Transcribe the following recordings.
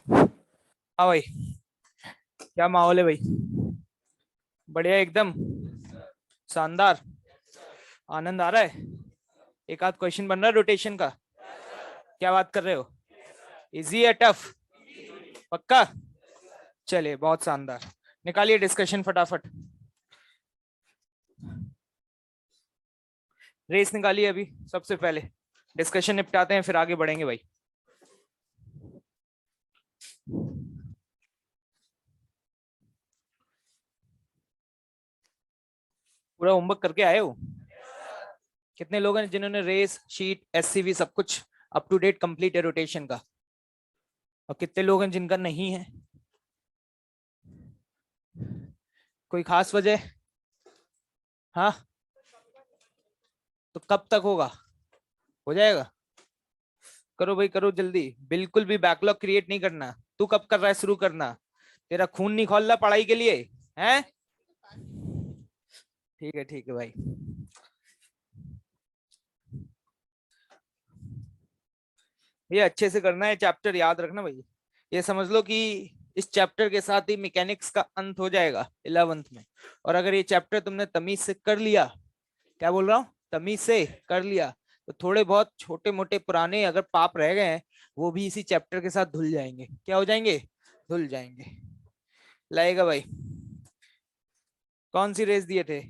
हाँ भाई, क्या माहौल है भाई? बढ़िया एकदम। शानदार। आनंद आ रहा है। एक आध क्वेश्चन बन रहा है रोटेशन का। क्या बात कर रहे हो? इजी है टफ? पक्का? चलिए, बहुत शानदार। निकालिए डिस्कशन फटाफट। रेस निकालिए अभी। सबसे पहले डिस्कशन निपटाते हैं, फिर आगे बढ़ेंगे भाई। पूरा होमवर्क करके आए हो? कितने लोग हैं जिन्होंने रेस शीट एससीवी सब कुछ अप टू डेट कंप्लीट है रोटेशन का? और कितने लोग हैं जिनका नहीं है? कोई खास वजह? हाँ। तो कब तक होगा? हो जाएगा। करो भाई, करो जल्दी। बिल्कुल भी बैकलॉग क्रिएट नहीं करना। तू कब कर रहा है शुरू करना? तेरा खून नहीं खोल रहा पढ़ाई के लिए? हैं? ठीक है भाई। ये अच्छे से करना है चैप्टर, याद रखना भाई। ये समझ लो कि इस चैप्टर के साथ ही मैकेनिक्स का अंत हो जाएगा 11th में। और अगर ये चैप्टर तुमने तमीज से कर लिया, क्या बोल रहा हूँ, तमीज से कर लिया, तो थोड़े बहुत छोटे मोटे पुराने अगर पाप रह गए हैं, वो भी इसी चैप्टर के साथ धुल जाएंगे। क्या हो जाएंगे? धुल जाएंगे। लाएगा भाई। कौन सी रेस दिए थे?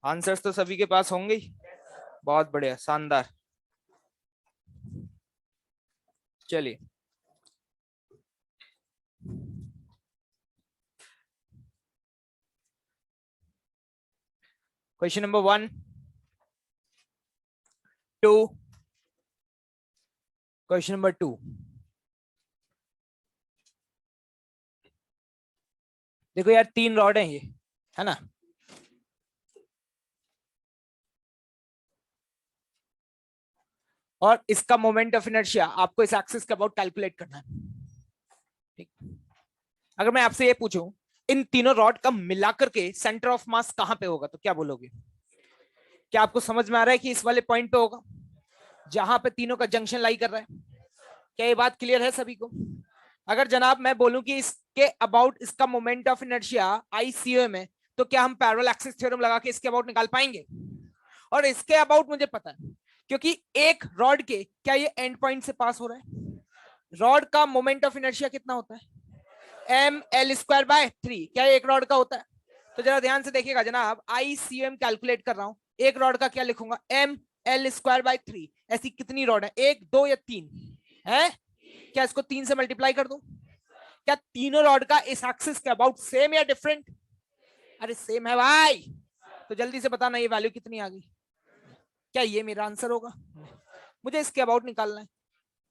आंसर्स तो सभी के पास होंगे ही। बहुत बढ़िया, शानदार। चलिए, क्वेश्चन नंबर 1, 2, क्वेश्चन नंबर 2। देखो यार, 3 रॉड हैं ये, है ना? और इसका मोमेंट ऑफ इनर्शिया आपको इस एक्सिस के अबाउट कैलकुलेट करना है। ठीक। अगर मैं आपसे ये पूछूं, इन तीनों रॉड का मिलाकर के सेंटर ऑफ मास कहां पे होगा, तो क्या बोलोगे? क्या आपको समझ में आ रहा है कि इस वाले पॉइंट पे होगा, जहां पे तीनों का जंक्शन लाई कर रहा है? क्या ये बात क्लियर है सभी को? अगर जनाब मैं बोलूं कि इसके अबाउट इसका मोमेंट ऑफ इनर्शिया आईसीएम है, तो क्या हम पैरेलल एक्सिस थ्योरम लगा के इसके अबाउट निकाल पाएंगे? और इसके अबाउट मुझे पता है, क्योंकि एक रॉड के क्या ये एंड पॉइंट से पास हो रहा है? रॉड का मोमेंट ऑफ इनर्शिया कितना होता है? ml²/3। क्या एक रॉड का होता है? तो जरा ध्यान से देखिएगा जनाब, आईसीएम कैलकुलेट कर रहा हूं। एक रॉड का क्या लिखूंगा? ml²/3। ऐसी कितनी रॉड है? 1, 2 या 3 है? क्या इसको 3 से मल्टीप्लाई कर दूं? क्या तीनों रॉड का इस एक्सिस के अबाउट सेम या डिफरेंट? अरे सेम है भाई। तो जल्दी से बताना ये वैल्यू कितनी आ गई। क्या ये मेरा आंसर होगा? मुझे इसके अबाउट निकालना है।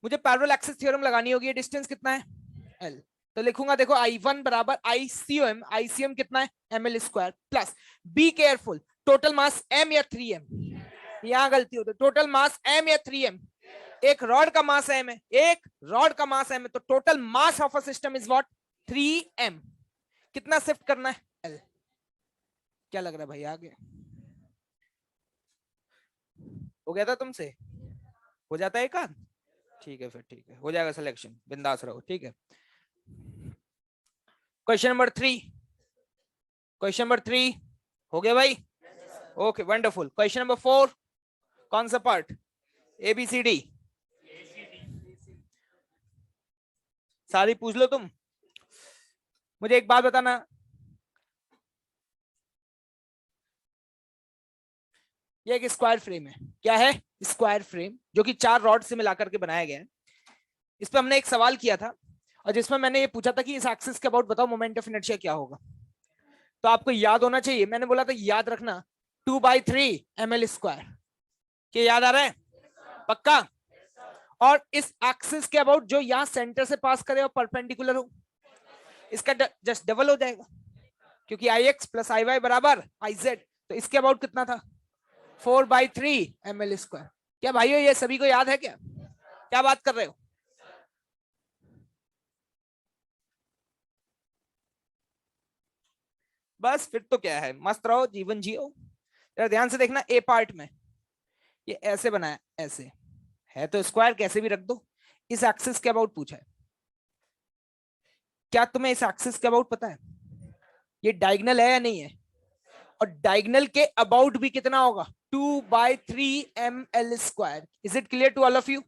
मुझे पैरेलल एक्सिस थ्योरम लगानी होगी। डिस्टेंस कितना है? एल। तो लिखूंगा, देखो I1 बराबर आईसीएम। आईसीएम कितना है? ml² plus, be careful, total mass m या 3m? यहां गलती होती है। टोटल मास m या 3m? एक रॉड का मास m है, एक रॉड का मास m है, तो total mass of a system is what? 3m। कितना शिफ्ट करना है? L। क्या लग रहा है भाई, आगे हो गया था तुमसे? हो जाता है एक आध? ठीक है, फिर ठीक है, हो जाएगा सिलेक्शन, बिंदास रहो। ठीक है, क्वेश्चन नंबर 3। क्वेश्चन नंबर 3 हो गया भाई? Okay, wonderful. क्वेश्चन नंबर 4, कौन सा पार्ट? ABCD सारी पूछ लो तुम। मुझे एक बात बताना, ये एक स्क्वायर फ्रेम है। क्या है? स्क्वायर फ्रेम, जो कि 4 रॉड से मिलाकर के बनाया गया है। इस पे हमने एक सवाल किया था, और जिसमें मैंने ये पूछा था कि इस एक्सिस के अबाउट बताओ मोमेंट ऑफ इनर्शिया क्या होगा। तो आपको याद होना चाहिए, मैंने बोला था याद रखना, 2/3 ml²। क्या याद आ रहा है? पक्का? और इस एक्सिस के अबाउट जो यहां सेंटर से पास करे और परपेंडिकुलर हो, इसका जस्ट डबल हो जाएगा, क्योंकि IX प्लस IY बराबर IZ। तो इसके अबाउट कितना था? 4/3 ml²। क्या भाइयों ये सभी को याद है क्या? क्या बात कर रहे हो? बस फिर तो क्या है, मस्त रहो, जीवन जियो। जरा ध्यान से देखना, ए पार्ट में ये ऐसे बनाया, ऐसे है तो स्क्वायर कैसे भी रख दो। इस एक्सिस के अबाउट पूछा है, क्या तुम्हें इस एक्सिस के अबाउट पता है ये डायगनल है या नहीं है? और डायगनल के अबाउट भी कितना होगा? 2/3 ml²। Is it clear to all of you?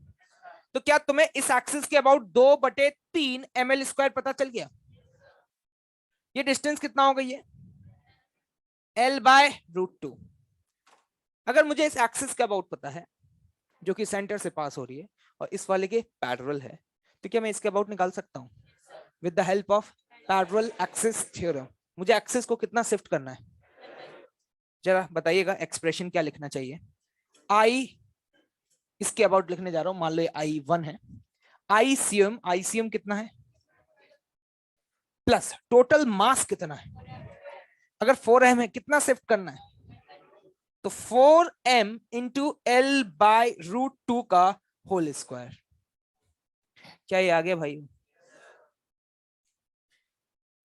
तो क्या तुम्हें इस एक्सिस के अबाउट 2/3 ml² पता चल गया? ये डिस्टेंस कितना होगा? ये L/√2। अगर मुझे इस एक्सिस का अबाउट पता है जो कि सेंटर से पास हो रही है और इस वाले के पैरेलल है, तो क्या मैं इसके अबाउट निकाल सकता हूं with the help of parallel axis theorem? मुझे एक्सिस को कितना शिफ्ट करना है जरा बताइएगा, एक्सप्रेशन क्या लिखना चाहिए? आई इसके अबाउट लिखने जा रहा हूं, मान लो I1 है, आईसीएम कितना है प्लस टोटल मास कितना है? अगर 4m है कितना शिफ्ट करना है? तो 4m इंटू L/√2 का होल स्क्वायर। क्या ये आ गया भाई?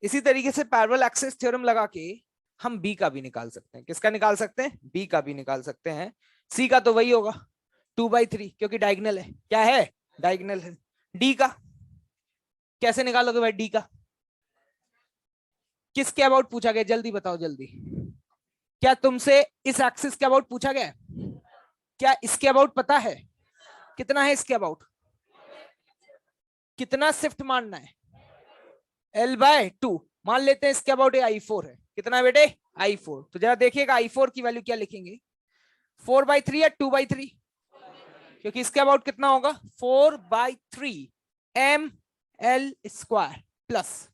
इसी तरीके से पैरेलल एक्सिस थ्योरम लगा के हम बी का भी निकाल सकते हैं। किसका निकाल सकते हैं? बी का भी निकाल सकते हैं। सी का तो वही होगा 2/3 क्योंकि डायगोनल है। क्या है? डायगोनल है। डी का कैसे निकालोगे भाई? डी का किसके अबाउट पूछा गया? जल्दी बताओ जल्दी। क्या तुमसे इस एक्सिस के अबाउट पूछा गया? क्या इसके अबाउट पता है? कितना है इसके अबाउट? कितना शिफ्ट मानना है? L/2 मान लेते हैं। इसके अबाउट I4 है। कितना है बेटे? I4। तो जरा देखिएगा I4 की वैल्यू क्या लिखेंगे? 4/3 या 2/3? क्योंकि इसके अबाउट कितना होगा? 4/3 ml² plus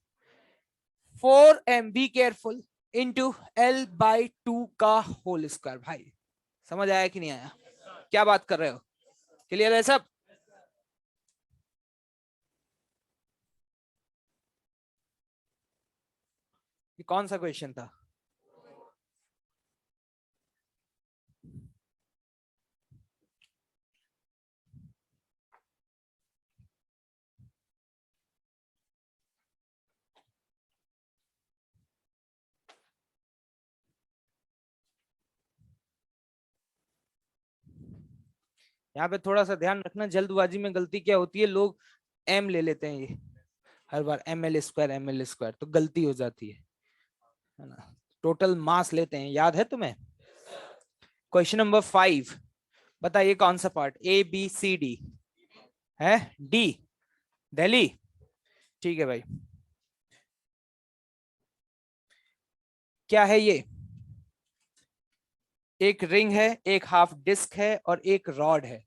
4m, be careful, into L/2 का होल स्क्वायर। भाई समझ आया कि नहीं आया? क्या बात कर रहे हो? क्लियर है सब? ये कौन सा क्वेश्चन था? यहाँ पे थोड़ा सा ध्यान रखना, जल्दबाजी में गलती क्या होती है, लोग एम ले लेते हैं। ये हर बार ml², तो गलती हो जाती है ना? टोटल मास लेते हैं, याद है तुम्हें? क्वेश्चन नंबर 5 बताइए कौन सा पार्ट? ABCD है? डी दिल्ली। ठीक है भाई। क्या है ये? एक रिंग है, एक हाफ डिस्क है और एक रॉड है।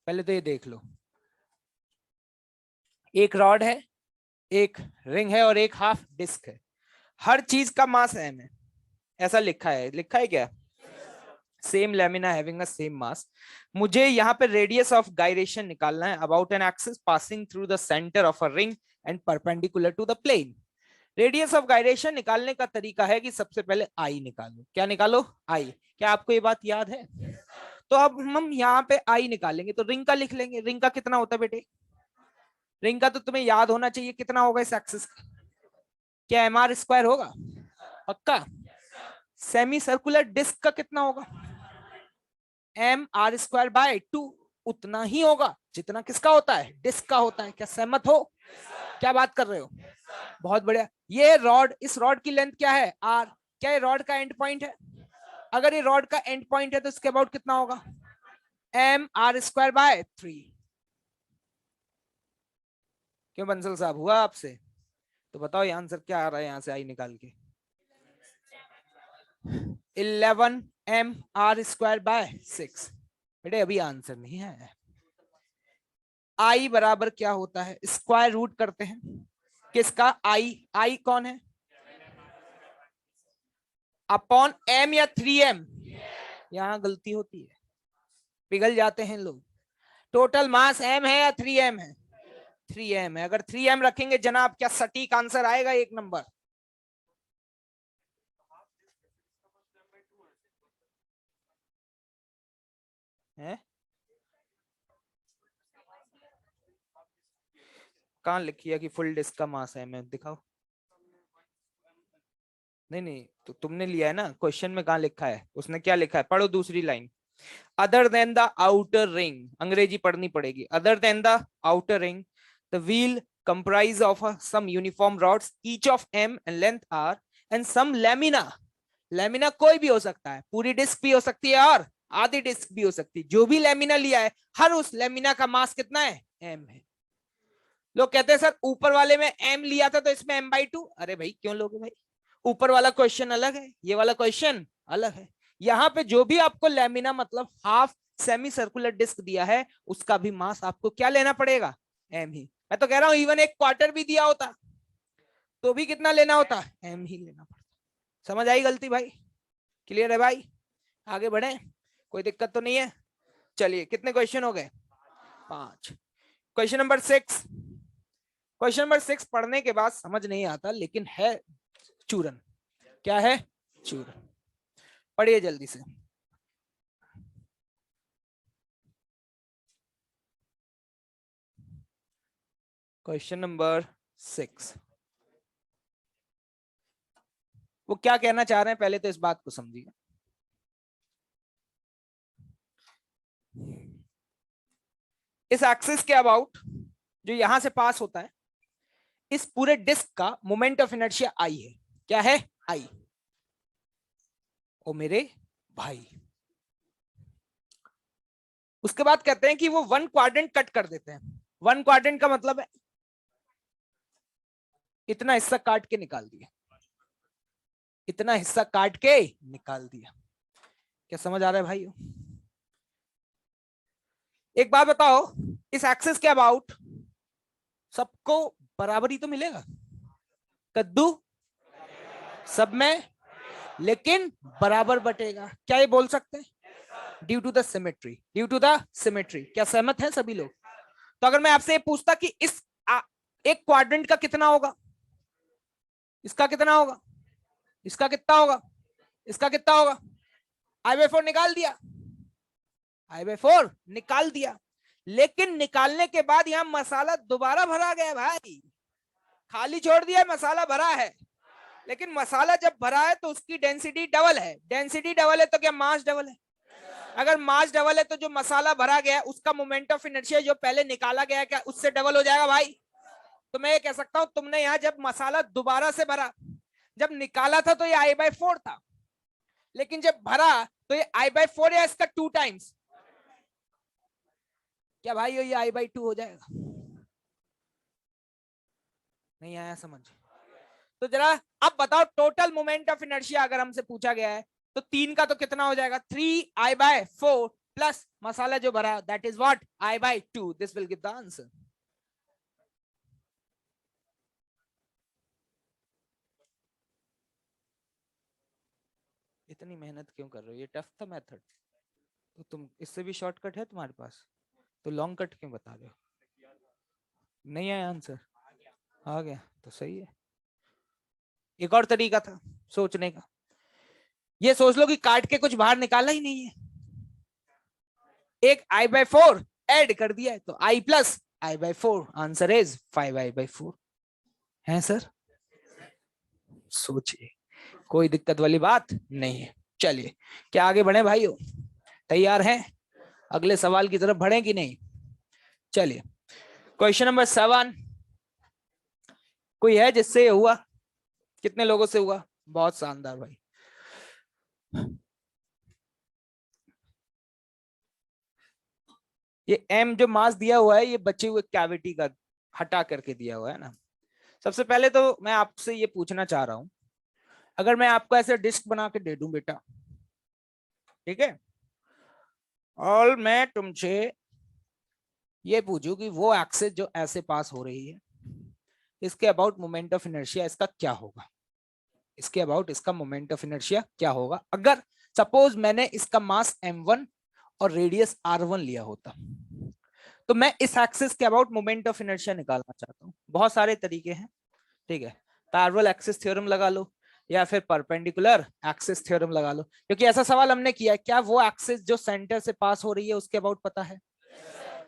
पहले तो ये देख लो, एक रॉड है, एक रिंग है और एक हाफ डिस्क है। हर चीज का मास m है, ऐसा लिखा है। लिखा है क्या? Same lamina having a same mass. मुझे यहाँ पे रेडियस ऑफ गायरेशन निकालना है about an axis passing through the centre of a ring and perpendicular to the plane. Radius of gyration निकालने का तरीका है कि सबसे पहले आई निकालो। क्या निकालो? आई। क्या आपको ये बात याद है? तो अब हम यहाँ पे आई निकालेंगे तो रिंग का लिख लेंगे। रिंग का कितना होता है बेटे? रिंग का तो तुम्हें याद होना चाहिए कितना होगा इस एक्सिस का। क्या mr² होगा? पक्का? सेमी सर्कुलर डिस्क का कितना होगा? mr²/2। उतना ही होगा जितना किसका होता है? डिस्क का होता है। क्या सहमत हो? क्या बात कर रहे हो? बहुत बढ़िया। ये रॉड, इस रॉड की लेंथ क्या है? r। क्या ये रॉड का एंड पॉइंट है? अगर ये रॉड का एंड पॉइंट है तो इसके अबाउट कितना होगा? mr²/3। क्यों बंसल साहब, हुआ आपसे? तो बताओ ये आंसर क्या आ रहा है यहां से आई निकाल के? 11mr²/6। बेटे अभी आंसर नहीं है। आई बराबर क्या होता है? स्क्वायर रूट करते हैं किसका? आई। आई कौन है? अपॉन m या 3m? यहां गलती होती है, पिघल जाते हैं लोग। टोटल मास m है या 3m है? 3m है। अगर 3m रखेंगे जनाब, क्या सटीक आंसर आएगा? एक नंबर है। कहां लिखी है कि फुल डिस्क का मास है? मैं दिखाओ। नहीं नहीं, तो तुमने लिया है ना क्वेश्चन में, कहां लिखा है? उसने क्या लिखा है? पढ़ो दूसरी line. Other than the outer ring, अंग्रेजी पढ़नी पड़ेगी। Other than the outer ring the wheel comprise of some uniform rods each of m and length r and some lamina. Lamina कोई भी हो सकता है, पूरी डिस्क भी हो सकती है और आधी डिस्क भी हो सकती है। जो भी लैमिना लिया है, हर उस लैमिना का मास कितना है? m है। लोग कहते हैं सर ऊपर वाले में m लिया था तो इसमें m/2। अरे भाई क्यों लोगे भाई, ऊपर वाला क्वेश्चन अलग है, ये वाला क्वेश्चन अलग है। यहाँ पे जो भी आपको लैमिना मतलब हाफ सेमी सर्कुलर डिस्क दिया है, उसका भी मास आपको क्या लेना पड़ेगा? m ही। मैं तो कह रहा हूं इवन एक क्वार्टर भी दिया होता तो भी कितना लेना होता? m ही लेना पड़ता। समझ आई गलती भाई? क्लियर है भाई? आगे बढ़े, कोई दिक्कत तो नहीं है? चलिए कितने क्वेश्चन हो गए? 5। Question number 6। क्वेश्चन नंबर 6 पढ़ने के बाद समझ नहीं आता, लेकिन है चूरन। क्या है? चूरन। पढ़िए जल्दी से। Question number 6। वो क्या कहना चाह रहे हैं पहले तो इस बात को समझिए। इस एक्सिस के अबाउट जो यहां से पास होता है, इस पूरे डिस्क का मोमेंट ऑफ इनर्शिया आई है। क्या है? आई। ओ मेरे भाई, उसके बाद कहते हैं कि वो 1 क्वाड्रेंट कट कर देते हैं। 1 क्वाड्रेंट का मतलब है इतना हिस्सा काट के निकाल दिया, इतना हिस्सा काट के निकाल दिया। क्या समझ आ रहा है भाई? एक बात बताओ, इस एक्सिस के अबाउट सबको बराबरी तो मिलेगा? कद्दू सब में, लेकिन बराबर बटेगा। क्या ये बोल सकते हैं? Due to the symmetry, due to the symmetry. क्या सहमत है सभी लोग? तो अगर मैं आपसे ये पूछता कि इस एक क्वाड्रेंट का कितना होगा, इसका कितना होगा, इसका कितना होगा, इसका कितना होगा, I/4 निकाल दिया, I/4 निकाल दिया। लेकिन निकालने के बाद यहां मसाला दोबारा भरा गया भाई, खाली छोड़ दिया, मसाला भरा है। लेकिन मसाला जब भरा है तो उसकी डेंसिटी डबल है। डेंसिटी डबल है तो क्या मास डबल है? अगर मास डबल है तो जो मसाला भरा गया है उसका मोमेंट ऑफ इनर्शिया जो पहले निकाला गया है क्या उससे डबल हो जाएगा भाई? तो मैं ये कह सकता हूं तुमने यहां जब मसाला दोबारा से भरा, जब निकाला था तो ये I/4 था, लेकिन जब भरा तो ये I/4 या इसका 2 टाइम्स। क्या भाई ये I/2 हो जाएगा? नहीं आया समझ? तो जरा अब बताओ, टोटल मोमेंट ऑफ इनर्शिया अगर हमसे पूछा गया है तो 3 का तो कितना हो जाएगा? 3I/4 प्लस मसाला जो भरा, that is what? I/2। This will give the answer. इतनी मेहनत क्यों कर रहे हो? ये टफ था मेथड, तो तुम इससे भी शॉर्टकट है तुम्हारे पास, तो लॉन्ग कट क्यों बता रहे हो? नहीं आया आंसर? आ गया तो सही है। एक और तरीका था सोचने का, ये सोच लो कि काट के कुछ बाहर निकाला ही नहीं है, एक I/4 ऐड कर दिया है तो I plus I/4, answer is 5I/4 है सर। सोचिए, कोई दिक्कत वाली बात नहीं है। चलिए क्या आगे बढ़े भाइयों? तैयार हैं अगले सवाल की तरफ बढ़े कि नहीं? चलिए क्वेश्चन नंबर 7। कोई है जिससे हुआ? कितने लोगों से हुआ? बहुत शानदार भाई। ये m जो मास दिया हुआ है ये बचे हुए कैविटी का हटा करके दिया हुआ है ना। सबसे पहले तो मैं आपसे ये पूछना चाह रहा हूं, अगर मैं आपको ऐसे डिस्क बना के दे दूं बेटा, ठीक है, और मैं तुमसे ये पूछूं कि वो एक्सिस जो ऐसे पास हो रही है, इसके अबाउट मोमेंट ऑफ इनर्शिया इसका क्या होगा? इसके अबाउट इसका मोमेंट ऑफ इनर्शिया क्या होगा अगर सपोज मैंने इसका मास m1 और रेडियस r1 लिया होता? तो मैं इस एक्सिस के अबाउट मोमेंट ऑफ इनर्शिया निकालना चाहता हूं। बहुत सारे तरीके हैं, ठीक है, पैरेलल एक्सिस थ्योरम लगा लो या फिर परपेंडिकुलर एक्सिस थ्योरम लगा लो, क्योंकि ऐसा सवाल हमने किया है। क्या वो एक्सिस जो सेंटर से पास हो रही है उसके अबाउट पता है?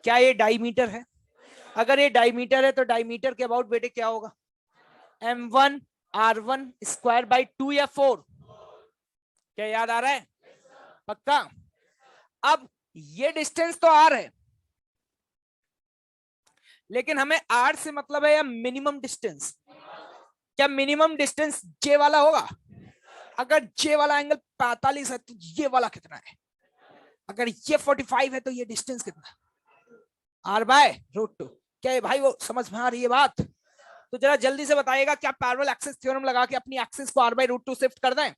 क्या ये डायमीटर है? अगर ये डायमीटर है तो डायमीटर के अबाउट बेटे क्या होगा? m1 r1 स्क्वायर बाई 2 या 4? क्या याद आ रहा है? पक्का? अब ये डिस्टेंस तो r है, लेकिन हमें आर से मतलब है या मिनिमम डिस्टेंस? क्या मिनिमम डिस्टेंस जे वाला होगा? अगर जे वाला एंगल 45 है तो ये वाला कितना है? अगर ये 45 है तो ये डिस्टेंस कितना? R by root two. क्या ये भाई वो समझ में आ रही है बात? तो जरा जल्दी से बताइएगा, क्या पैरेलल एक्सिस थ्योरम लगा के अपनी एक्सिस को R by root two shift कर दें?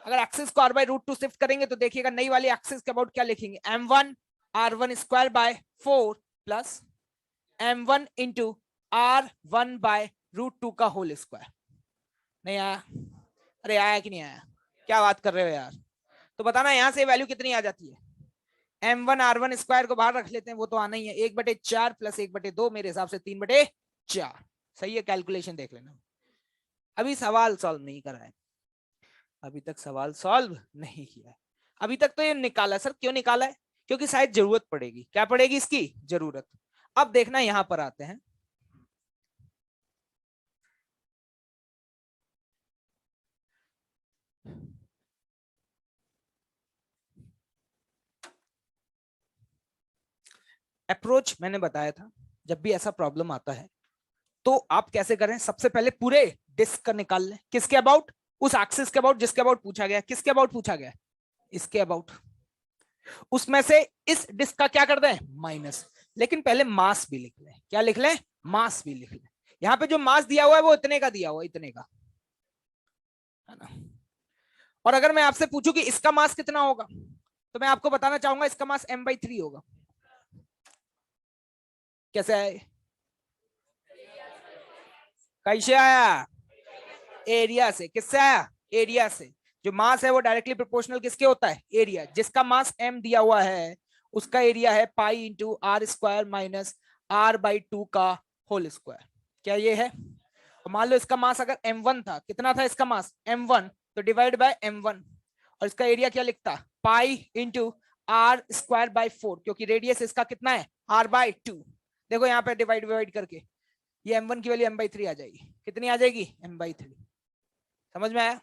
अगर एक्सिस को R by root two shift करेंगे तो देखिएगा नई वाली एक्सिस के अबाउट क्या लिखेंगे, m1 r1 square by 4 plus m1 into r1 by root two का होल स्क्वायर। नहीं आया? अरे आया कि नहीं आया? क्या बात कर रहे हो यार? तो बताना यहां से वैल्यू कितनी आ जाती है? m1 r1 स्क्वायर को बाहर रख लेते हैं, वो तो आना ही है, 1/4 प्लस 1/2 मेरे हिसाब से 3/4। सही है, कैलकुलेशन देख लेना। अभी सवाल सॉल्व नहीं करा है, अभी तक सवाल सॉल्व नहीं किया है। अभी तक तो ये निकाला सर, क्यों निकाला है? क्योंकि शायद जरूरत पड़ेगी। क्या पड़ेगी इसकी? जरूरत। अब देखना यहां पर आते हैं, अप्रोच मैंने बताया था, जब भी ऐसा प्रॉब्लम आता है तो आप कैसे करें, सबसे पहले पूरे डिस्क का निकाल लें। किसके अबाउट? उस एक्सिस के अबाउट जिसके अबाउट पूछा गया। किसके अबाउट पूछा गया? इसके अबाउट। उसमें से इस डिस्क का क्या कर दें? माइनस। लेकिन पहले मास भी लिख लें। क्या लिख लें? मास भी लिख लें। यहाँ पे जो मास दिया हुआ है वो इतने का दिया हुआ है, इतने का, है ना। और अगर मैं आपसे पूछूं कि इसका मास कितना होगा, तो मैं आपको बताना चाहूंगा इसका मास m/3 होगा। कैसे आए? कैसे आया? एरिया से। किससे आया? एरिया से। जो मास है वो डायरेक्टली प्रोपोर्शनल किसके होता है? एरिया। जिसका मास m दिया हुआ है उसका एरिया है pi into R square minus r/2 का होल स्क्वायर। क्या ये है? तो मान लो इसका मास अगर m1 था, कितना था इसका मास? m1, तो डिवाइड बाय m1, और इसका एरिया क्या लिखता? Pi into R square by 4, क्योंकि रेडियस इसका कितना है? r/2। देखो यहाँ पे डिवाइड डिवाइड करके ये m1 की वैल्यू m/3 आ जाएगी। कितनी आ जाएगी? m/3। समझ में आया?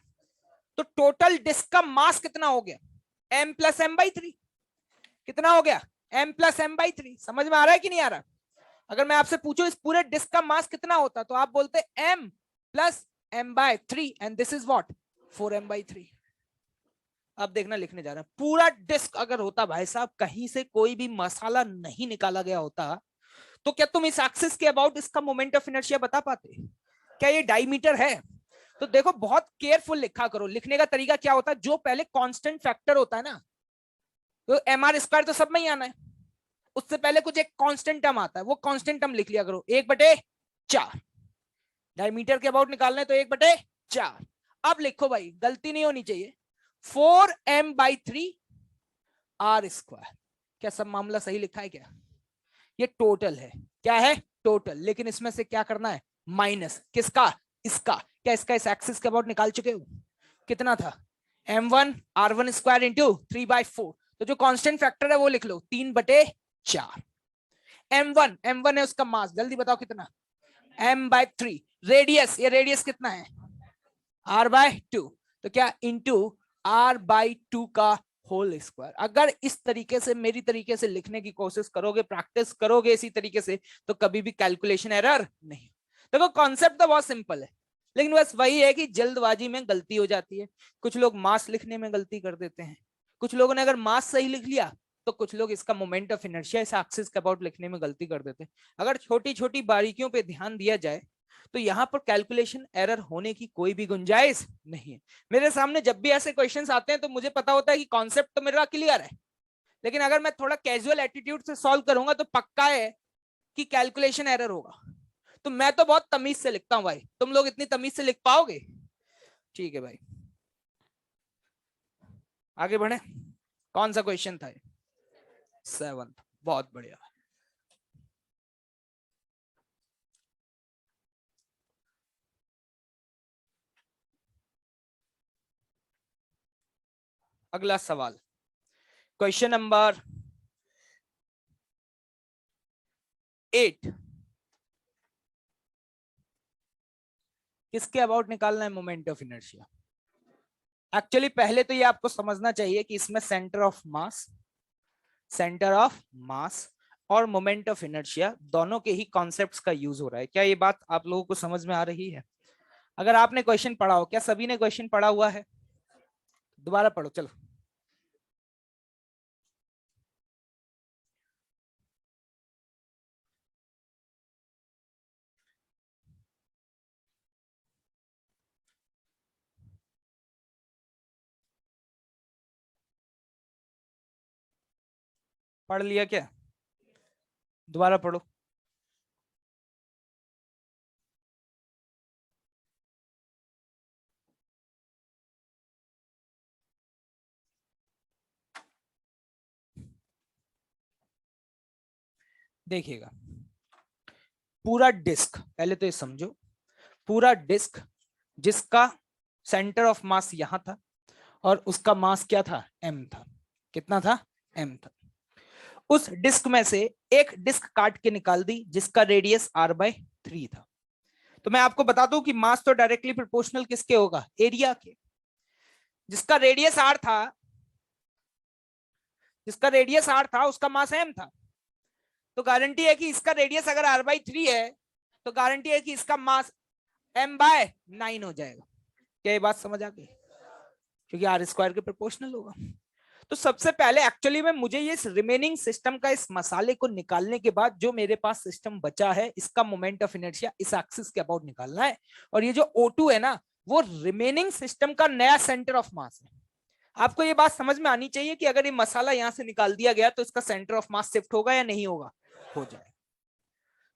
तो टोटल डिस्क का मास कितना हो गया? m plus m/3। कितना हो गया? m plus m/3। समझ में आ रहा है कि नहीं आ रहा? अगर मैं आपसे पूछूं इस पूरे डिस्क का मास कितना होता, तो आप बोलते m plus m/3 and this is what? 4m/3। अब देखना लिखने जा रहा है, पूरा डिस्क अगर होता भाई साहब, कहीं से कोई भी मसाला नहीं निकाला गया होता, तो क्या तुम इस एक्सिस के अबाउट इसका मोमेंट ऑफ इनर्शिया बता पाते? क्या ये डायमीटर है? तो देखो बहुत केयरफुल लिखा करो। लिखने का तरीका क्या होता है, जो पहले कांस्टेंट फैक्टर होता है ना, तो mr² तो सब में ही आना है, उससे पहले कुछ एक कांस्टेंट टर्म आता है, वो कांस्टेंट टर्म लिख लिया करो। 1/4 डायमीटर के अबाउट निकालना है तो 1/4। अब लिखो भाई, गलती नहीं होनी चाहिए, 4m/3 r स्क्वायर। क्या सब मामला सही लिखा है? क्या ये टोटल है? क्या है? टोटल। लेकिन इसमें से क्या करना है? माइनस। किसका? इसका। क्या इसका इस एक्सिस के अबाउट निकाल चुके हो? कितना था? m1 r1 square into 3/4। तो जो कांस्टेंट फैक्टर है वो लिख लो, 3/4। m1 है उसका मास, जल्दी बताओ कितना? m/3। रेडियस, ये रेडियस कितना है? r/2। तो क्या? इंटू r/2 का होल स्क्वायर। अगर इस तरीके से, मेरी तरीके से लिखने की कोशिश करोगे, प्रैक्टिस करोगे इसी तरीके से, तो कभी भी कैलकुलेशन एरर नहीं। देखो कॉन्सेप्ट तो बहुत सिंपल है, लेकिन बस वही है कि जल्दबाजी में गलती हो जाती है। कुछ लोग मास लिखने में गलती कर देते हैं। कुछ लोगों ने अगर मास सही लिख लिया, तो कुछ लोग इसका मोमेंट ऑफ इनर्शिया इस एक्सिस के अबाउट लिखने में गलती कर देते हैं। अगर छोटी छोटी बारीकियों पे ध्यान दिया जाए तो यहाँ पर कैलकुलेशन एरर होने की कोई भी गुंजाइश नहीं है। मेरे सामने जब भी ऐसे क्वेश्चंस आते हैं तो मुझे पता होता है कि कॉन्सेप्ट तो मेरा क्लियर है, लेकिन अगर मैं थोड़ा कैजुअल एटीट्यूड से सॉल्व करूंगा तो पक्का है कि कैलकुलेशन एरर होगा। तो मैं तो बहुत तमीज से लिखता हूं भाई, तुम लोग इतनी तमीज से लिख पाओगे? ठीक है भाई, आगे बढ़े। कौन सा क्वेश्चन था? 7। बहुत बढ़िया। अगला सवाल, क्वेश्चन नंबर 8। किसके अबाउट निकालना है मोमेंट ऑफ इनर्शिया? एक्चुअली पहले तो ये आपको समझना चाहिए कि इसमें सेंटर ऑफ मास और मोमेंट ऑफ इनर्शिया दोनों के ही कॉन्सेप्ट्स का यूज हो रहा है। क्या ये बात आप लोगों को समझ में आ रही है? अगर आपने क्वेश्चन पढ़ा हो, क्या सभी ने क्वेश्चन पढ़ा हुआ है? दोबारा पढ़ो चलो। पढ़ लिया क्या? दोबारा पढ़ो। देखिएगा, पूरा डिस्क, पहले तो ये समझो, पूरा डिस्क जिसका सेंटर ऑफ मास यहां था और उसका मास क्या था? m था। कितना था? m था। उस डिस्क में से एक डिस्क काट के निकाल दी जिसका रेडियस r/3 था। तो मैं आपको बता दूं कि मास तो डायरेक्टली प्रोपोर्शनल किसके होगा? एरिया के। जिसका रेडियस r था, जिसका रेडियस r था उसका मास m था। तो गारंटी है कि इसका रेडियस अगर r/3 है तो गारंटी है कि इसका मास m/9 हो जाएगा। क्या ये बात समझ आ गई? क्योंकि r² के प्रोपोर्शनल होगा। तो सबसे पहले एक्चुअली में मुझे ये रिमेनिंग सिस्टम का इस मसाले को निकालने के बाद जो मेरे पास सिस्टम बचा है इसका मोमेंट ऑफ इनर्शिया इस एक्सिस के अबाउट निकालना है। और ये जो O2 है ना, वो रिमेनिंग सिस्टम का नया सेंटर ऑफ मास है। आपको ये बात समझ में आनी चाहिए कि अगर ये मसाला यहां से निकाल दिया गया तो इसका सेंटर ऑफ मास शिफ्ट होगा या नहीं होगा? हो जाएगा।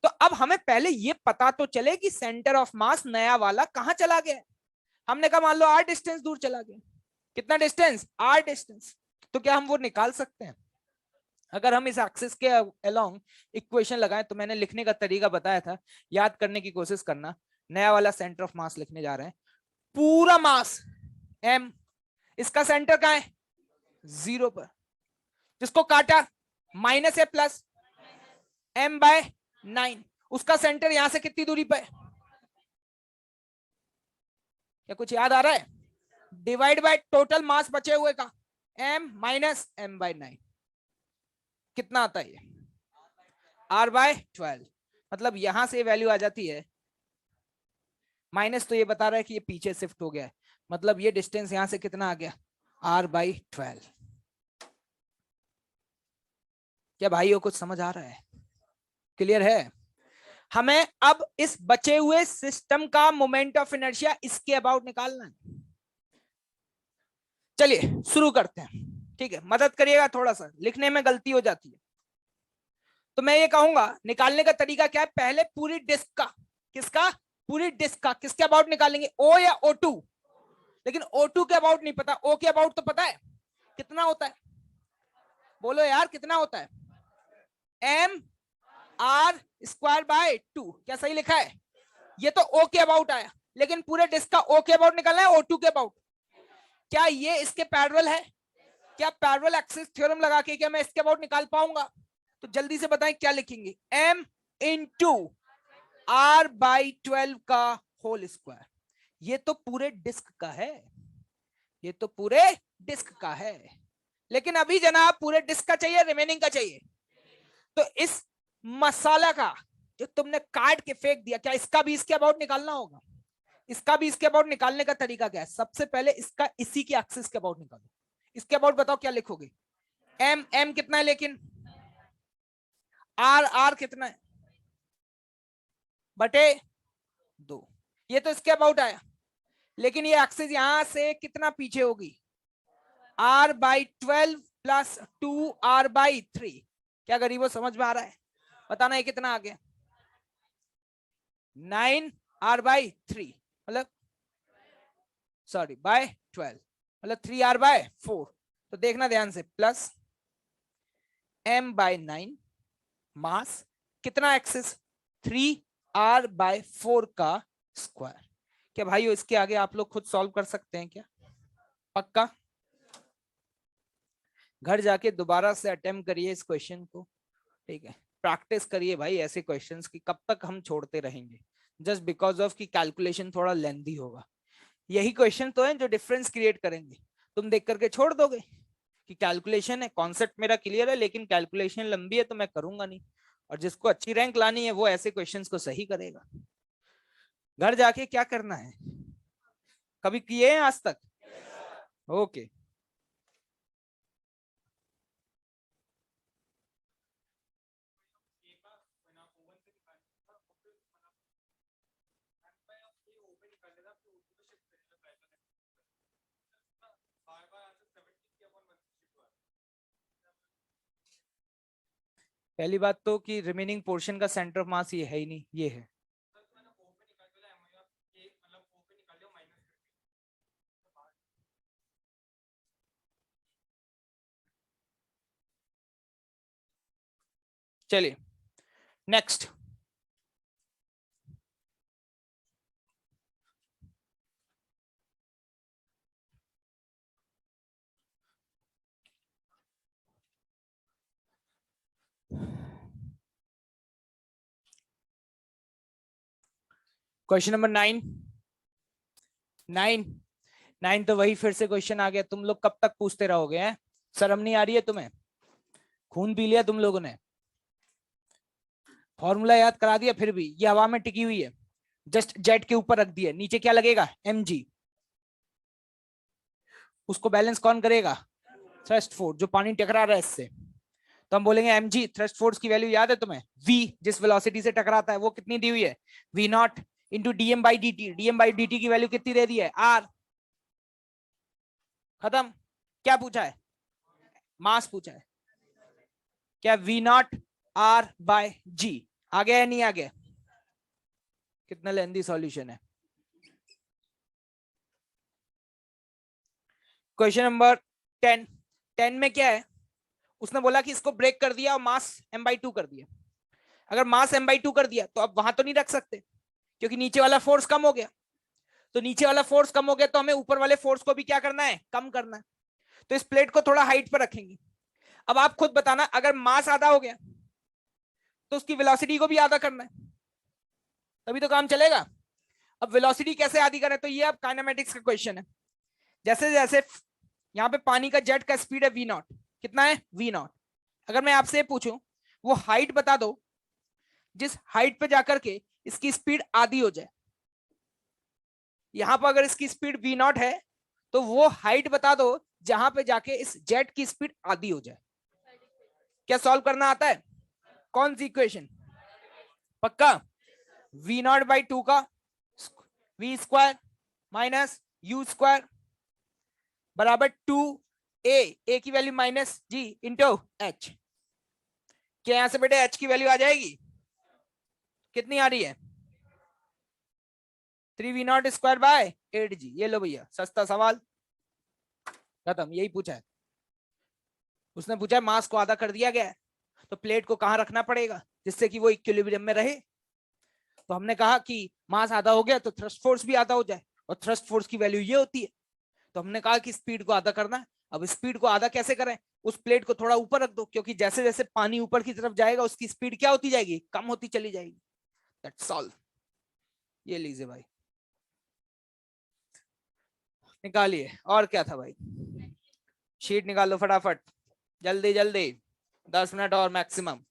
तो अब हमें पहले ये पता तो चले कि सेंटर ऑफ मास नया वाला कहां चला गया। हमने कहा मान लो r डिस्टेंस दूर चला गया। कितना डिस्टेंस? r distance. तो क्या हम वो निकाल सकते हैं? अगर हम इस एक्सिस के अलोंग इक्वेशन लगाएं, तो मैंने लिखने का तरीका बताया था, याद करने की कोशिश करना। नया वाला सेंटर ऑफ मास लिखने जा रहे हैं, पूरा मास m, इसका सेंटर कहां है? 0 पर। जिसको काटा -a+ m/9, उसका सेंटर यहां से कितनी दूरी पर? क्या कुछ याद आ रहा है? डिवाइड बाय टोटल मास बचे हुए का, m - m/9, कितना आता है? r/12। मतलब यहां से वैल्यू आ जाती है, माइनस तो ये बता रहा है कि ये पीछे शिफ्ट हो गया है, मतलब ये डिस्टेंस यहां से कितना आ गया? r/12। क्या भाइयों कुछ समझ आ रहा है? क्लियर है? हमें अब इस बचे हुए सिस्टम का मोमेंट ऑफ इनर्शिया इसके अबाउट निकालना है। चलिए शुरू करते हैं। ठीक है, मदद करिएगा थोड़ा सा, लिखने में गलती हो जाती है। तो मैं ये कहूंगा निकालने का तरीका क्या है, पहले पूरी डिस्क का, किसका? पूरी डिस्क का किसके अबाउट निकालेंगे? O या O2? लेकिन O2 के अबाउट नहीं पता, O के अबाउट तो पता है। कितना होता है? बोलो यार, कितना होता है? mr²/2। क्या सही लिखा है? ये तो O के अबाउट आया, लेकिन पूरे डिस्क का O के अबाउट निकालना है, O2 के अबाउट। क्या ये इसके पैरेलल है? क्या पैरेलल एक्सिस थ्योरम लगा के क्या मैं इसके अबाउट निकाल पाऊंगा? तो जल्दी से बताएं क्या लिखेंगे? m इंटू r/12 का होल स्क्वायर। ये तो पूरे डिस्क का है, ये तो पूरे डिस्क का है। लेकिन अभी जनाब पूरे डिस्क का चाहिए, रिमेनिंग का चाहिए। तो इस मसाला का जो तुमने काट के फेंक दिया, क्या इसका भी इसके अबाउट निकालना होगा? इसका भी इसके अबाउट निकालने का तरीका क्या है? सबसे पहले इसका इसी के एक्सिस के अबाउट निकालो। इसके अबाउट बताओ क्या लिखोगे? m कितना है, लेकिन r कितना है? बटे 2। ये तो इसके अबाउट आया, लेकिन ये एक्सिस यहां से कितना पीछे होगी? r/12 plus 2r/3। क्या गरीबों समझ में आ रहा है? बताना ये कितना आ गया? 9r/3, मतलब सॉरी बाय 12, मतलब 3r/4। तो देखना ध्यान से, प्लस m/9 मास कितना एक्सिस? 3r/4 का स्क्वायर। क्या भाइयों इसके आगे आप लोग खुद सॉल्व कर सकते हैं क्या? पक्का? घर जाके दोबारा से अटेम्प्ट करिए इस क्वेश्चन को। ठीक है, प्रैक्टिस करिए भाई ऐसे क्वेश्चंस की। कब तक हम छोड़ते रहेंगे जस्ट बिकॉज ऑफ कि कैलकुलेशन थोड़ा लेंथी होगा? यही क्वेश्चन तो है जो डिफरेंस क्रिएट करेंगे। तुम देख करके छोड़ दोगे कि कैलकुलेशन है, कॉन्सेप्ट मेरा क्लियर है लेकिन कैलकुलेशन लंबी है तो मैं करूंगा नहीं, और जिसको अच्छी रैंक लानी है वो ऐसे क्वेश्चंस को सही करेगा। घर जाके क्या करना है, कभी किए हैं आज तक? ओके। पहली बात तो कि रिमेनिंग पोर्शन का सेंटर ऑफ मास ये है ही नहीं, ये है। चलिए नेक्स्ट। Question number 9। 9 9 तो वही फिर से क्वेश्चन आ गया, तुम लोग कब तक पूछते रहोगे हैं? शर्म नहीं आ रही है तुम्हें? खून पी लिया तुम लोगों ने, फॉर्मूला याद करा दिया फिर भी ये हवा में टिकी हुई है, जस्ट जेट के ऊपर रख दिया, नीचे क्या लगेगा? mg। उसको बैलेंस कौन करेगा? थ्रस्ट फोर्स, जो पानी टकरा रहा है इससे। तो हम बोलेंगे mg, थ्रस्ट फोर्स की वैल्यू याद है तुम्हें? v जिस वेलोसिटी से टकराता है वो कितनी दी हुई है? v not into dm by dt। dm by dt की वैल्यू कितनी दे दी है? r। खत्म। क्या पूछा है? मास पूछा है। क्या v naught r by g आ गया या नहीं आ गया? कितना लेंदी सॉल्यूशन है। Question number 10। 10 में क्या है? उसने बोला कि इसको ब्रेक कर दिया और मास m/2 कर दिया। अगर मास m/2 कर दिया तो अब वहां तो नहीं रख सकते क्योंकि नीचे वाला फोर्स कम हो गया। तो नीचे वाला फोर्स कम हो गया तो हमें ऊपर वाले फोर्स को भी क्या करना है? कम करना है। तो इस प्लेट को थोड़ा हाइट पर रखेंगे। अब आप खुद बताना, अगर मास आधा हो गया तो उसकी वेलोसिटी को भी आधा करना है, तभी तो काम चलेगा। अब वेलोसिटी कैसे आधी करें? तो ये अब काइनेमेटिक्स का क्वेश्चन है। जैसे जैसे यहाँ पे पानी का जेट का स्पीड है v नॉट, कितना है? v not. अगर मैं आपसे पूछूं वो हाइट बता दो जिस हाइट पे जाकर के इसकी स्पीड आधी हो जाए। यहां पर अगर इसकी स्पीड v नॉट है तो वो हाइट बता दो जहां पे जाके इस जेट की स्पीड आधी हो जाए। क्या सॉल्व करना आता है? कौन सी इक्वेशन? पक्का? v नॉट बाई 2 का v square minus u square बराबर 2a की value minus g into h। क्या यहां से बेटे h की वैल्यू आ जाएगी? कितनी आ रही है? 3v not square by 8g। ये लो भैया, सस्ता सवाल, खत्म। यही पूछा है उसने। पूछा है मास को आधा कर दिया गया है तो प्लेट को कहां रखना पड़ेगा जिससे कि वो इक्विलिब्रियम में रहे। तो हमने कहा कि मास आधा हो गया तो थ्रस्ट फोर्स भी आधा हो जाए, और थ्रस्ट फोर्स की वैल्यू ये होती है। तो हमने कहा कि स्पीड को आधा करना है। अब स्पीड को आधा कैसे करें? उस प्लेट को थोड़ा ऊपर रख दो, क्योंकि जैसे जैसे पानी ऊपर की तरफ जाएगा उसकी स्पीड क्या होती जाएगी? कम होती चली जाएगी। That's all. ये लीजिए भाई, निकालिए। और क्या था भाई? शीट निकालो फटाफट, जल्दी जल्दी, 10 मिनट और maximum.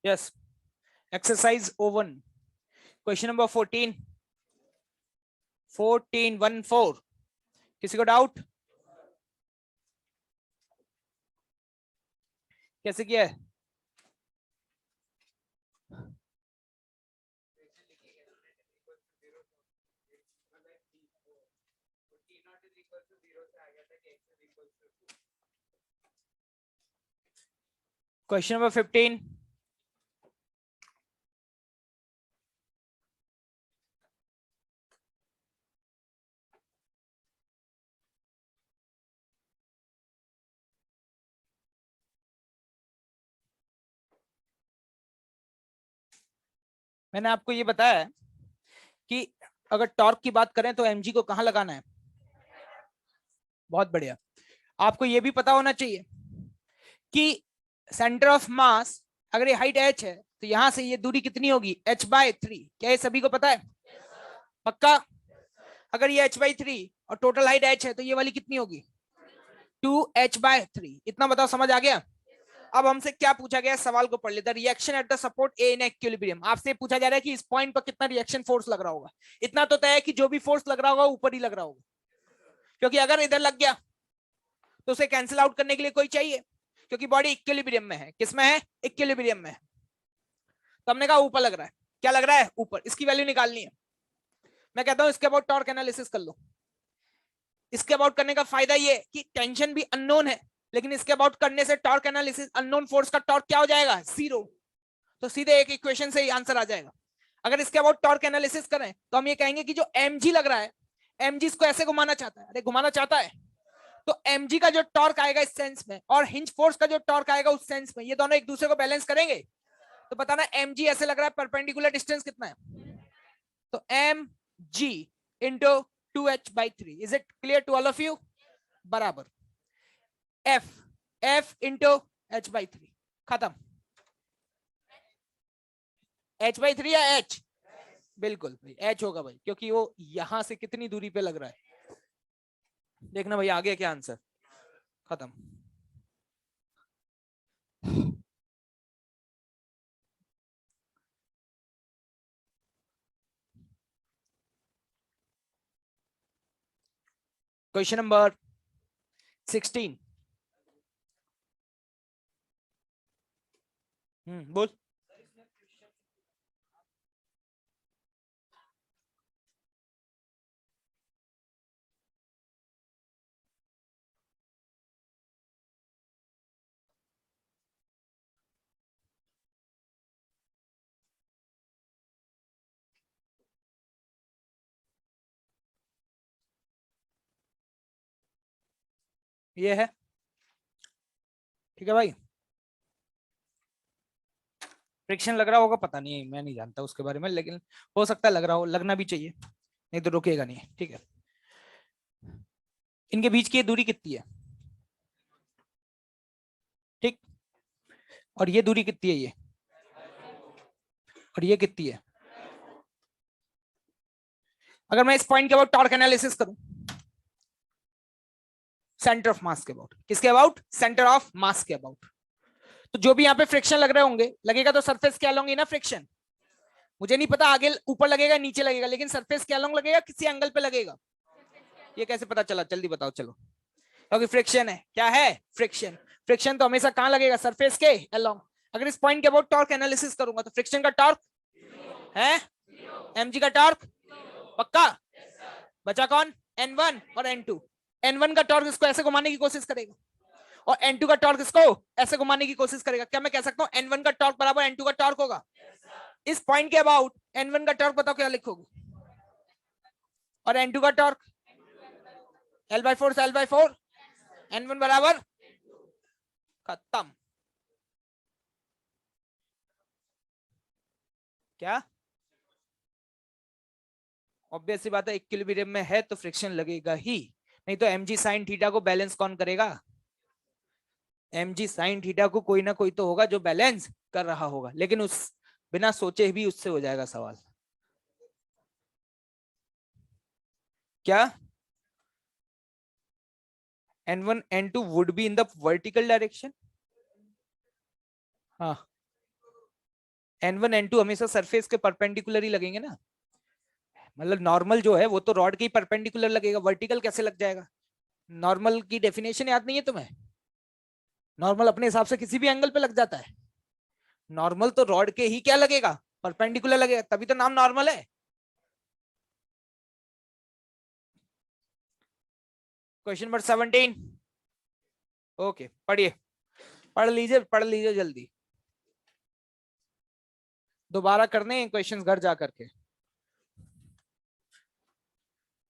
Yes, exercise O1 question number 14 14 1 4। किसी को डाउट? कैसे किया है? Question number 15। मैंने आपको ये बताया है कि अगर टॉर्क की बात करें तो mg को कहां लगाना है। बहुत बढ़िया। आपको ये भी पता होना चाहिए कि सेंटर ऑफ मास, अगर ये हाइट h है तो यहां से ये दूरी कितनी होगी, h/3। क्या ये सभी को पता है? पक्का? अगर ये h/3 और टोटल हाइट h है तो ये वाली कितनी होगी, 2h/3। इतना बताओ, समझ आ गया? अब हमसे क्या पूछा गया, सवाल को पढ़ लेते। Reaction at the support A in equilibrium. आपसे पूछा जा रहा है कि इस पॉइंट पर कितना रिएक्शन फोर्स लग रहा होगा। इतना तो तय है कि जो भी फोर्स लग रहा होगा ऊपर ही लग रहा होगा, क्योंकि अगर इधर लग गया तो उसे कैंसिल आउट करने के लिए कोई चाहिए, क्योंकि बॉडी इक्विलिब्रियम में है। किसमें है? इक्विलिब्रियम में है। तो हमने कहा ऊपर लग रहा है। क्या लग रहा है? ऊपर। इसकी वैल्यू निकालनी है। मैं कहता हूं इसके अबाउट टॉर्क एनालिसिस कर लो। इसके अबाउट करने का फायदा ये कि टेंशन भी अननोन है, लेकिन इसके अबाउट करने से टॉर्क एनालिसिस, अननोन फोर्स का टॉर्क क्या हो जाएगा, 0। तो सीधे एक इक्वेशन से ही आंसर आ जाएगा। अगर इसके अबाउट टॉर्क एनालिसिस करें तो हम ये कहेंगे कि जो mg लग रहा है, mg इसको ऐसे घुमाना चाहता है, अरे घुमाना चाहता है, तो mg का जो टॉर्क आएगा इस सेंस में और हिंज फोर्स का जो टॉर्क आएगा उस सेंस में, ये दोनों एक दूसरे को बैलेंस करेंगे। तो बताना mg ऐसे लग रहा है, परपेंडिकुलर डिस्टेंस कितना है, तो mg into 2h/3। Is it clear to all of you? बराबर f इंटू h/3। खत्म। h/3 या h? बिल्कुल भाई h होगा भाई, क्योंकि वो यहां से कितनी दूरी पे लग रहा है। देखना भाई आगे क्या आंसर। खत्म। Question number 16। बोल। ये है, ठीक है भाई। फ्रिक्शन लग रहा होगा, पता नहीं, मैं नहीं जानता उसके बारे में, लेकिन हो सकता है लग रहा हो, लगना भी चाहिए, नहीं तो रुकेगा नहीं। ठीक है, इनके बीच की दूरी कितनी है? ठीक, और ये दूरी कितनी है, ये, और ये कितनी है? अगर मैं इस पॉइंट के अबाउट टॉर्क एनालिसिस करूं, सेंटर ऑफ मास के अबाउट, किसके अबाउट? सेंटर ऑफ मास के अबाउट, तो जो भी यहाँ पे फ्रिक्शन लग रहे होंगे, लगेगा तो सरफेस के अलोंग ही ना फ्रिक्शन। मुझे नहीं पता आगे ऊपर लगेगा नीचे लगेगा, लेकिन सरफेस के अलोंग लगेगा, किसी एंगल पे लगेगा। ये कैसे पता चला, जल्दी बताओ चलो। क्योंकि फ्रिक्शन है। क्या है? फ्रिक्शन। फ्रिक्शन तो हमेशा कहां लगेगा? सरफेस के अलोंग। अगर इस पॉइंट के अबाउट टॉर्क एनालिसिस करूंगा तो फ्रिक्शन का टॉर्क है mg का टॉर्क। पक्का? बचा कौन? n1 और n2। n1 का टॉर्क इसको ऐसे घुमाने की कोशिश करेगा और n2 का टॉर्क इसको ऐसे घुमाने की कोशिश करेगा। क्या मैं कह सकता हूं n1 का टॉर्क बराबर n2 का टॉर्क होगा? इस पॉइंट के अबाउट n1 का टॉर्क बताओ क्या लिखोगे, और n2 का टॉर्क L/4 से L/4, n1 बराबर। खत्म। क्या? ऑब्वियस सी बात है, इक्विलिब्रियम में है तो फ्रिक्शन लगेगा ही, नहीं तो mg sin थीटा को बैलेंस कौन करेगा? mg sin थीटा को कोई ना कोई तो होगा जो बैलेंस कर रहा होगा, लेकिन उस बिना सोचे भी उससे हो जाएगा सवाल। क्या? n1 n2 would be in the vertical direction। हाँ, n1 n2 हमेशा सरफेस के परपेंडिकुलर ही लगेंगे ना। मतलब नॉर्मल जो है वो तो रॉड के परपेंडिकुलर लगेगा, वर्टिकल कैसे लग जाएगा? नॉर्मल की डेफिनेशन याद नहीं है तुम्हें? नॉर्मल अपने हिसाब से किसी भी एंगल पे लग जाता है। नॉर्मल तो रॉड के ही क्या लगेगा, परपेंडिकुलर लगेगा, तभी तो नाम नॉर्मल है। Question number 17। ओके, पढ़िए, पढ़ लीजिए जल्दी। दोबारा करने हैं क्वेश्चंस घर जा करके,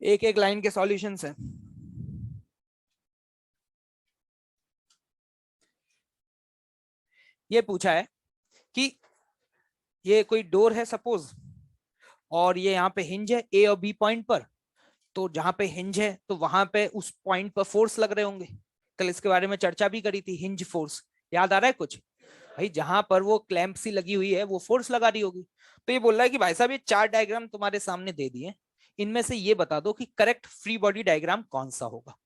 एक एक लाइन के सॉल्यूशंस हैं। ये पूछा है कि ये कोई डोर है सपोज, और ये यहाँ पे हिंज है ए और बी पॉइंट पर। तो जहां पे हिंज है तो वहां पे उस पॉइंट पर फोर्स लग रहे होंगे। कल इसके बारे में चर्चा भी करी थी, हिंज फोर्स, याद आ रहा है कुछ? भाई जहां पर वो क्लैंप सी लगी हुई है वो फोर्स लगा रही होगी। तो ये बोल रहा है कि भाई साहब ये चार डायग्राम तुम्हारे सामने दे दिए, इनमें से ये बता दो कि करेक्ट फ्री बॉडी डायग्राम कौन सा होगा।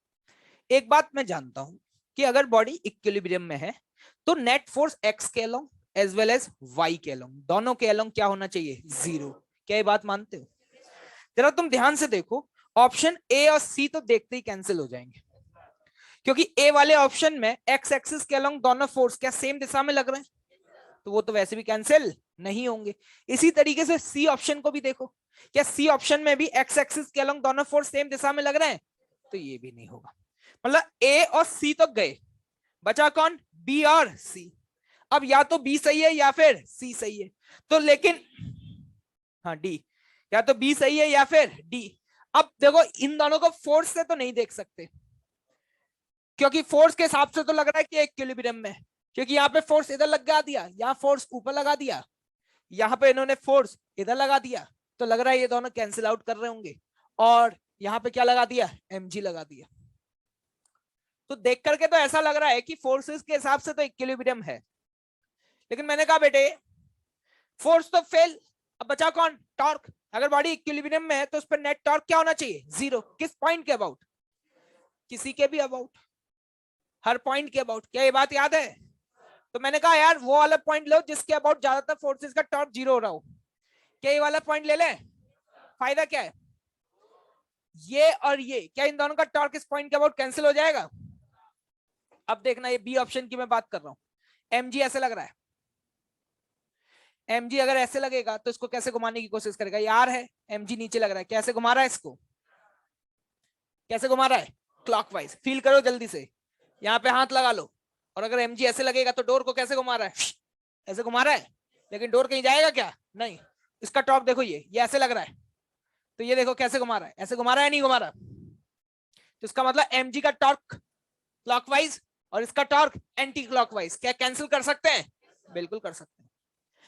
एक बात मैं जानता हूं कि अगर बॉडी इक्विलिब्रियम में है तो नेट फोर्स एक्स के along as well as Y के अलोंग, दोनों के अलोंग क्या होना चाहिए, जीरो। क्या ये बात मानते हो? जरा तुम ध्यान से देखो, ऑप्शन ए और सी तो देखते ही कैंसिल हो जाएंगे, क्योंकि ए वाले ऑप्शन में एक्स एक्सिस के अलोंग दोनों फोर्स क्या सेम दिशा में लग रहे हैं, तो वो तो वैसे भी कैंसिल नहीं होंगे। इसी तरीके से सी ऑप्शन को भी देखो, क्या सी ऑप्शन में भी एक्स एक्सिस के अलोंग दोनों फोर्स सेम दिशा में लग रहे हैं, तो ये भी नहीं होगा। मतलब ए और सी तो गए, बचा कौन, बी और सी। अब या तो बी सही है या फिर सी सही है, तो लेकिन हाँ डी, या तो बी सही है या फिर डी। अब देखो इन दोनों को फोर्स से तो नहीं देख सकते, क्योंकि फोर्स के हिसाब से तो लग रहा है कि इक्विलिब्रियम में, क्योंकि यहाँ पे फोर्स इधर लगा दिया, यहाँ फोर्स ऊपर लगा दिया, यहाँ पे इन्होंने फोर्स इधर लगा दिया, तो लग रहा है ये दोनों कैंसिल आउट कर रहे होंगे। और यहाँ पे क्या लगा दिया, mg लगा दिया। तो देख करके तो ऐसा लग रहा है कि फोर्सेस के हिसाब से तो इक्विलिब्रियम है, लेकिन मैंने कहा बेटे फोर्स तो फेल, अब बचा कौन, टॉर्क। अगर बॉडी इक्विलिब्रियम में है तो उस पर नेट टॉर्क क्या होना चाहिए, जीरो। किस पॉइंट के अबाउट, किसी के भी अबाउट, हर पॉइंट के अबाउट। क्या ये बात याद है? तो मैंने कहा यार वो वाला पॉइंट लो जिसके अबाउट ज्यादातर फोर्सेस का टॉर्क जीरो हो रहा हो। क्या ये वाला पॉइंट ले लें? फायदा क्या है, ये और ये, क्या इन दोनों का टॉर्क इस पॉइंट के अबाउट कैंसिल हो जाएगा? अब देखना, ये बी ऑप्शन की मैं बात कर रहा हूं, mg ऐसे लग रहा है, mg अगर ऐसे लगेगा तो इसको कैसे घुमाने की कोशिश करेगा, यार है mg नीचे लग रहा है, कैसे घुमा रहा है इसको, कैसे घुमा रहा है, क्लॉकवाइज। फील करो जल्दी से, यहाँ पे हाथ लगा लो। और अगर mg ऐसे लगेगा तो डोर को कैसे घुमा रहा है, ऐसे घुमा रहा है, लेकिन डोर कहीं जाएगा क्या, नहीं। इसका टॉप देखो, ये ऐसे लग रहा है, तो ये देखो कैसे घुमा रहा है, ऐसे घुमा रहा है नहीं घुमा रहा, तो इसका मतलब mg का टॉर्क क्लॉकवाइज और इसका टॉर्क एंटी क्लॉकवाइज, क्या कैंसिल कर सकते हैं, बिल्कुल कर सकते हैं।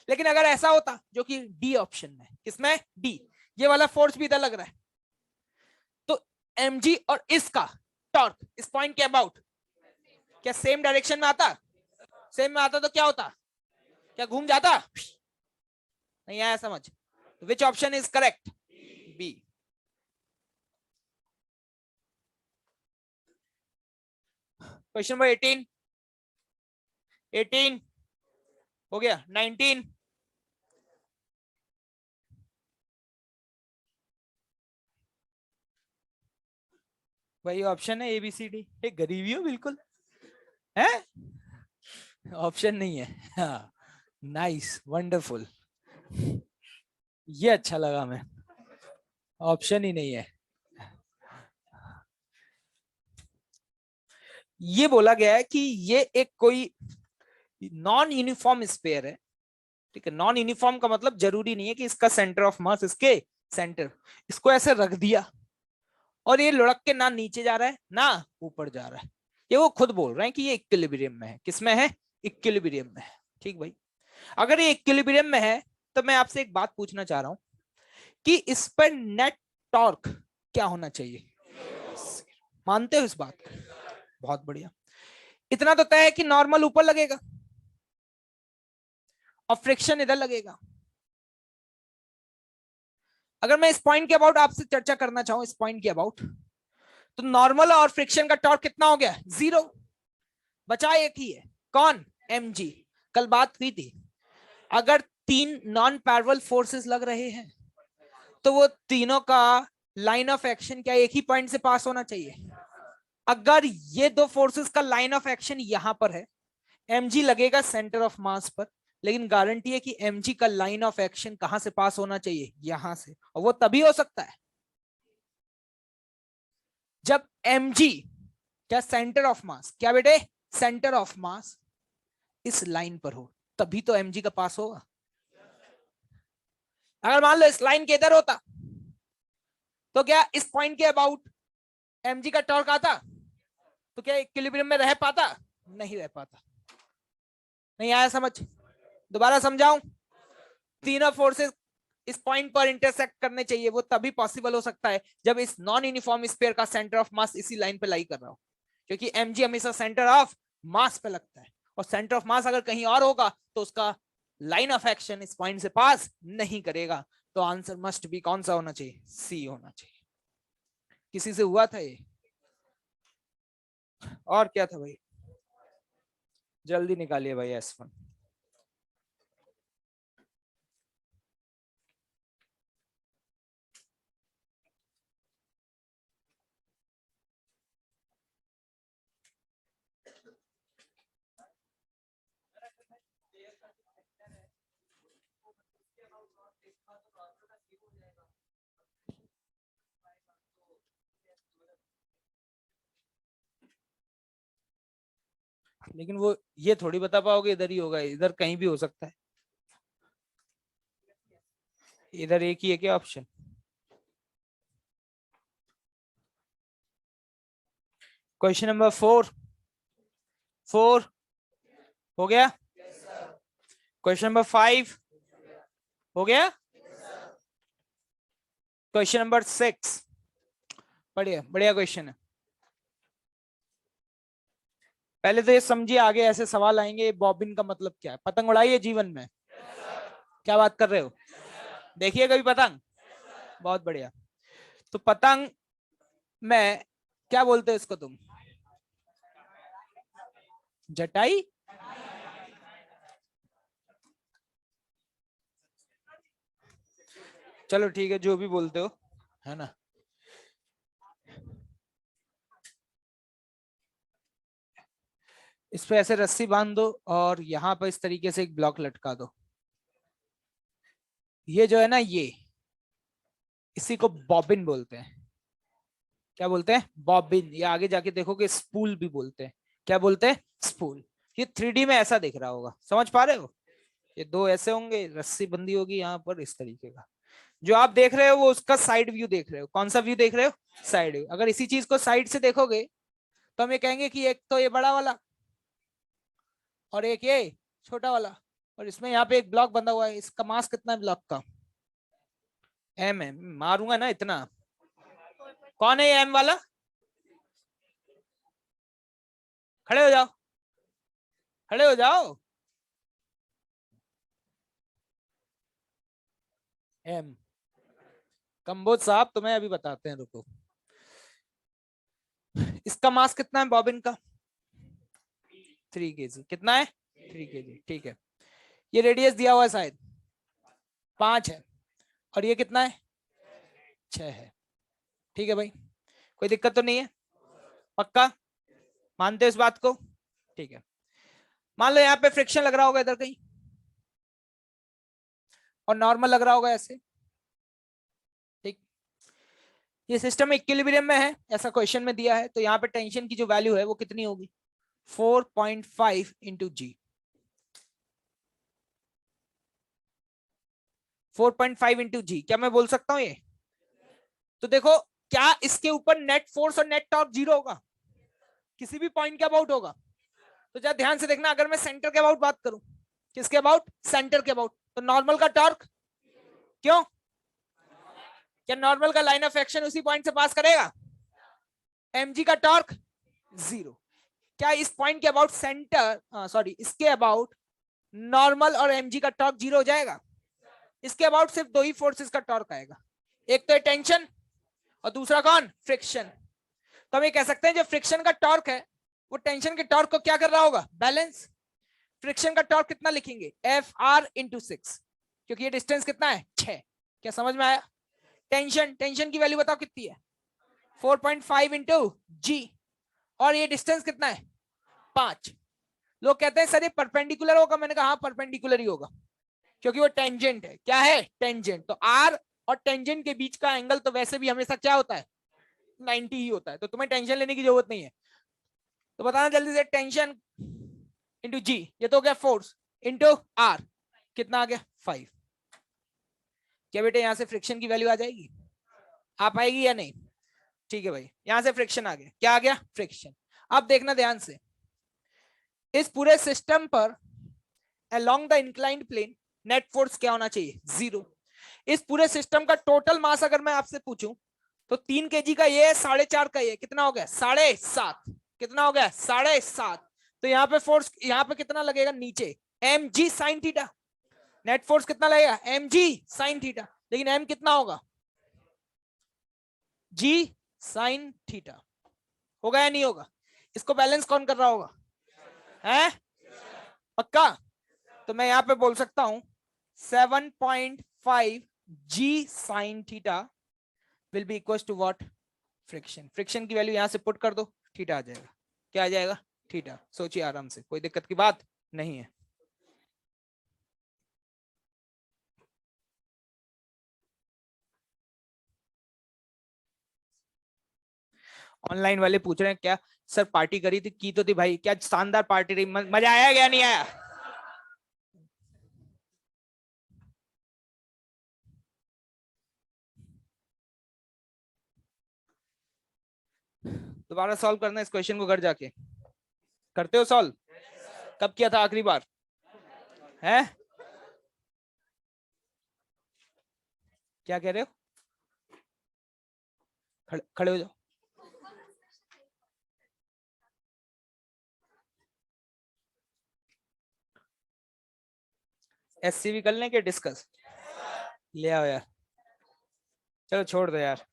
लेकिन अगर ऐसा होता, जो कि डी ऑप्शन में, किसमें, डी, ये वाला फोर्स भी इधर लग रहा है, तो mg और इसका टॉर्क इस पॉइंट के अबाउट क्या सेम डायरेक्शन में आता, सेम में आता तो क्या होता, क्या घूम जाता, नहीं आया समझ? Which option is correct, B. Question number 18, 18 हो गया, 19, वही ऑप्शन है ABCD, एक गरीबी हो बिल्कुल है, ऑप्शन नहीं है। हाँ, नाइस, वंडरफुल, ये अच्छा लगा, मैं ऑप्शन ही नहीं है। ये बोला गया है कि ये एक कोई नॉन यूनिफॉर्म स्पेयर है, ठीक है। नॉन यूनिफॉर्म का मतलब जरूरी नहीं है कि इसका सेंटर ऑफ मास इसके सेंटर, इसको ऐसे रख दिया और ये लुढ़क के ना नीचे जा रहा है ना ऊपर जा रहा है, ये वो खुद बोल रहे हैं कि ये इक्विलिब्रियम में है। किसमें है, इक्विलिब्रियम में है, ठीक भाई। अगर ये इक्विलिब्रियम में है तो मैं आपसे एक बात पूछना चाह रहा हूं कि इस पर नेट टॉर्क क्या होना चाहिए, मानते हो इस बात को? बहुत बढ़िया। इतना तो तय है कि नॉर्मल ऊपर लगेगा और फ्रिक्शन इधर लगेगा। अगर मैं इस पॉइंट के अबाउट आपसे चर्चा करना चाहूं, इस पॉइंट के अबाउट, तो नॉर्मल और फ्रिक्शन का टॉर्क कितना हो गया, जीरो। बचा एक ही है, कौन, mg। कल बात हुई थी, अगर तीन नॉन पैरेलल फोर्सेस लग रहे हैं तो वो तीनों का लाइन ऑफ एक्शन क्या एक ही पॉइंट से पास होना चाहिए। अगर ये दो फोर्सेस का लाइन ऑफ एक्शन यहां पर है, mg लगेगा सेंटर ऑफ मास पर, लेकिन गारंटी है कि mg का लाइन ऑफ एक्शन कहां से पास होना चाहिए, यहां से। और वो तभी हो सकता है जब mg क्या सेंटर ऑफ मास, क्या बेटे सेंटर ऑफ मास इस लाइन पर हो, तभी तो mg का पास होगा। अगर मान लो इस लाइन के इधर होता तो क्या इस पॉइंट के अबाउट mg का टॉर्क आता, तो क्या इक्विलिब्रियम में रह पाता, नहीं रह पाता। नहीं आया समझ, दोबारा समझाऊं। तीनों फोर्सेस इस पॉइंट पर इंटरसेक्ट करने चाहिए, वो तभी पॉसिबल हो सकता है जब इस नॉन यूनिफॉर्म स्फीयर का सेंटर ऑफ मास इसी लाइन पे लाई कर रहा हो, क्योंकि mg हमेशा सेंटर ऑफ मास पे लगता है, और सेंटर ऑफ मास अगर कहीं और होगा तो उसका लाइन ऑफ एक्शन इस पॉइंट से पास नहीं करेगा। तो आंसर मस्ट बी कौन सा होना चाहिए, सी होना चाहिए। किसी से हुआ था ये? और क्या था भाई, जल्दी निकालिए भाई S1। लेकिन वो ये थोड़ी बता पाओगे इधर ही होगा, इधर कहीं भी हो सकता है। इधर एक ही है क्या ऑप्शन? क्वेश्चन नंबर 4 हो गया। क्वेश्चन नंबर 5 हो गया। क्वेश्चन नंबर 6 बढ़िया बढ़िया क्वेश्चन है। पहले तो ये समझिए, आगे ऐसे सवाल आएंगे बॉबिन का मतलब क्या है। पतंग उड़ाई है जीवन में? क्या बात कर रहे हो? देखिए कभी पतंग? बहुत बढ़िया। तो पतंग में क्या बोलते हो इसको तुम? जटाई? चलो ठीक है, जो भी बोलते हो, है ना। इस पे ऐसे रस्सी बांध दो और यहाँ पर इस तरीके से एक ब्लॉक लटका दो। ये जो है ना, ये इसी को बॉबिन बोलते हैं। क्या बोलते हैं? बॉबिन। ये आगे जाके देखोगे स्पूल भी बोलते हैं। क्या बोलते हैं? स्पूल। ये 3D में ऐसा दिख रहा होगा, समझ पा रहे हो? ये दो ऐसे होंगे, रस्सी बंदी होगी यहाँ पर इस तरीके का। जो आप देख रहे हो वो उसका साइड व्यू देख रहे हो। कौन सा व्यू देख रहे हो? Side view. अगर इसी चीज को साइड से देखोगे तो हम ये कहेंगे कि एक तो ये बड़ा वाला और एक ये छोटा वाला, और इसमें यहाँ पे एक ब्लॉक बंधा हुआ है। इसका मास कितना है ब्लॉक का? एम है। मारूंगा ना इतना। कौन है ये एम वाला? खड़े हो जाओ, खड़े हो जाओ। एम। कंबोज साहब तुम्हें अभी बताते हैं, रुको। इसका मास कितना है बॉबिन का? 3 kg। कितना है? 3 kg। ठीक है। ये रेडियस दिया हुआ है शायद 5 है, और ये कितना है? 6 है। ठीक है भाई, कोई दिक्कत तो नहीं है? पक्का मानते हो इस बात को? ठीक है। मान लो यहाँ पे फ्रिक्शन लग रहा होगा इधर कहीं, और नॉर्मल लग रहा होगा ऐसे। ठीक। ये सिस्टम इक्विलिब्रियम में है, ऐसा क्वेश्चन में दिया है, तो यहाँ पे टेंशन की जो वैल्यू है वो कितनी होगी? 4.5 इंटू जी। 4.5 इंटू जी। क्या मैं बोल सकता हूँ ये? तो देखो, क्या इसके ऊपर नेट फोर्स और नेट टॉर्क जीरो होगा? किसी भी पॉइंट के अबाउट होगा? तो जरा ध्यान से देखना, अगर मैं सेंटर के अबाउट बात करूं, किसके अबाउट? सेंटर के अबाउट, तो नॉर्मल का टॉर्क, क्यों? क्या नॉर्मल का लाइन ऑफ एक्शन उसी पॉइंट से पास करेगा? mg का टॉर्क जीरो। क्या इस पॉइंट के अबाउट सेंटर, सॉरी इसके अबाउट नॉर्मल और mg का टॉर्क जीरो हो जाएगा? इसके अबाउट सिर्फ दो ही फोर्सेस का टॉर्क आएगा, एक तो टेंशन और दूसरा कौन? फ्रिक्शन। तो हम ये कह सकते हैं जो फ्रिक्शन का टॉर्क है वो टेंशन के टॉर्क को क्या कर रहा होगा? बैलेंस। फ्रिक्शन का टॉर्क कितना लिखेंगे? Fr इंटू 6, क्योंकि ये डिस्टेंस कितना है? 6। क्या समझ में आया? टेंशन, टेंशन की वैल्यू बताओ कितनी है, 4.5 इंटू जी, और ये डिस्टेंस कितना है 5। लोग कहते हैं सर ये परपेंडिकुलर होगा, मैंने कहा हाँ परपेंडिकुलर ही होगा क्योंकि वो टेंजेंट है। क्या है, टेंजेंट। तो आर और टेंजेंट के बीच का एंगल तो वैसे भी हमेशा क्या होता है 90 ही होता है, तो तुम्हें टेंशन लेने की जरूरत नहीं है। तो बताना जल्दी से, टेंशन इंटू जी, ये तो हो गया फोर्स, इंटू आर कितना आ गया 5। क्या बेटे यहां से फ्रिक्शन की वैल्यू आ जाएगी, आ पाएगी या नहीं? ठीक है भाई, यहां से फ्रिक्शन आ गया, क्या आ गया फ्रिक्शन। अब देखना ध्यान से, इस पूरे सिस्टम पर along the inclined plane net force क्या होना चाहिए, 0। इस पूरे सिस्टम का टोटल मास अगर मैं आपसे पूछूं तो 3 kg का ये है, 4.5 का ये, कितना हो गया 7.5, कितना हो गया 7.5। तो यहाँ पे फोर्स, यहाँ पे कितना लगेगा नीचे, M G sine theta. Net force कितना लगेगा एम जी साइन थीटा, लेकिन एम कितना होगा जी साइन थीटा। होगा या नहीं होगा? इसको बैलेंस कौन कर रहा होगा, है पक्का? तो मैं यहां पे बोल सकता हूं 7.5 g sine theta will be equal to what, friction. Friction की वैल्यू यहां से पुट कर दो, थीटा आ जाएगा। क्या आ जाएगा, थीटा। सोचिए आराम से, कोई दिक्कत की बात नहीं है। ऑनलाइन वाले पूछ रहे हैं क्या सर पार्टी करी थी, की तो थी भाई, क्या शानदार पार्टी रही, मजा आया क्या नहीं आया? दोबारा सॉल्व करना इस क्वेश्चन को घर जाके, करते हो सॉल्व? कब किया था आखिरी बार, है क्या कह रहे हो? खड़े हो जाओ। एससीवी कर लें कि डिस्कस, ले आओ यार, चलो छोड़ दो यार,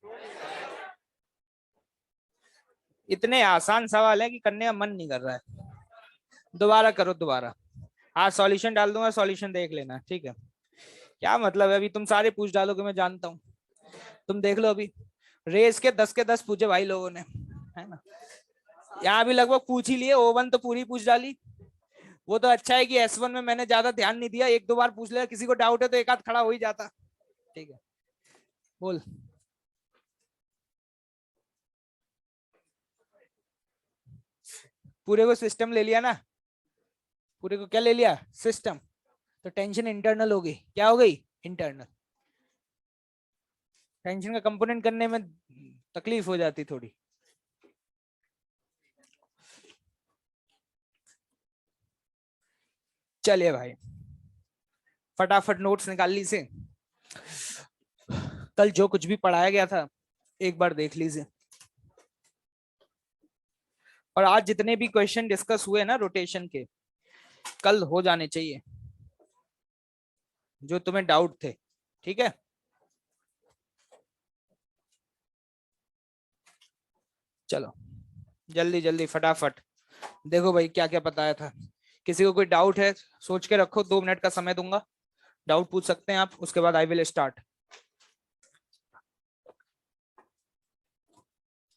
इतने आसान सवाल है कि करने का मन नहीं कर रहा है। दोबारा करो दोबारा, आज सॉल्यूशन डाल दूंगा, सॉल्यूशन देख लेना ठीक है। क्या मतलब है, अभी तुम सारे पूछ डालोगे मैं जानता हूँ। तुम देख लो अभी, रेस के 10 पूछे भाई लोगों ने, है ना? यहाँ भी लगभग पूछ ही लिए, O1 तो पूरी पूछ डाली। वो तो अच्छा है कि S1 में मैंने ज्यादा ध्यान नहीं दिया, 1-2 बार पूछ लिया, किसी को डाउट है तो एक आध खड़ा हो ही जाता। ठीक है, बोल। पूरे को सिस्टम ले लिया ना, पूरे को क्या ले लिया, सिस्टम। तो टेंशन इंटरनल हो गई, क्या हो गई इंटरनल। टेंशन का कंपोनेंट करने में तकलीफ हो जाती थोड़ी। चलिए भाई, फटाफट नोट्स निकाल लीजिए, कल जो कुछ भी पढ़ाया गया था एक बार देख लीजिए, और आज जितने भी क्वेश्चन डिस्कस हुए ना रोटेशन के, कल हो जाने चाहिए जो तुम्हें डाउट थे, ठीक है? चलो जल्दी जल्दी फटाफट देखो भाई क्या क्या बताया था। किसी को कोई डाउट है सोच के रखो, 2 मिनट का समय दूंगा, डाउट पूछ सकते हैं आप, उसके बाद आई विल स्टार्ट।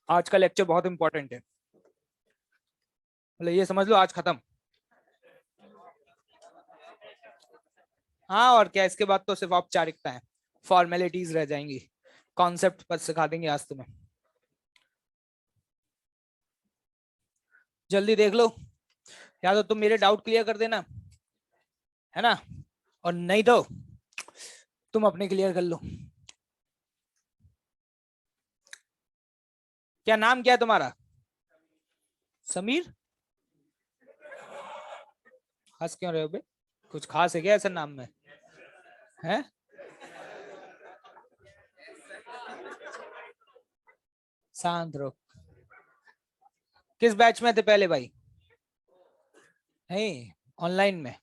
आज का लेक्चर बहुत इंपॉर्टेंट है, मतलब ये समझ लो आज खत्म। हाँ और क्या, इसके बाद तो सिर्फ औपचारिकता है, फॉर्मेलिटीज रह जाएंगी, कॉन्सेप्ट बस सिखा देंगे आज तुम्हें। जल्दी देख लो, या तो तुम मेरे डाउट क्लियर कर देना, है ना, और नहीं तो तुम अपने क्लियर कर लो। क्या नाम क्या है तुम्हारा, समीर? हंस क्यों रहे हो बे, कुछ खास है क्या ऐसा नाम में, है? शांत रहो। किस बैच में थे पहले भाई, नहीं ऑनलाइन में?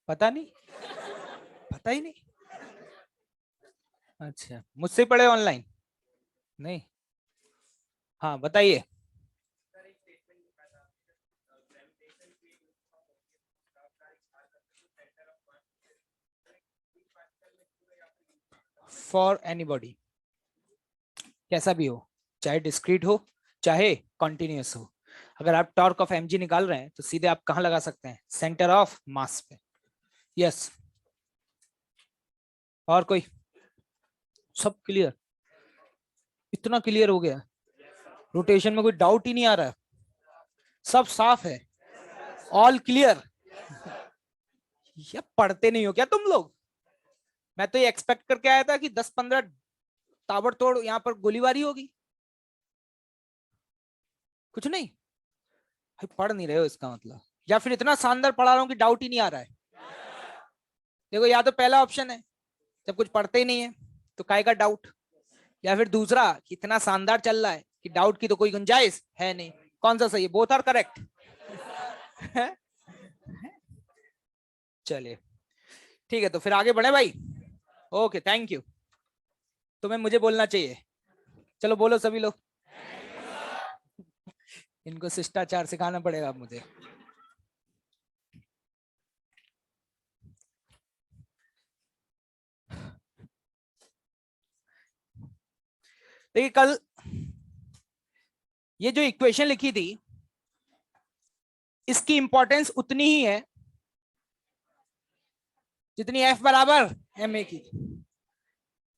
पता नहीं, पता ही नहीं। अच्छा मुझसे पढ़े ऑनलाइन, नहीं? हाँ बताइए। फॉर एनीबॉडी, कैसा भी हो, चाहे डिस्क्रीट हो चाहे कॉन्टिन्यूस हो। अगर आप टॉर्क ऑफ mg निकाल रहे हैं तो सीधे आप कहां लगा सकते हैं, सेंटर ऑफ मास पे। यस, और कोई? सब क्लियर? इतना क्लियर हो गया, रोटेशन में कोई डाउट ही नहीं आ रहा है, सब साफ है, ऑल क्लियर। ये पढ़ते नहीं हो क्या तुम लोग? मैं तो ये एक्सपेक्ट करके आया था कि 10-15 ताबड़तोड़ यहाँ पर गोलीबारी होगी। कुछ नहीं भाई, पढ़ नहीं रहे हो इसका मतलब, या फिर इतना शानदार पढ़ा रहा हूँ कि डाउट ही नहीं आ रहा है। देखो, या तो पहला ऑप्शन है जब कुछ पढ़ते ही नहीं है तो काहे का डाउट, या फिर दूसरा कि इतना शानदार चल रहा है कि डाउट की तो कोई गुंजाइश है नहीं। कौन सा सही है? Both are correct. चलिए ठीक है, तो फिर आगे बढ़े भाई। Okay, thank you. तुम्हें मुझे बोलना चाहिए, चलो बोलो सभी लोग। इनको शिष्टाचार सिखाना पड़ेगा मुझे। देखिए, कल ये जो इक्वेशन लिखी थी इसकी इंपॉर्टेंस उतनी ही है जितनी F बराबर ma की।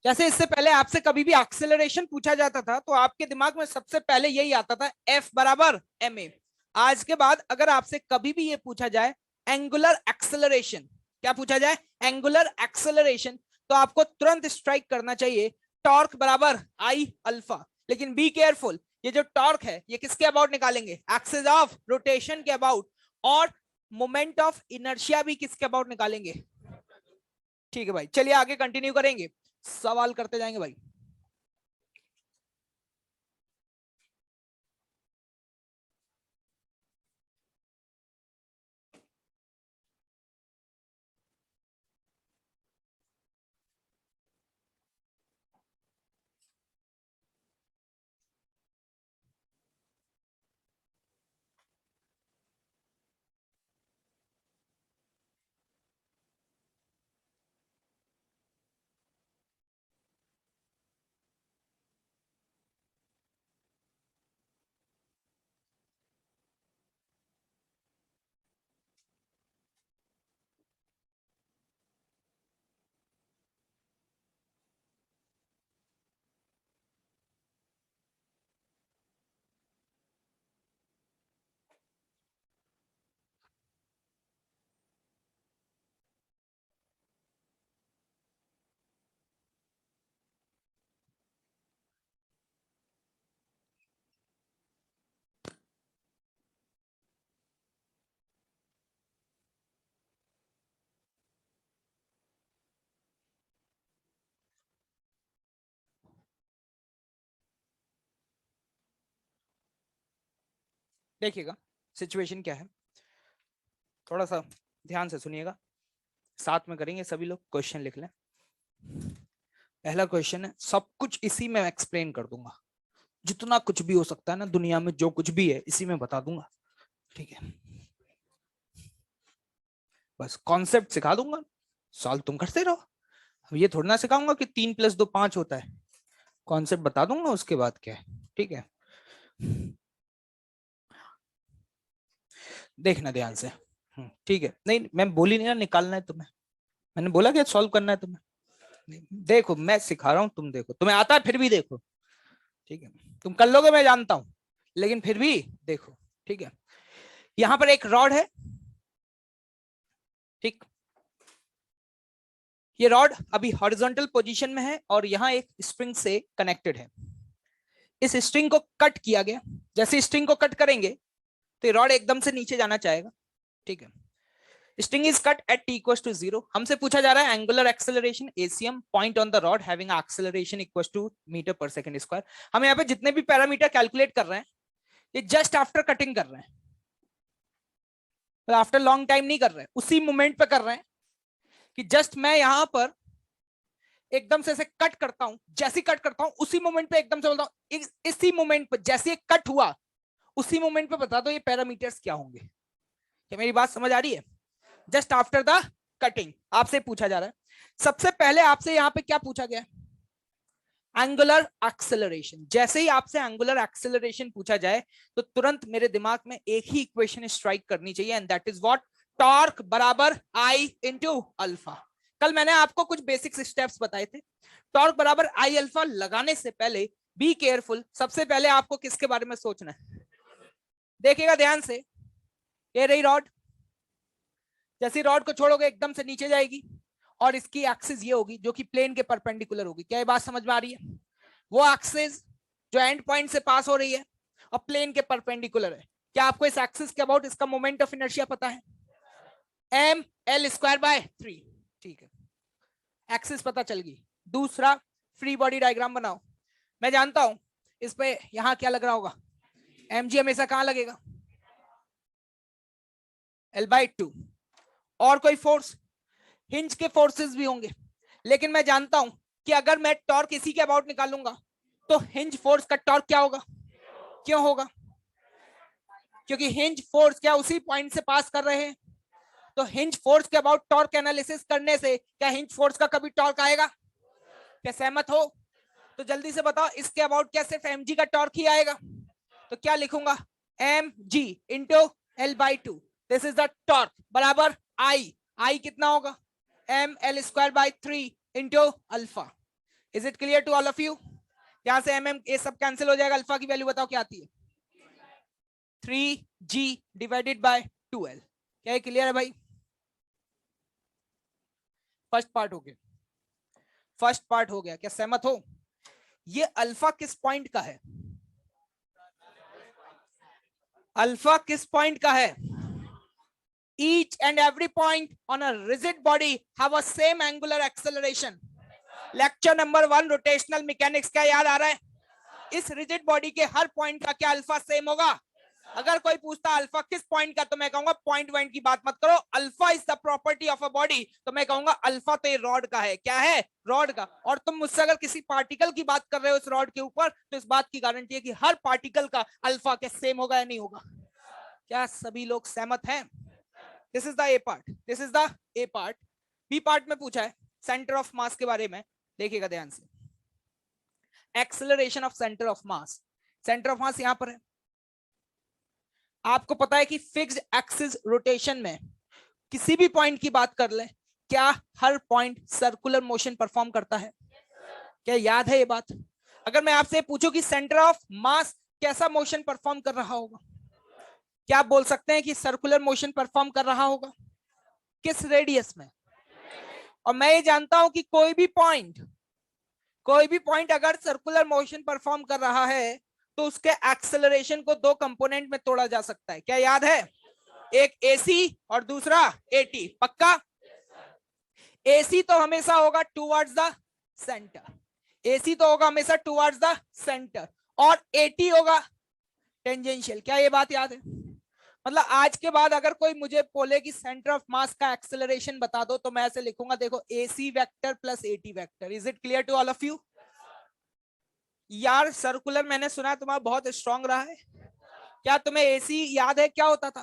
जैसे इससे पहले आपसे कभी भी एक्सेलरेशन पूछा जाता था तो आपके दिमाग में सबसे पहले यही आता था, F बराबर ma। आज के बाद अगर आपसे कभी भी ये पूछा जाए एंगुलर एक्सेलरेशन, क्या पूछा जाए? एंगुलर एक्सेलरेशन, तो आपको तुरंत स्ट्राइक करना चाहिए टॉर्क बराबर आई अल्फा। लेकिन बी केयरफुल, ये जो टॉर्क है ये किसके अबाउट निकालेंगे? एक्सिस ऑफ रोटेशन के अबाउट, और मोमेंट ऑफ इनर्शिया भी किसके अबाउट निकालेंगे? ठीक है भाई, चलिए आगे कंटिन्यू करेंगे, सवाल करते जाएंगे भाई। देखिएगा सिचुएशन क्या है, थोड़ा सा ध्यान से सुनिएगा, साथ में करेंगे सभी लोग। क्वेश्चन लिख लें। पहला क्वेश्चन है, सब कुछ इसी में एक्सप्लेन कर दूंगा, जितना कुछ भी हो सकता है ना दुनिया में, जो कुछ भी है इसी में बता दूंगा, ठीक है? बस कॉन्सेप्ट सिखा दूंगा, सॉल्व तुम करते रहो। अब ये थोड़ा ना सिखाऊंगा कि 3+2=5 होता है, कॉन्सेप्ट बता दूंगा उसके बाद क्या है, ठीक है? देखना ध्यान से, ठीक है? नहीं, मैं बोली नहीं ना निकालना है तुम्हें, मैंने बोला कि सॉल्व करना है तुम्हें। देखो मैं सिखा रहा हूँ, तुम देखो, तुम्हें आता है फिर भी देखो, ठीक है? तुम कर लोगे मैं जानता हूं, लेकिन फिर भी देखो, ठीक है? यहां पर एक रॉड है, ठीक? ये रॉड अभी हॉरिजॉन्टल पोजीशन में है और यहां एक स्प्रिंग से कनेक्टेड है। इस स्ट्रिंग को कट किया गया, जैसे स्ट्रिंग को कट करेंगे तो रॉड एकदम से नीचे जाना चाहेगा, ठीक है? String is cut at t=0। हमसे पूछा जा रहा है angular acceleration ACM point on the rod having acceleration =m/s²। हम यहाँ पे जितने भी पैरामीटर कैलकुलेट कर रहे हैं ये जस्ट आफ्टर कटिंग कर रहे हैं, आफ्टर लॉन्ग टाइम नहीं कर रहे हैं, उसी मोमेंट पे कर रहे हैं कि जस्ट मैं यहां पर एकदम से ऐसे कट करता हूं, जैसे कट करता हूं उसी मोमेंट पे एकदम से बोलता हूं इसी मोमेंट पे जैसे कट हुआ उसी मोमेंट पे बता दो ये पैरामीटर्स क्या होंगे। क्या मेरी बात समझ आ रही है? जस्ट आफ्टर द कटिंग आपसे पूछा जा रहा है। सबसे पहले आपसे यहां पे क्या पूछा गया है? Angular acceleration. जैसे ही आपसे एंगुलर एक्सेलरेशन पूछा जाए तो तुरंत मेरे दिमाग में एक ही इक्वेशन स्ट्राइक करनी चाहिए, and that is what? Torque बराबर आई इंटू अल्फा। कल मैंने आपको कुछ बेसिक स्टेप्स बताए थे। टॉर्क बराबर आई अल्फा लगाने से पहले बी केयरफुल, सबसे पहले आपको किसके बारे में सोचना है? देखिएगा ध्यान से, ये रही रॉड, जैसे रॉड को छोड़ोगे एकदम से नीचे जाएगी और इसकी एक्सिस ये होगी जो कि प्लेन के परपेंडिकुलर होगी। क्या ये बात समझ में आ रही है? वो एक्सिस जो एंड पॉइंट से पास हो रही है और प्लेन के परपेंडिकुलर है। क्या आपको इस एक्सिस के अबाउट इसका मोमेंट ऑफ इनर्शिया पता है? M L square by 3। ठीक है, एक्सिस पता चल गई। दूसरा, फ्री बॉडी डायग्राम बनाओ। मैं जानता हूं इस पे यहां क्या लग रहा होगा, mg हमेशा कहां लगेगा? L/2। और कोई फोर्स? हिंज के फोर्सेस भी होंगे, लेकिन मैं जानता हूं कि अगर मैं टॉर्क इसी के अबाउट निकालूंगा तो हिंज फोर्स का टॉर्क क्या होगा? क्यों होगा? क्योंकि हिंज फोर्स क्या उसी पॉइंट से पास कर रहे हैं। तो हिंज फोर्स के अबाउट टॉर्क एनालिसिस करने से क्या हिंज फोर्स का कभी टॉर्क आएगा? क्या सहमत हो? तो जल्दी से बताओ, इसके अबाउट क्या सिर्फ mg का टॉर्क ही आएगा? तो क्या लिखूंगा? mg into L/2। This is the torque बराबर आई कितना होगा? ml²/3 into alpha. Is it clear to all of you? यहां से ये सब कैंसिल हो जाएगा। अल्फा की वैल्यू बताओ क्या आती है? 3g divided by 2l। क्या ये क्लियर है भाई? फर्स्ट पार्ट हो गया, फर्स्ट पार्ट हो गया। क्या सहमत हो? ये अल्फा किस पॉइंट का है? अल्फा किस पॉइंट का है? Each and every point on a rigid body have a same angular acceleration. Lecture number 1 rotational mechanics. क्या याद आ रहा है? इस रिजिड बॉडी के हर पॉइंट का क्या अल्फा सेम होगा? अगर कोई पूछता अल्फा किस पॉइंट का, तो मैं कहूंगा पॉइंट पॉइंट की बात मत करो, alpha is the property of a body. तो मैं कहूंगा अल्फा तो ये रॉड का है। क्या है? रॉड का। और तुम मुझसे अगर किसी पार्टिकल की बात कर रहे हो इस रॉड के ऊपर, तो इस बात की गारंटी है कि हर पार्टिकल का अल्फा क्या सेम होगा या नहीं होगा। क्या सभी लोग सहमत हैं? This is the A part, this is the A part. B part में पूछा है सेंटर ऑफ मास के बारे में। देखिएगा ध्यान से, acceleration of centre of mass. Centre of mass यहां पर है। आपको पता है कि फिक्स्ड एक्सिस रोटेशन में किसी भी पॉइंट की बात कर ले, क्या हर पॉइंट सर्कुलर मोशन परफॉर्म करता है? क्या याद है ये बात? अगर मैं आपसे पूछूं कि सेंटर ऑफ मास कैसा मोशन परफॉर्म कर रहा होगा, क्या आप बोल सकते हैं कि सर्कुलर मोशन परफॉर्म कर रहा होगा? किस रेडियस में? और मैं ये जानता हूं कि कोई भी पॉइंट अगर सर्कुलर मोशन परफॉर्म कर रहा है तो उसके एक्सेलरेशन को दो कंपोनेंट में तोड़ा जा सकता है। क्या याद है? एक एसी और दूसरा एटी। पक्का? एसी तो हमेशा होगा टुवर्ड्स द सेंटर, एसी तो होगा हमेशा टुवर्ड्स द सेंटर, और एटी होगा टेंजेंशियल। क्या ये बात याद है? मतलब आज के बाद अगर कोई मुझे बोले कि सेंटर ऑफ मास का एक्सेलरेशन बता दो, तो मैं ऐसे लिखूंगा, देखो AC vector plus AT vector. Is it clear to all of you? यार सर्कुलर मैंने सुना है तुम्हारा बहुत स्ट्रांग रहा है। क्या तुम्हें एसी याद है? क्या होता था?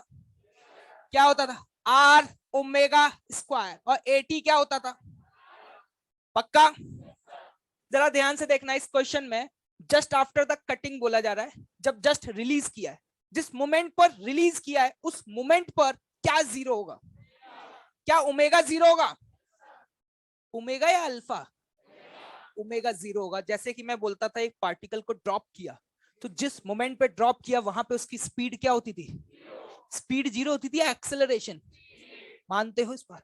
क्या होता था? R omega square. और एटी क्या होता था? पक्का? जरा ध्यान से देखना, इस क्वेश्चन में जस्ट आफ्टर द कटिंग बोला जा रहा है। जब जस्ट रिलीज किया है, जिस मोमेंट पर रिलीज किया है उस मोमेंट पर क्या जीरो होगा? क्या ओमेगा जीरो होगा? ओमेगा या अल्फा? ओमेगा जीरो होगा। जैसे कि मैं बोलता था एक पार्टिकल को ड्रॉप किया, तो जिस मोमेंट पे ड्रॉप किया वहां पे उसकी स्पीड क्या होती थी? स्पीड जीरो होती थी। एक्सेलरेशन मानते हो इस बात?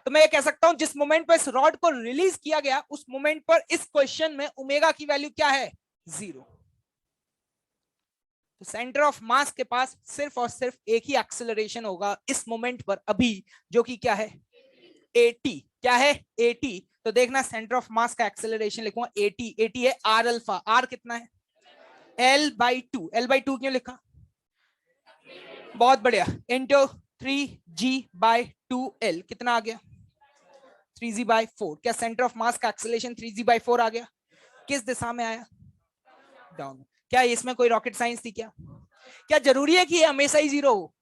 तो मैं ये कह सकता हूं जिस मोमेंट पर इस रॉड को रिलीज किया गया उस मोमेंट पर इस क्वेश्चन में ओमेगा की वैल्यू क्या है? जीरो। तो सेंटर ऑफ मास के पास सिर्फ और सिर्फ एक ही एक्सेलरेशन होगा इस मोमेंट पर अभी, जो कि क्या है? 80। क्या है? 80। तो देखना सेंटर ऑफ मास का एक्सेलरेशन लिखूंगा 80। 80 है आर अल्फा। आर कितना है? L/2। L/2 क्यों लिखा? बहुत बढ़िया। इंटू 3g/2l कितना आ गया? 3g/4। क्या सेंटर ऑफ मास का एक्सेलरेशन 3g/4 आ गया? किस दिशा में आया? डाउन। क्या इसमें कोई रॉकेट साइंस थी क्या? क्या जरूरी है कि ये हमेशा ही जीरो हो?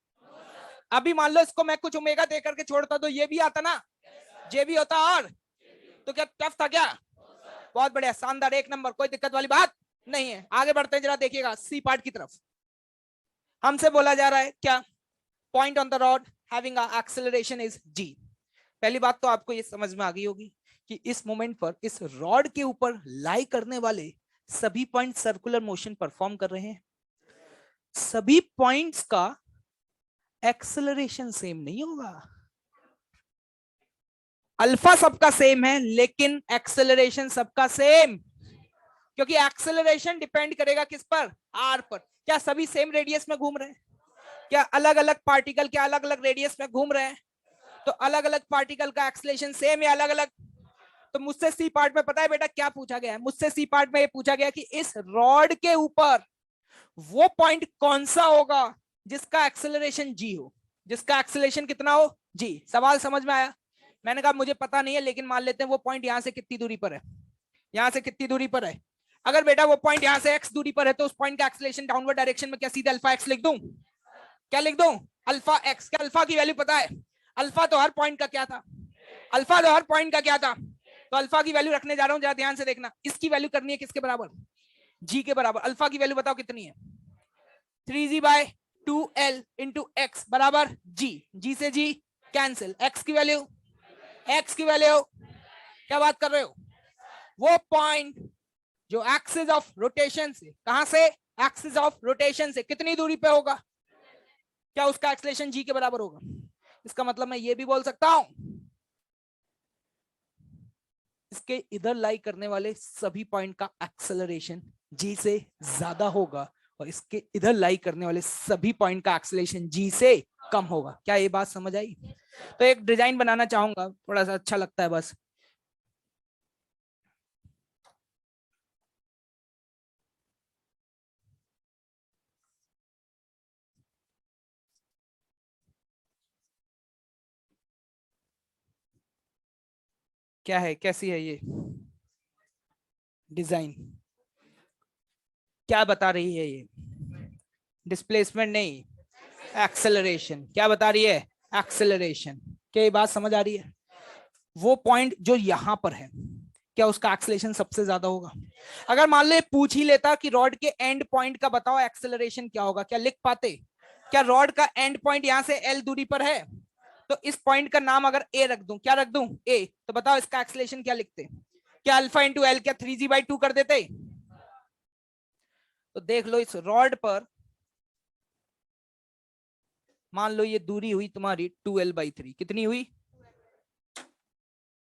अभी मान लो इसको मैं कुछ ओमेगा दे करके छोड़ता तो ये भी आता ना, जे भी होता। और तो क्या टफ था क्या? बहुत बढ़िया, शानदार, एक नंबर, कोई दिक्कत वाली बात नहीं है। आगे बढ़ते हैं, जरा देखिएगा सी पार्ट की तरफ। हमसे बोला जा रहा है क्या, point on the rod having acceleration is g. पहली बात तो आपको ये समझ में आ गई होगी कि इस मोमेंट पर इस रॉड के ऊपर लाई करने वाले सभी पॉइंट सर्कुलर मोशन परफॉर्म कर रहे हैं। सभी पॉइंट्स का एक्सेलरेशन सेम नहीं होगा। अल्फा सबका सेम है लेकिन एक्सेलरेशन सबका सेम, क्योंकि एक्सेलरेशन डिपेंड करेगा किस पर, आर पर। क्या सभी सेम रेडियस में घूम रहे हैं? क्या अलग अलग पार्टिकल क्या अलग अलग रेडियस में घूम रहे हैं? तो अलग अलग पार्टिकल का एक्सेलरेशन सेम या अलग अलग? तो मुझसे सी पार्ट में पता है बेटा क्या पूछा गया है? मुझसे सी पार्ट में ये पूछा गया कि इस रॉड के ऊपर वो पॉइंट कौन सा होगा जिसका एक्सेलरेशन जी हो, जिसका एक्सेलरेशन कितना हो, जी। सवाल समझ में आया? मैंने कहा मुझे पता नहीं है, लेकिन मान लेते हैं वो पॉइंट यहां से कितनी दूरी पर है, यहां से कितनी दूरी पर है। अगर बेटा वो पॉइंट यहां से एक्स दूरी पर है तो उस पॉइंट का एक्सेलरेशन डाउनवर्ड डायरेक्शन में क्या सीधे अल्फा एक्स लिख दूं? क्या लिख दूं? Alpha x. क्या अल्फा की वैल्यू पता है? अल्फा तो हर पॉइंट का क्या था? अल्फा तो हर पॉइंट का क्या था? तो अल्फा की वैल्यू रखने जा रहा हूं, जरा ध्यान से देखना। इसकी वैल्यू करनी है किसके बराबर? जी के बराबर। अल्फा की वैल्यू बताओ कितनी है? 3g bye 2l into x बराबर जी। जी से जी कैंसिल। एक्स की वैल्यू, एक्स की वैल्यू, क्या बात कर रहे हो? वो पॉइंट जो एक्सिस ऑफ रोटेशन से, कहां से, एक्सिस ऑफ रोटेशन से कितनी दूरी पे होगा, क्या उसका एक्सेलरेशन जी के बराबर होगा? इसका मतलब मैं ये भी बोल सकता हूं इसके इधर लाई करने वाले सभी पॉइंट का एक्सेलरेशन जी से ज्यादा होगा और इसके इधर लाई करने वाले सभी पॉइंट का एक्सेलरेशन जी से कम होगा। क्या ये बात समझ आई? तो एक डिजाइन बनाना चाहूंगा, थोड़ा सा अच्छा लगता है बस। क्या है, कैसी है ये डिजाइन? क्या बता रही है ये? डिस्प्लेसमेंट नहीं, एक्सेलरेशन। क्या बता रही है? एक्सेलरेशन। क्या ये बात समझ आ रही है? वो पॉइंट जो यहां पर है, क्या उसका एक्सेलरेशन सबसे ज्यादा होगा? अगर मान लो पूछ ही लेता कि रॉड के एंड पॉइंट का बताओ एक्सेलरेशन क्या होगा, क्या लिख पाते? क्या रॉड का एंड पॉइंट यहां से एल दूरी पर है, तो इस पॉइंट का नाम अगर ए रख दूं, क्या रख दूं, ए, तो बताओ इसका एक्सेलरेशन क्या लिखते? क्या अल्फा इंटू एल, क्या 3g/2 कर देते? तो देख लो इस रॉड पर, मान लो ये दूरी हुई तुम्हारी 2l/3, कितनी हुई?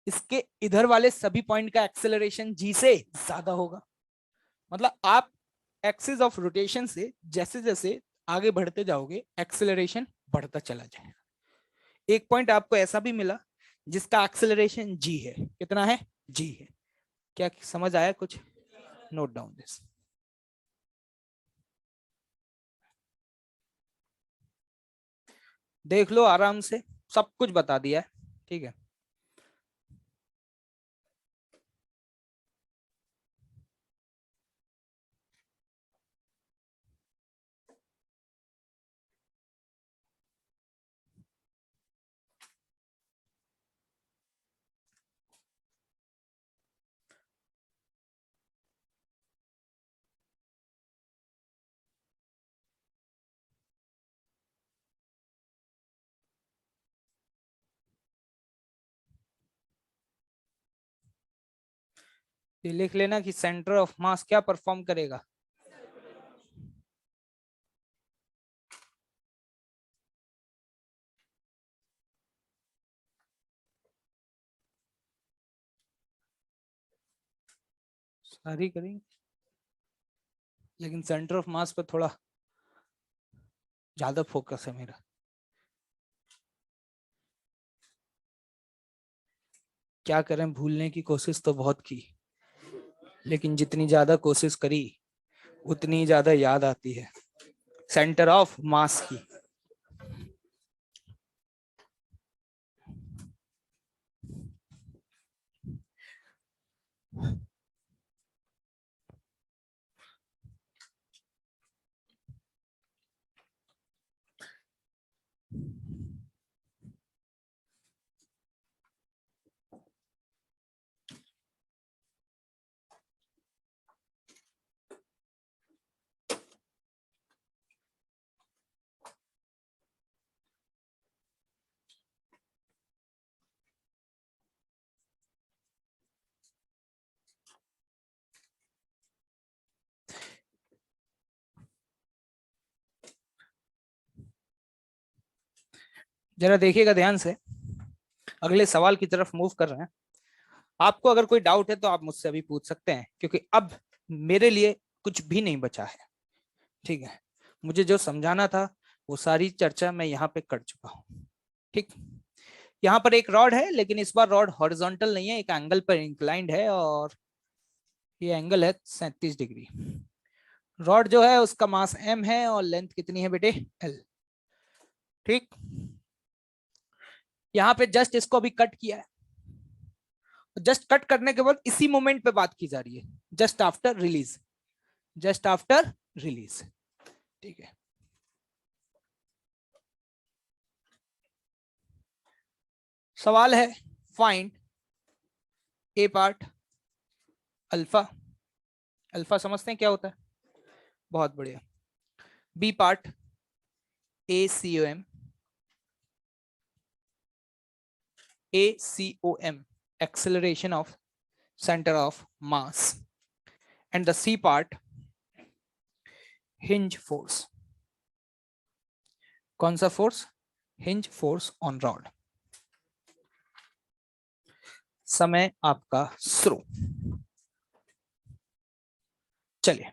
इसके इधर वाले सभी पॉइंट का एक्सेलरेशन जी से ज्यादा होगा। मतलब आप एक्सिस ऑफ रोटेशन से जैसे जैसे आगे बढ़ते जाओगे एक्सेलरेशन बढ़ता चला जाएगा। एक पॉइंट आपको ऐसा भी मिला जिसका एक्सेलरेशन जी है, कितना है, जी है। क्या समझ आया कुछ? Note down this. देख लो आराम से, सब कुछ बता दिया है, ठीक है। ये लिख लेना कि सेंटर ऑफ मास क्या परफॉर्म करेगा? सारी करेंगे, लेकिन सेंटर ऑफ मास पे थोड़ा ज्यादा फोकस है मेरा। क्या करें, भूलने की कोशिश तो बहुत की, लेकिन जितनी ज्यादा कोशिश करी उतनी ज्यादा याद आती है सेंटर ऑफ मास की। जरा देखिएगा ध्यान से, अगले सवाल की तरफ मूव कर रहे हैं। आपको अगर कोई डाउट है तो आप मुझसे अभी पूछ सकते हैं, क्योंकि अब मेरे लिए कुछ भी नहीं बचा है। ठीक है, मुझे जो समझाना था वो सारी चर्चा मैं यहाँ पे कर चुका हूँ। ठीक, यहाँ पर एक रॉड है, लेकिन इस बार रॉड हॉरिजॉन्टल नहीं है, एक एंगल पर इंक्लाइंड है, और ये एंगल है 37 डिग्री। रॉड जो है उसका मास m है और लेंथ कितनी है बेटे, l। ठीक, यहाँ पे जस्ट इसको अभी कट किया है, जस्ट कट करने के बाद इसी मोमेंट पे बात की जा रही है, just after release, just after release. ठीक है, सवाल है find A part alpha. Alpha समझते हैं क्या होता है, बहुत बढ़िया। B part ACOM, ACOM acceleration of center of mass, and the C part hinge force। कौन सा force, hinge force on rod. समय आपका शुरू, चलिए।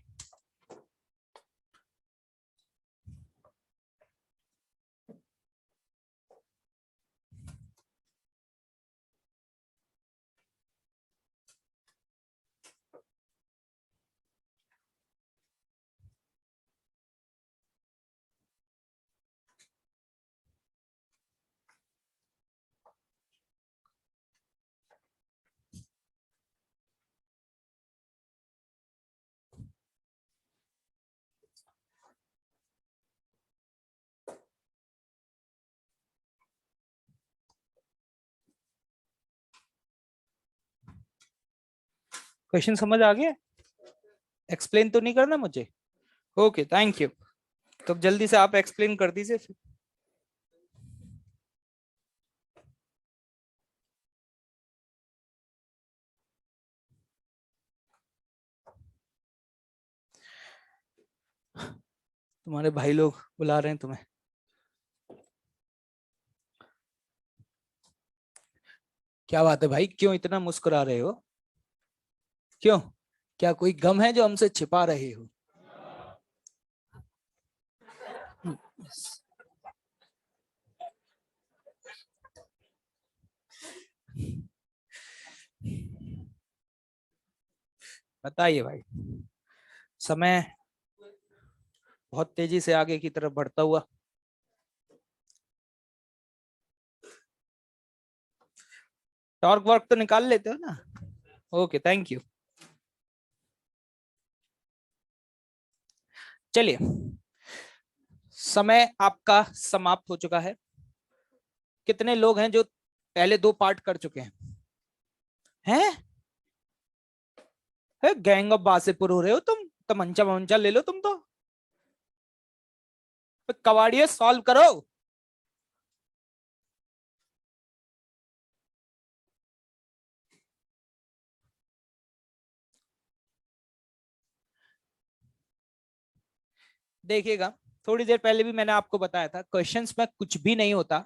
क्वेश्चन समझ आ गया, एक्सप्लेन तो नहीं करना मुझे, ओके थैंक यू। तो जल्दी से आप एक्सप्लेन कर दीजिए फिर। तुम्हारे भाई लोग बुला रहे हैं तुम्हें। क्या बात है भाई, क्यों इतना मुस्कुरा रहे हो, क्यों, क्या कोई गम है जो हमसे छिपा रहे हो। बताइए भाई, समय बहुत तेजी से आगे की तरफ बढ़ता हुआ, टॉर्क वर्क तो निकाल लेते हो ना, ओके थैंक यू। चलिए, समय आपका समाप्त हो चुका है। कितने लोग हैं जो पहले दो पार्ट कर चुके हैं, हैं? गैंग ऑफ बासेपुर हो रहे हो तुम, तमंचा वमंचा ले लो तुम तो, कवाड़िया सॉल्व करो। देखिएगा, थोड़ी देर पहले भी मैंने आपको बताया था, क्वेश्चंस में कुछ भी नहीं होता,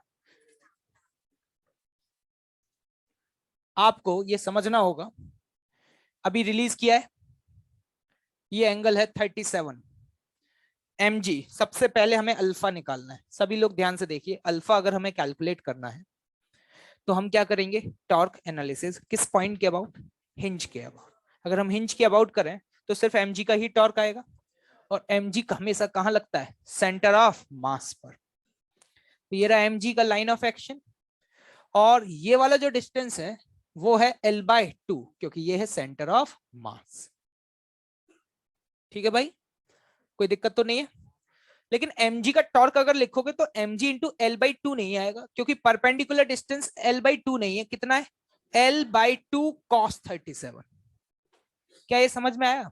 आपको ये समझना होगा। अभी रिलीज किया है, ये एंगल है 37 mg। सबसे पहले हमें अल्फा निकालना है, सभी लोग ध्यान से देखिए। अल्फा अगर हमें कैलकुलेट करना है तो हम क्या करेंगे, टॉर्क एनालिसिस किस पॉइंट के अबाउट, हिंज के अबाउट। अगर हम हिंज के अबाउट करें तो सिर्फ mg का ही टॉर्क आएगा, और mg हमेशा कहां लगता है, सेंटर ऑफ मास पर। तो ये रहा mg का लाइन ऑफ एक्शन, और ये वाला जो डिस्टेंस है वो है L/2, क्योंकि ये है सेंटर ऑफ मास। ठीक है भाई, कोई दिक्कत तो नहीं है। लेकिन mg का टॉर्क अगर लिखोगे तो mg इंटू L/2 नहीं आएगा, क्योंकि परपेंडिकुलर डिस्टेंस L/2 नहीं है, कितना है, L/2 cos 37। क्या ये समझ में आया?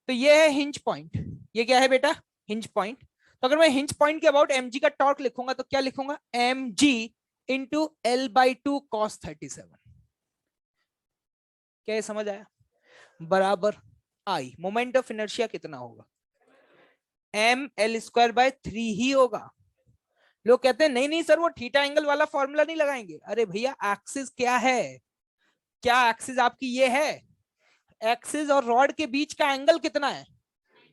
तो ये है हिंज पॉइंट, ये क्या है बेटा, हिंज पॉइंट। तो अगर मैं हिंज पॉइंट के अबाउट mg का टॉर्क लिखूंगा तो क्या लिखूंगा, mg इंटू L/2 cos 37। क्या ये समझ आया, बराबर आई। मोमेंट ऑफ इनर्शिया कितना होगा, ml² by 3 ही होगा, लोग कहते हैं नहीं नहीं सर वो थीटा एंगल वाला फॉर्मूला नहीं लगाएंगे। अरे भैया एक्सिस क्या है, क्या एक्सिस आपकी ये है, एक्सिस और रॉड के बीच का एंगल कितना है,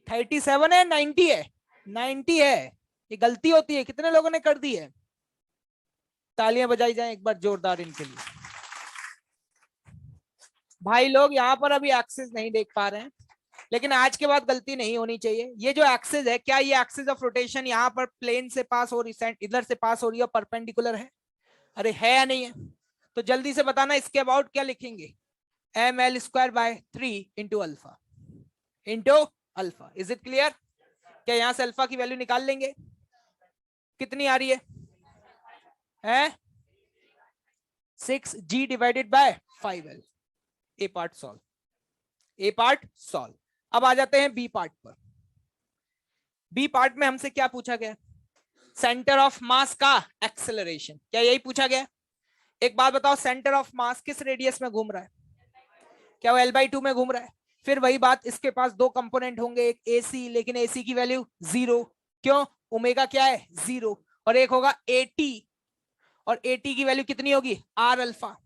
37 है 90 है, 90 है। ये गलती होती है, कितने लोगों ने कर दी है, तालियां बजाई जाएं एक बार जोरदार इनके लिए। भाई लोग यहाँ पर अभी एक्सिस नहीं देख पा रहे हैं, लेकिन आज के बाद गलती नहीं होनी चाहिए। ये जो एक्सिस है, क्या ये एक्सिस ऑफ रोटेशन यहाँ पर प्लेन से पास हो रही, इधर से पास हो रही है, परपेंडिकुलर है, अरे है या नहीं है? तो जल्दी से बताना इसके अबाउट क्या लिखेंगे, ml²/3 into alpha, into alpha. Is it clear? क्या यहां से अल्फा की वैल्यू निकाल लेंगे, कितनी आ रही है 6g divided by 5l। A part solve, A part solve. अब आ जाते हैं बी पार्ट पर। बी पार्ट में हमसे क्या पूछा गया, सेंटर ऑफ मास का एक्सेलरेशन, क्या यही पूछा गया? एक बात बताओ, सेंटर ऑफ मास किस रेडियस में घूम रहा है, क्या वो L/2 में घूम रहा है? फिर वही बात, इसके पास दो कंपोनेंट होंगे, एक AC, लेकिन AC की वैल्यू 0, क्यों, ओमेगा क्या है 0, और एक होगा AT, और AT की वैल्यू कितनी होगी R अल्फा।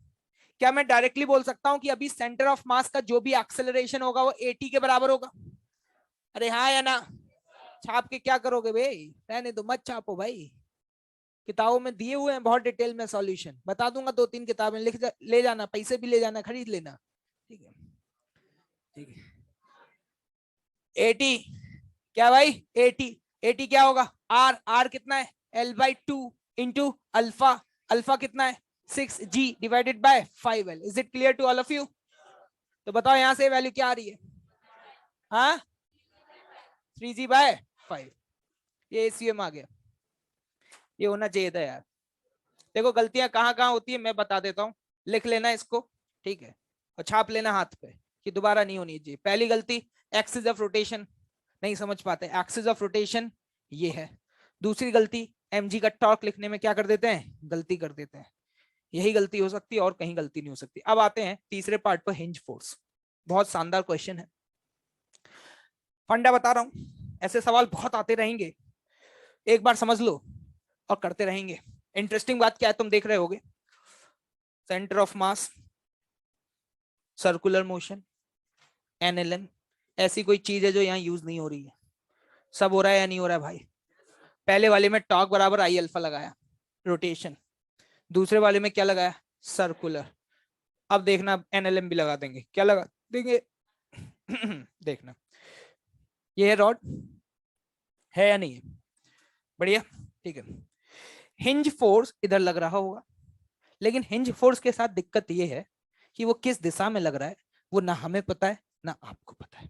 क्या मैं डायरेक्टली बोल सकता हूं कि अभी सेंटर ऑफ मास का जो भी एक्सेलरेशन होगा वो AT के बराबर होगा? अरे हाँ या ना? छाप के क्या करोगे भाई, रहने दो, मत छापो भाई, किताबों में दिए हुए हैं बहुत डिटेल में सॉल्यूशन, बता दूंगा 2-3 किताबें, ले जाना, पैसे भी ले जाना, खरीद लेना, ठीक है ठीक है। 80 क्या भाई, 80 क्या होगा, R कितना है L/2 इंटू अल्फा, अल्फा कितना है 6g divided by 5l। Is it clear to all of you? तो बताओ यहां से वैल्यू क्या आ रही है, हाँ 3g/5। ये ACM आ गया, ये होना चाहिए था यार। देखो गलतियां कहाँ कहाँ होती है मैं बता देता हूँ, लिख लेना इसको, ठीक है, और छाप लेना हाथ पे कि दोबारा नहीं होनी चाहिए। पहली गलती, एक्सिस ऑफ रोटेशन नहीं समझ पाते, एक्सिस ऑफ रोटेशन ये है। दूसरी गलती, mg का टॉर्क लिखने में क्या कर देते हैं, गलती कर देते हैं। यही गलती हो सकती है और कहीं गलती नहीं हो सकती। अब आते हैं तीसरे पार्ट पर, हिंज फोर्स। बहुत शानदार क्वेश्चन है, फंडा बता रहा हूं, ऐसे सवाल बहुत आते रहेंगे, एक बार समझ लो और करते रहेंगे। इंटरेस्टिंग बात क्या है तुम देख रहे होगे, centre of mass, circular motion, NLM, ऐसी कोई चीज है जो यहाँ यूज नहीं हो रही है? सब हो रहा है या नहीं हो रहा है भाई? पहले वाले में टॉर्क बराबर I अल्फा लगाया, रोटेशन। दूसरे वाले में क्या लगाया, सर्कुलर। अब देखना NLM भी लगा देंगे, क्या लगा देंगे देखना, ये है रॉड, है या नहीं है, बढ़िया, ठीक है। हिंज फोर्स इधर लग रहा होगा, लेकिन हिंज फोर्स के साथ दिक्कत ये है कि वो किस दिशा में लग रहा है वो ना हमें पता है ना आपको पता है,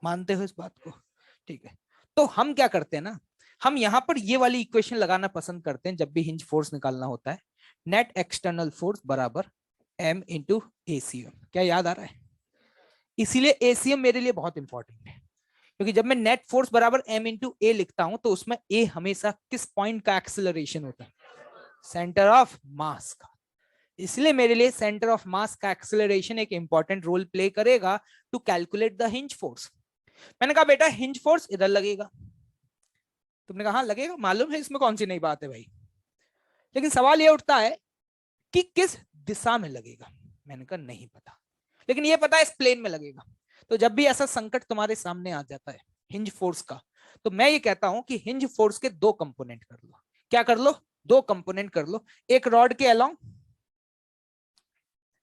मानते हो इस बात को? ठीक है, तो हम क्या करते हैं ना, हम यहां पर ये वाली इक्वेशन लगाना पसंद करते हैं जब भी हिंज फोर्स निकालना होता है, नेट एक्सटर्नल फोर्स बराबर m इंटू ACM। क्या याद आ रहा है? इसीलिए ACM मेरे लिए बहुत इंपॉर्टेंट है, क्योंकि जब मैं नेट फोर्स बराबर m इंटू ए लिखता हूं तो उसमें a हमेशा किस पॉइंट का एक्सेलरेशन होता है, सेंटर ऑफ मास का। इसलिए मेरे लिए सेंटर ऑफ मास का एक्सेलरेशन एक इंपॉर्टेंट रोल प्ले करेगा to calculate the hinge force. मैंने कहा बेटा हिंज फोर्स इधर लगेगा, तुमने कहा हाँ लगेगा, मालूम है, इसमें कौन सी नई बात है भाई, लेकिन सवाल ये उठता है कि किस दिशा में लगेगा। मैंने कहा नहीं पता, लेकिन ये पता है इस प्लेन में लगेगा। तो जब भी ऐसा संकट तुम्हारे सामने आ जाता है हिंज फोर्स का, तो मैं ये कहता हूं कि हिंज फोर्स के दो कंपोनेंट कर लो। क्या कर लो, दो कंपोनेंट कर लो। एक रॉड के अलोंग,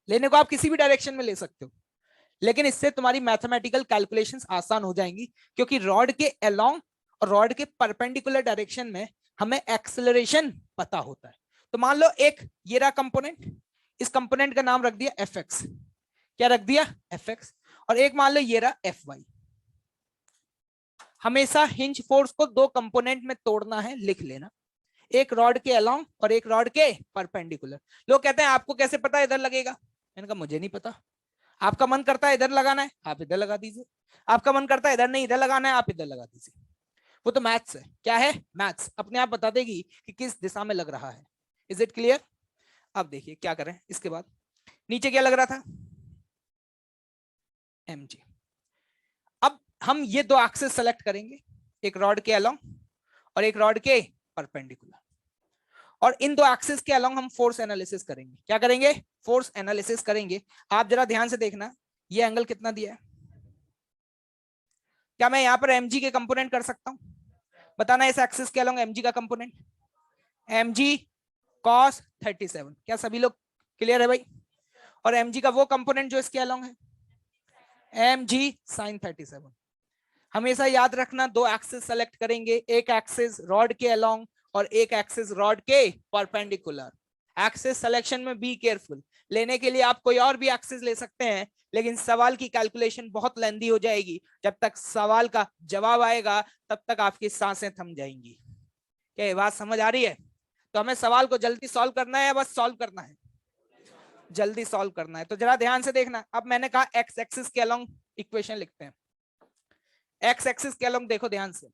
लेने को आप किसी भी डायरेक्शन में ले सकते हो, लेकिन इससे तुम्हारी मैथमेटिकल कैलकुलेशंस आसान हो जाएंगी, क्योंकि रॉड के अलोंग और रॉड के परपेंडिकुलर डायरेक्शन में हमें एक्सेलरेशन पता होता है। तो मान लो एक ये रहा कंपोनेंट, इस कंपोनेंट का नाम रख दिया fx, क्या रख दिया fx, और एक मान लो ये रहा fy। हमेशा हिंज फोर्स को दो कंपोनेंट में तोड़ना है, लिख लेना, एक रॉड के अलोंग और एक रॉड के परपेंडिकुलर। लोग कहते हैं आपको कैसे पता इधर लगेगा, मैंने कहा मुझे नहीं पता, आपका मन करता है इधर लगाना है आप इधर लगा दीजिए, आपका मन करता है इधर नहीं इधर लगाना है आप इधर लगा दीजिए, वो तो मैथ्स है। क्या है, मैथ्स अपने आप बता देगी कि किस दिशा में लग रहा है। Is it clear? अब देखिए क्या करें, इसके बाद नीचे क्या लग रहा था, mg। अब हम ये दो एक्सेस सेलेक्ट करेंगे, एक रॉड के अलोंग और एक रॉड के परपेंडिकुलर। और इन दो एक्सिस के अलोंग हम फोर्स एनालिसिस करेंगे। क्या करेंगे? फोर्स एनालिसिस करेंगे। आप जरा ध्यान से देखना, ये एंगल कितना दिया है? क्या मैं यहां पर mg के कंपोनेंट कर सकता हूं? बताना इस एक्सिस के अलोंग mg का कंपोनेंट। mg cos 37। क्या सभी लोग क्लियर है भाई? और mg का वो कंपोनेंट जो इसके अलोंग है mg sin 37। हमेशा याद रखना, दो एक्सिस सेलेक्ट करेंगे, एक एक्सिस रॉड के अलोंग और एक एक्सिस रॉड के परपेंडिकुलर। एक्सिस सिलेक्शन में बी केयरफुल। लेने के लिए आप कोई और भी एक्सिस ले सकते हैं, लेकिन सवाल की कैलकुलेशन बहुत लेंदी हो जाएगी। जब तक सवाल का जवाब आएगा तब तक आपकी सांसें थम जाएंगी। क्या ये बात समझ आ रही है? तो हमें सवाल को जल्दी सॉल्व करना है या बस सॉल्व करना है? जल्दी सॉल्व करना है। तो जरा ध्यान से देखना, अब मैंने कहा एक्स एक्सिस के अलोंग इक्वेशन लिखते हैं। एक्स एक्सिस के अलोंग देखो ध्यान से,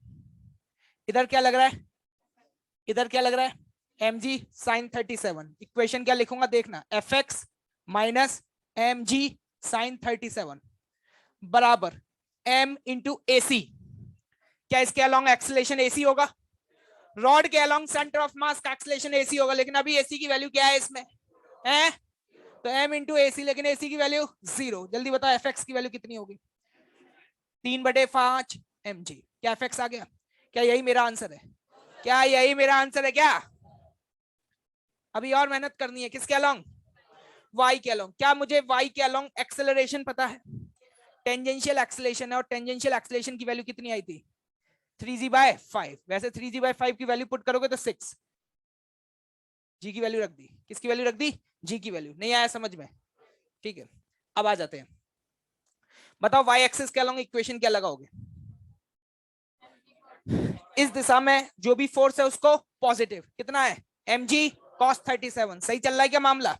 इधर क्या लग रहा है? इधर क्या लग रहा है? mg sin 37। इक्वेशन क्या लिखूंगा देखना, fx माइनस mg sin 37 बराबर m इंटू AC। क्या इसके अलोंग एक्सेलरेशन AC होगा? रॉड के अलोंग सेंटर ऑफ मास का एक्सेलरेशन AC होगा, लेकिन अभी AC की वैल्यू क्या है इसमें? है तो m इंटू AC, लेकिन AC की वैल्यू 0। जल्दी बताओ fx की वैल्यू कितनी होगी? 3/5 mg। क्या fx आ गया? क्या यही मेरा आंसर है? क्या यही मेरा आंसर है क्या? अभी और मेहनत करनी है। किसके अलोंग? y के अलोंग। क्या मुझे y के अलोंग एक्सेलरेशन पता है? टेंजेंशियल एक्सेलरेशन है, और टेंजेंशियल एक्सेलरेशन की वैल्यू कितनी आई थी? 3g/5। वैसे 3g/5 की वैल्यू पुट करोगे तो 6। g की वैल्यू रख दी। किसकी वैल्यू रख दी? g की वैल्यू। नहीं आया समझ में? ठीक है, अब आ जाते हैं। बताओ y एक्सिस के अलोंग इक्वेशन क्या लगाओगे? इस दिशा में जो भी फोर्स है उसको पॉजिटिव। कितना है? mg cos 37। सही चल रहा है क्या मामला?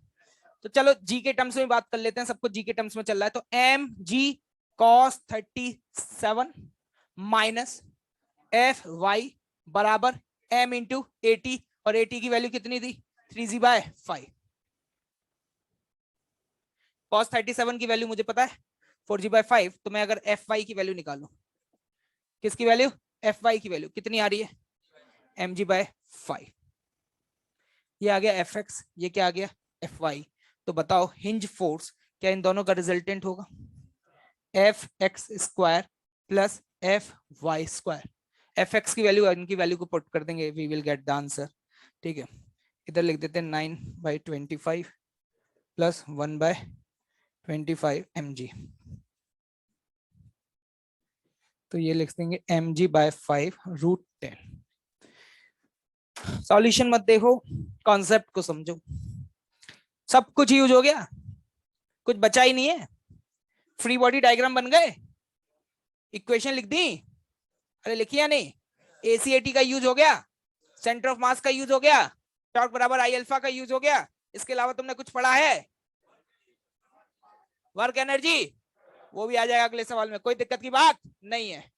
तो चलो जी के टर्म्स में बात कर लेते हैं, सबको जी के टर्म्स में चल रहा है। तो mg cos 37 माइनस fy बराबर m इंटू 80। और 80 की वैल्यू कितनी थी? 3g/5। cos 37 की वैल्यू मुझे पता है 4g/5। तो मैं अगर fy की वैल्यू निकालू, किसकी वैल्यू? fy की वैल्यू कितनी आ रही है? mg/5। ये आ गया fx, ये क्या आ गया? fy। तो बताओ हिंज फोर्स क्या इन दोनों का रिजल्टेंट होगा? fx² plus fy²। fx की वैल्यू इनकी वैल्यू को पुट कर देंगे, we will get the answer. ठीक है, इधर लिख देते हैं 9/25 प्लस 1/25 mg। तो ये लिख देंगे mg/5√10। सॉल्यूशन मत देखो, कॉन्सेप्ट को समझो। सब कुछ यूज हो गया, कुछ बचा ही नहीं है। फ्री बॉडी डायग्राम बन गए, इक्वेशन लिख दी। अरे लिखी या नहीं? ACAT का यूज हो गया, सेंटर ऑफ मास का यूज हो गया, टॉर्क बराबर आई अल्फा का यूज हो गया। इसके अलावा तुमने कुछ पढ़ा है? वर्क एनर्जी, वो भी आ जाएगा अगले सवाल में, कोई दिक्कत की बात नहीं है।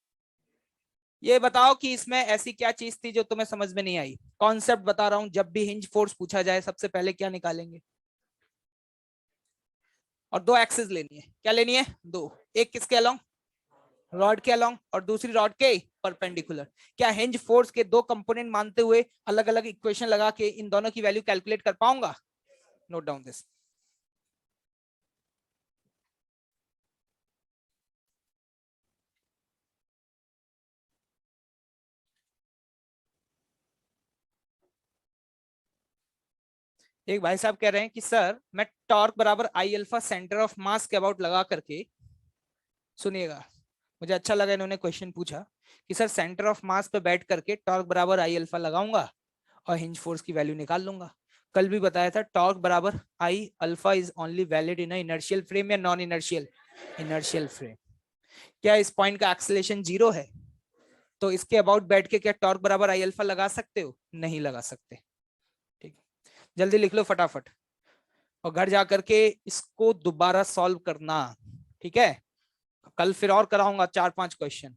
ये बताओ कि इसमें ऐसी क्या चीज थी जो तुम्हें समझ में नहीं आई? कॉन्सेप्ट बता रहा हूं, जब भी हिंज फोर्स पूछा जाए सबसे पहले क्या निकालेंगे? और दो एक्सिस लेनी है। क्या लेनी है? दो। एक किसके अलोंग? रॉड के अलोंग, और दूसरी रॉड के परपेंडिकुलर। क्या हिंज फोर्स के दो कंपोनेंट मानते हुए अलग अलग इक्वेशन लगा के इन दोनों की वैल्यू कैलकुलेट कर पाऊंगा? Note down this. एक भाई साहब कह रहे हैं कि सर मैं टॉर्क बराबर आई अल्फा सेंटर ऑफ मास के अबाउट लगा करके, सुनिएगा मुझे अच्छा लगा इन्होंने क्वेश्चन पूछा कि सर सेंटर ऑफ मास पे बैठ करके टॉर्क बराबर आई अल्फा लगाऊंगा और हिंज फोर्स की वैल्यू निकाल लूंगा। कल भी बताया था टॉर्क बराबर आई alpha is only valid in inertial frame या नॉन इनर्शियल? Inertial frame. क्या इस पॉइंट का एक्सेलरेशन 0 है? तो इसके अबाउट बैठ के क्या टॉर्क बराबर आई अल्फा लगा सकते हो? नहीं लगा सकते। ठीक, जल्दी लिख लो फटाफट, और घर जाकर के इसको दोबारा सॉल्व करना। ठीक है, कल फिर और कराऊंगा 4-5 क्वेश्चन।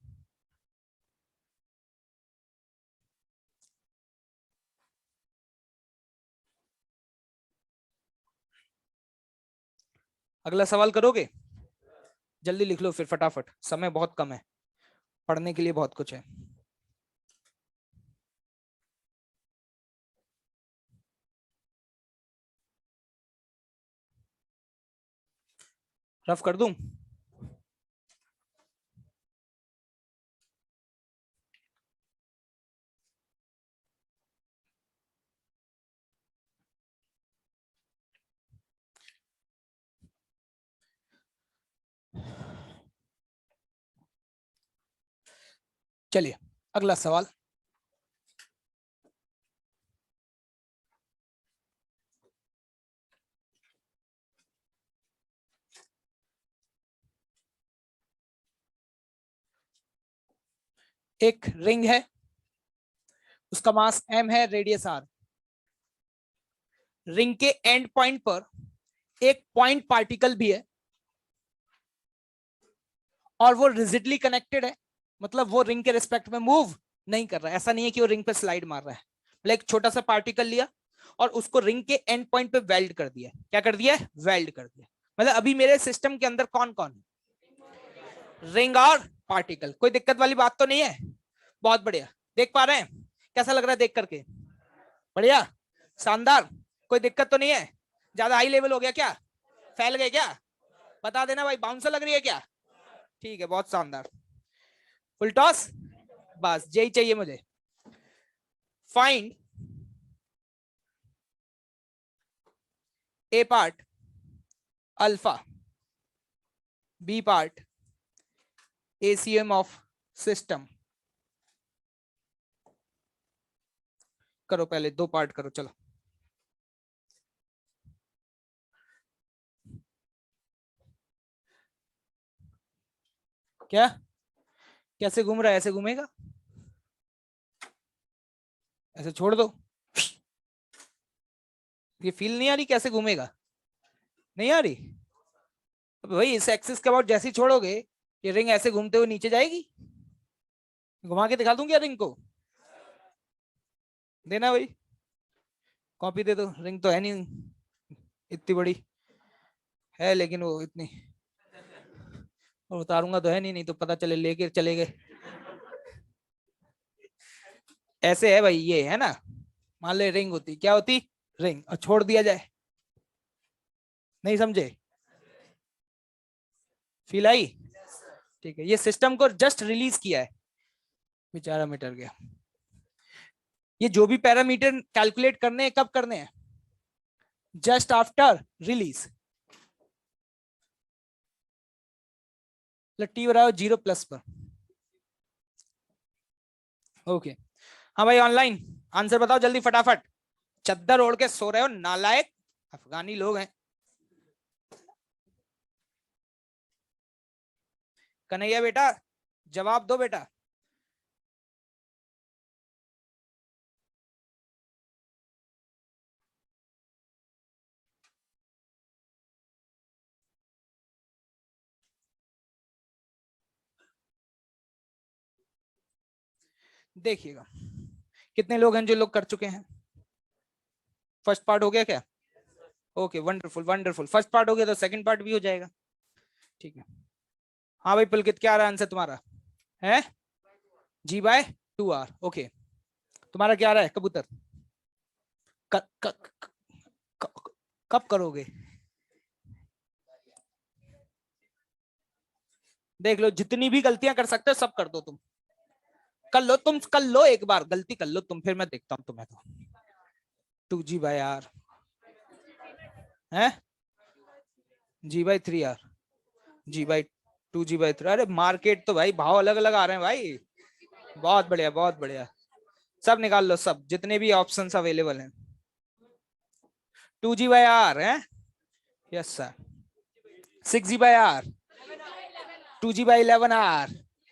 अगला सवाल करोगे? जल्दी लिख लो फिर फटाफट, समय बहुत कम है, पढ़ने के लिए बहुत कुछ है। रफ कर दूं? चलिए अगला सवाल। एक रिंग है, उसका मास m है, रेडियस r। रिंग के एंड पॉइंट पर एक पॉइंट पार्टिकल भी है और वो रिजिडली कनेक्टेड है, मतलब वो रिंग के रिस्पेक्ट में मूव नहीं कर रहा है। ऐसा नहीं है कि वो रिंग पे स्लाइड मार रहा है। मतलब एक छोटा सा पार्टिकल लिया और उसको रिंग के एंड पॉइंट पे वेल्ड कर दिया। क्या कर दिया? वेल्ड कर दिया। मतलब अभी मेरे सिस्टम के अंदर कौन कौन है? रिंग और पार्टिकल। कोई दिक्कत वाली बात तो नहीं है? बहुत बढ़िया। देख पा रहे हैं? कैसा लग रहा है देख करके? बढ़िया, शानदार। कोई दिक्कत तो नहीं है? ज्यादा हाई लेवल हो गया क्या? फैल गए क्या? बता देना भाई, बाउंसर लग रही है क्या? ठीक है, बहुत शानदार। फुल टॉस, बस यही चाहिए मुझे। Find A part alpha, B part ACM of system. करो पहले, दो पार्ट करो, चलो। क्या? कैसे घूम रहा है? ऐसे घूमेगा? ऐसे छोड़ दो। ये फील नहीं आ रही कैसे घूमेगा? नहीं आ रही? अब भाई इस एक्सिस के अबाउट जैसे ही छोड़ोगे, ये रिंग ऐसे घूमते हुए नीचे जाएगी। घुमा के दिखा दूं क्या रिंग को? देना भाई, कॉपी दे दो। रिंग तो है नहीं इतनी बड़ी, है लेकिन वो इतनी, और उतारूंगा तो है नहीं, नहीं तो पता चले लेके चले गए। ऐसे है भाई, ये है ना। मान ले रिंग होती, क्या होती? रिंग, और छोड़ दिया जाए। नहीं समझे? Feel I? ठीक है, ये सिस्टम को जस्ट रिलीज किया है, बेचारा मिटर गया। ये जो भी पैरामीटर कैलकुलेट करने हैं, कब करने हैं? Just after release. टी बराबर 0 प्लस पर। ओके, हाँ भाई ऑनलाइन, आंसर बताओ जल्दी फटाफट। चद्दर ओढ़ के सो रहे हो नालायक, अफगानी लोग हैं। कन्हैया बेटा, जवाब दो बेटा। देखिएगा कितने लोग हैं जो लोग कर चुके हैं। फर्स्ट पार्ट हो गया क्या? Okay, wonderful wonderful. First part हो गया तो सेकंड पार्ट भी हो जाएगा। ठीक है। हाँ भाई पुलकित, क्या आ रहा है आंसर तुम्हारा? है G/2R। ओके, तुम्हारा क्या आ रहा है कबूतर? क, क, क, क, कब करोगे? देख लो, जितनी भी गलतियां कर सकते हो सब कर दो तुम। कर लो तुम, कर लो, एक बार गलती कर लो तुम, फिर मैं देखता हूँ तुम्हें। तो 2G/R है, G/3R, G/2, G/3। अरे मार्केट तो भाई भाव अलग अलग आ रहे हैं भाई। बहुत बढ़िया बहुत बढ़िया। सब निकाल लो, सब जितने भी ऑप्शंस अवेलेबल हैं। 2G/R है? Yes sir. 6G/R, 2G/11R,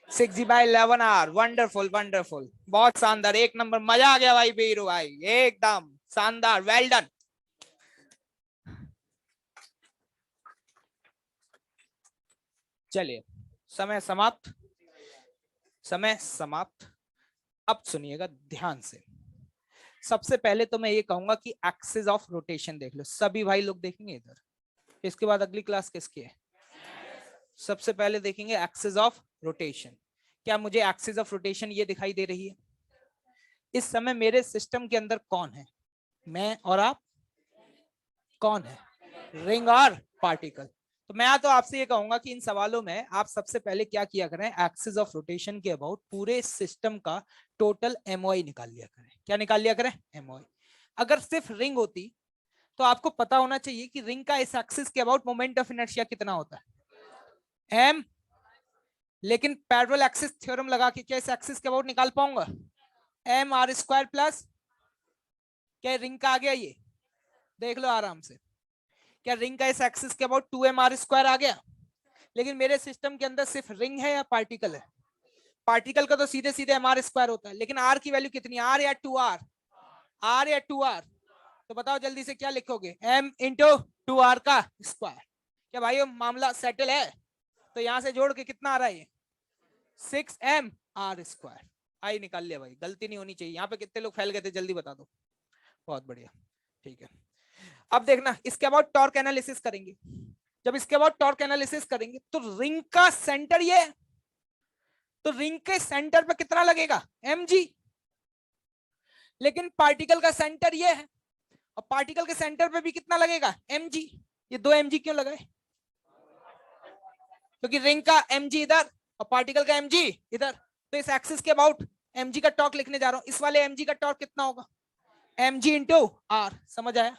6G/11R। Wonderful wonderful, बहुत शानदार, एक नंबर, मजा आ गया भाई बीरू भाई, एकदम शानदार, वेल डन। चलिए, समय समाप्त, समय समाप्त। अब सुनिएगा ध्यान से। सबसे पहले तो मैं ये कहूंगा कि एक्सिस ऑफ रोटेशन देख लो, सभी भाई लोग देखेंगे इधर। इसके बाद अगली क्लास किसकी है? सबसे पहले देखेंगे एक्सिस ऑफ रोटेशन। क्या मुझे एक्सिस ऑफ रोटेशन ये दिखाई दे रही है? इस समय मेरे सिस्टम के अंदर कौन है? मैं और आप। कौन है? रिंग और पार्टिकल। तो मैं तो आपसे ये कहूंगा कि इन सवालों में आप सबसे पहले क्या किया करें, एक्सिस ऑफ रोटेशन के अबाउट पूरे सिस्टम का टोटल एमओआई निकाल लिया करें। क्या निकाल लिया करें? एमओआई। अगर सिर्फ रिंग होती तो आपको पता होना चाहिए कि रिंग का इस एक्सिस के अबाउट मोमेंट ऑफ इनर्शिया कितना होता है, एम। लेकिन पैरेलल एक्सिस थ्योरम लगा के क्या इस एक्सिस के अबाउट निकाल पाऊंगा? एम आर स्क्वायर प्लस, क्या रिंग का आ गया? ये देख लो आराम से, क्या रिंग का इस एक्सिस के अबाउट 2m r स्क्वायर आ गया? लेकिन मेरे सिस्टम के अंदर सिर्फ रिंग है या पार्टिकल है? पार्टिकल का तो सीधे सीधे mr स्क्वायर होता है, लेकिन r की वैल्यू कितनी, r या 2r? r या 2r? तो बताओ जल्दी से क्या लिखोगे, m इंटू 2r का स्क्वायर। क्या भाई मामला सेटल है? तो यहां से जोड़ के कितना आ रहा है, 6m r स्क्वायर। आई निकाल लिया भाई, गलती नहीं होनी चाहिए। यहाँ पे कितने लोग फैल गए थे जल्दी बता दो। बहुत बढ़िया, ठीक है। अब देखना इसके अबाउट टॉर्क एनालिसिस करेंगे। जब इसके अबाउट टॉर्क एनालिसिस करेंगे तो रिंग का सेंटर ये है, तो रिंग के सेंटर पे कितना लगेगा, mg। लेकिन पार्टिकल का सेंटर ये है और पार्टिकल के सेंटर पे भी कितना लगेगा, mg। ये 2 mg क्यों लगाए? क्योंकि रिंग का mg इधर और पार्टिकल का mg इधर। तो इस एक्सिस के अबाउट mg का टॉर्क लिखने जा रहा हूं। इस वाले mg का टॉर्क कितना होगा, mg इंटू r। समझ आया?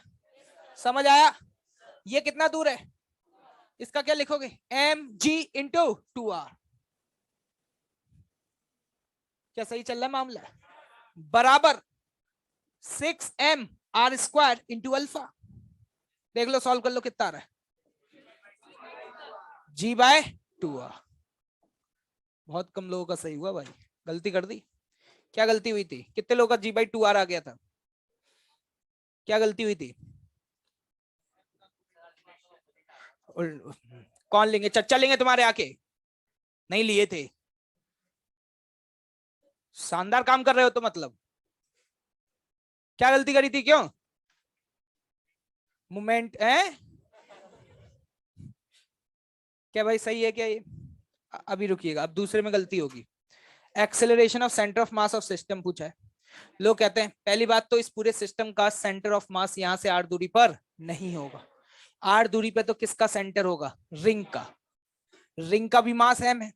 समझ आया? ये कितना दूर है, इसका क्या लिखोगे, mg इंटू 2r। क्या सही चल रहा है मामला? बराबर 6m r square into alpha. देख लो सॉल्व कर लो कितना आ रहा है, g बाय 2r। बहुत कम लोगों का सही हुआ भाई, गलती कर दी। क्या गलती हुई थी, कितने लोगों का g बाई 2r आ गया था? क्या गलती हुई थी? कौन लेंगे, चच्चा लेंगे तुम्हारे आके? नहीं लिए थे। शानदार काम कर रहे हो तो मतलब, क्या गलती करी थी, क्यों? मोमेंट है क्या भाई, सही है क्या ये? अभी रुकिएगा, अब दूसरे में गलती होगी। Acceleration of centre of mass of system पूछा है। लोग कहते हैं पहली बात तो इस पूरे सिस्टम का सेंटर ऑफ मास यहां से 8 दूरी पर नहीं होगा। 8 दूरी पे तो किसका सेंटर होगा, रिंग का। रिंग का भी मास एम है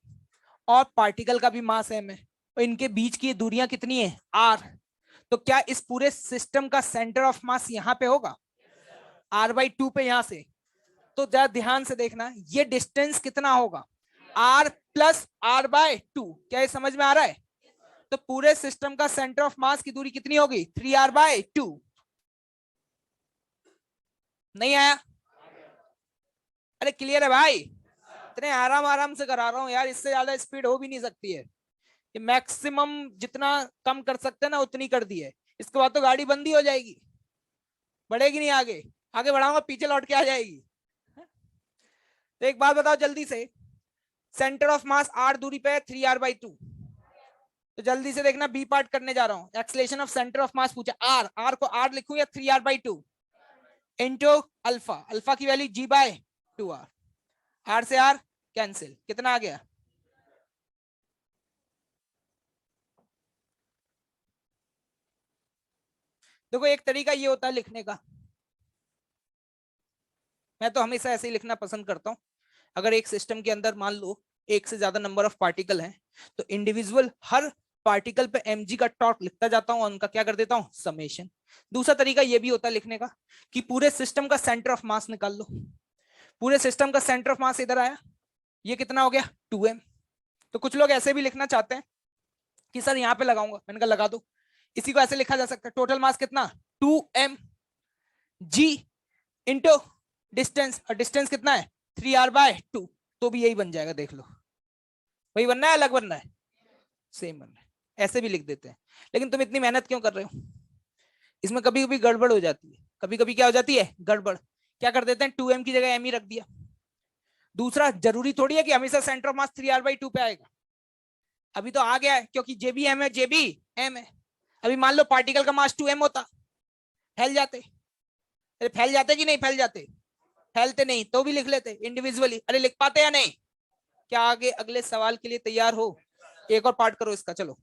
और पार्टिकल का भी मास एम है, और इनके बीच की दूरियां कितनी है, आर। तो क्या इस पूरे सिस्टम का सेंटर ऑफ मास यहां पे होगा, r/2 पे यहां से? तो जरा ध्यान से देखना, ये डिस्टेंस कितना होगा, r प्लस r/2। क्या ये समझ में आ रहा है? तो पूरे सिस्टम का सेंटर ऑफ मास की दूरी कितनी होगी, 3r/2। नहीं आया? अरे क्लियर है भाई? इतने आराम आराम से करा रहा हूं यार, इससे ज्यादा स्पीड हो भी नहीं सकती है। ये मैक्सिमम जितना कम कर सकते हैं ना उतनी कर दी है। इसके बाद तो गाड़ी बंद ही हो जाएगी, बढ़ेगी नहीं आगे। आगे बढ़ाऊंगा पीछे लौट के आ जाएगी। तो एक बात बताओ जल्दी से, सेंटर ऑफ मास 8 दूरी पे है, 3r/2। तो जल्दी से देखना, बी पार्ट करने जा रहा हूं। Acceleration of centre of mass पूछा, आर। आर को आर लिखूं या 3r/2 इंटू अल्फा। अल्फा की वैल्यू g/2r। आर से आर कैंसिल, कितना आ गया, देखो एक तरीका ये होता है लिखने का, मैं तो हमेशा ऐसे ही लिखना पसंद करता हूं। अगर एक सिस्टम के अंदर मान लो एक से ज्यादा नंबर ऑफ पार्टिकल हैं, तो इंडिविजुअल हर पार्टिकल पे mg का टॉर्क लिखता जाता हूं और उनका क्या कर देता हूं, समेशन। दूसरा तरीका ये भी होता है लिखने का कि पूरे सिस्टम का सेंटर ऑफ मास निकाल लो। पूरे सिस्टम का सेंटर ऑफ मास इधर आया, ये कितना हो गया, 2m। तो कुछ लोग ऐसे भी लिखना चाहते हैं कि सर यहाँ पे लगाऊंगा, मैंने कहा लगा दो। इसी को ऐसे लिखा जा सकता है, टोटल मास कितना, 2m g इंटू डिस्टेंस, और डिस्टेंस कितना है, 3r/2। तो भी यही बन जाएगा, देख लो। वही बनना है, अलग बनना है, सेम बनना है। ऐसे भी लिख देते हैं, लेकिन तुम इतनी मेहनत क्यों कर रहे हो? इसमें कभी कभी गड़बड़ हो जाती है, कभी कभी क्या हो जाती है, गड़बड़। क्या कर देते हैं, 2m की जगह m ही रख दिया। दूसरा, जरूरी थोड़ी है कि हमेशा सेंटर ऑफ मास 3r/2 पे आएगा। अभी तो आ गया है क्योंकि जेबी एम है, जेबी एम है। अभी मान लो पार्टिकल का मास 2m होता, फैल जाते। अरे फैल जाते कि नहीं फैल जाते, फैलते नहीं तो भी लिख लेते इंडिविजुअली। अरे लिख पाते या नहीं? क्या आगे अगले सवाल के लिए तैयार हो? एक और पार्ट करो इसका, चलो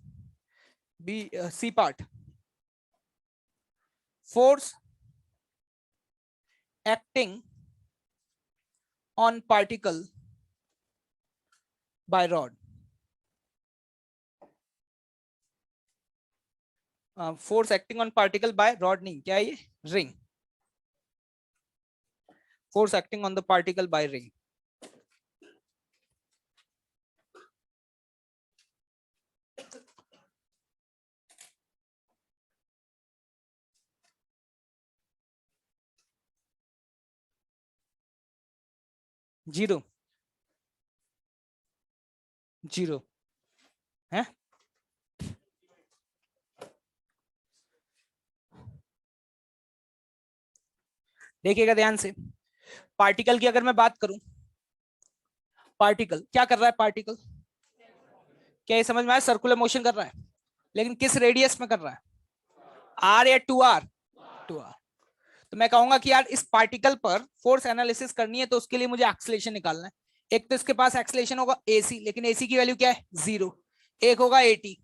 B C part. Force acting on particle by rod. Force acting on particle by rod नहीं, क्या है ये? Ring. Force acting on the particle by ring. Zero. Zero है. देखिएगा ध्यान से, पार्टिकल की अगर मैं बात करूं, पार्टिकल क्या कर रहा है? पार्टिकल क्या ये समझ में आया? सर्कुलर मोशन कर रहा है, लेकिन किस रेडियस में कर रहा है? आर या 2r? 2r. तो मैं कहूंगा कि यार इस पार्टिकल पर फोर्स एनालिसिस करनी है तो उसके लिए मुझे एक्सेलरेशन निकालना है. एक तो इसके पास एक्सेलरेशन होगा ac, लेकिन ac की वैल्यू क्या है? 0. एक होगा 80.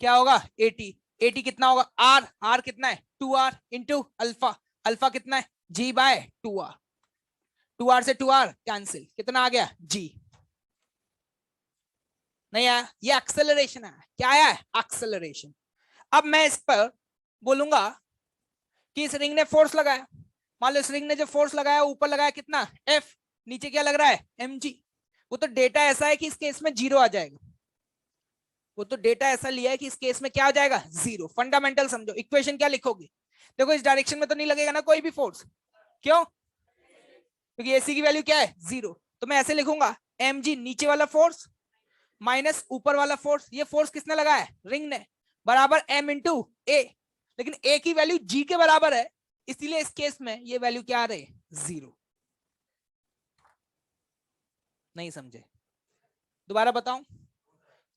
क्या होगा? 80. 80 कितना होगा? r. r कितना है? 2r into alpha. अल्फा कितना है? g bye 2r. 2r से 2r कैंसिल, कितना आ गया? g. नहीं आया? ये एक्सेलरेशन है. क्या आया है? एक्सेलरेशन. अब मैं इस पर बोलूंगा कि इस रिंग ने फोर्स लगाया. मान लो इस रिंग ने जो फोर्स लगाया ऊपर लगाया कितना? F. नीचे क्या लग रहा है? mg. वो तो डेटा ऐसा है कि इस केस में 0 आ जाएगा. वो तो डेटा ऐसा लिया है कि इस केस में क्या आ जाएगा? 0. फंडामेंटल समझो. इक्वेशन क्या लिखोगे? देखो इस डायरेक्शन में तो नहीं लगेगा ना कोई भी फोर्स. क्यों? क्योंकि AC की वैल्यू क्या है? 0. तो मैं ऐसे लिखूंगा mg नीचे वाला फोर्स माइनस ऊपर वाला फोर्स. ये फोर्स किसने लगाया? रिंग ने. बराबर m इंटू a. लेकिन a की वैल्यू g के बराबर है, इसलिए इस केस में ये वैल्यू क्या आ रही है? 0. नहीं समझे? दोबारा बताऊं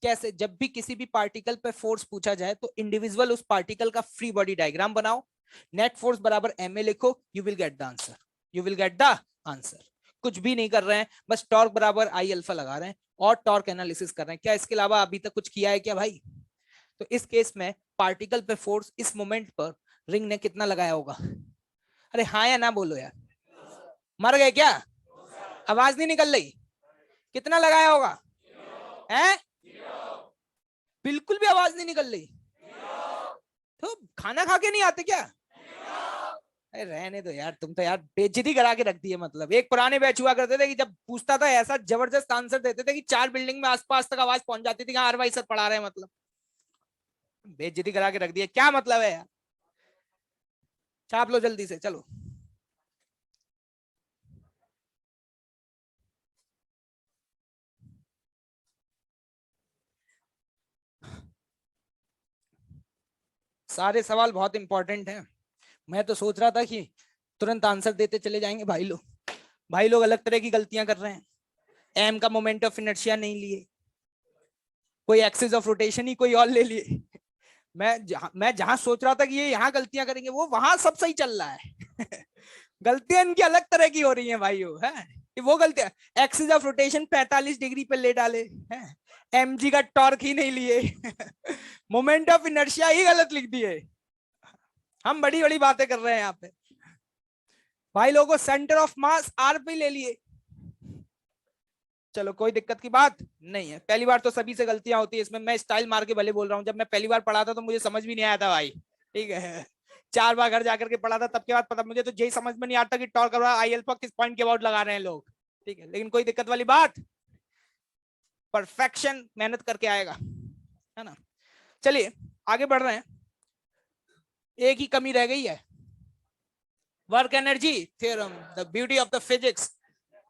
कैसे? जब भी किसी भी पार्टिकल पे फोर्स पूछा जाए तो इंडिविजुअल उस पार्टिकल का फ्री बॉडी डायग्राम बनाओ, नेट फोर्स बराबर ma लिखो, you will get the answer. You will get the answer. कुछ भी नहीं कर रहे हैं, बस टॉर्क बराबर आई अल्फा लगा रहे हैं और टॉर्क एनालिसिस कर रहे हैं. क्या इसके अलावा अभी तक कुछ किया है क्या भाई? तो इस केस में पार्टिकल पे फोर्स इस मोमेंट पर रिंग ने कितना लगाया होगा? अरे हाँ या ना बोलो यार. मर गए क्या? आवाज नहीं निकल रही. कितना लगाया होगा? हैं? बिल्कुल भी आवाज नहीं निकल रही. तो खाना खा के नहीं आते क्या? अरे रहने दो यार, तुम तो यार बेइज्जती करा के रख दी है. मतलब एक पुराने बैच हुआ करते थे कि जब पूछता था ऐसा जबरदस्त आंसर देते थे कि 4 बिल्डिंग में आसपास तक आवाज पहुंच जाती थी कि हाँ भाई सर पढ़ा रहे हैं. मतलब बेइज्जती करा के रख दिया. क्या मतलब है यार? छाप लो जल्दी से, चलो. सारे सवाल बहुत इंपॉर्टेंट हैं. मैं तो सोच रहा था कि तुरंत आंसर देते चले जाएंगे. भाई लोग अलग तरह की गलतियां कर रहे हैं. एम का मोमेंट ऑफ इनर्शिया नहीं लिए, कोई एक्सिस ऑफ रोटेशन ही कोई और ले लिए. मैं जहां सोच रहा था कि ये यहाँ गलतियां करेंगे, वो वहां सब सही चल रहा है. गलतियां इनकी अलग तरह की हो रही हैं भाइयों. है वो गलतियां. एक्सिस ऑफ रोटेशन 45 डिग्री पे ले डाले, mg का टॉर्क ही नहीं लिए. मोमेंट ऑफ इनर्शिया ही गलत लिख दिए. हम बड़ी बड़ी बातें कर रहे हैं यहाँ पे. भाई लोगों सेंटर ऑफ मास आर पे ले लिए. चलो कोई दिक्कत की बात नहीं है. पहली बार तो सभी से गलतियां होती है. इसमें मैं स्टाइल मार के भले बोल रहा हूँ. जब मैं पहली बार पढ़ा था तो मुझे समझ भी नहीं आया था भाई. ठीक है, 4 बार घर जाकर के पढ़ा था, तब के बाद पता मुझे तो यही समझ में नहीं आता कि टॉर्क और आई अल्फा किस पॉइंट के अबाउट लगा रहे हैं लोग. ठीक है, लेकिन कोई दिक्कत वाली बात. परफेक्शन मेहनत करके आएगा, है ना. चलिए आगे बढ़ रहे हैं. एक ही कमी रह गई है, work energy theorem, the beauty of the physics,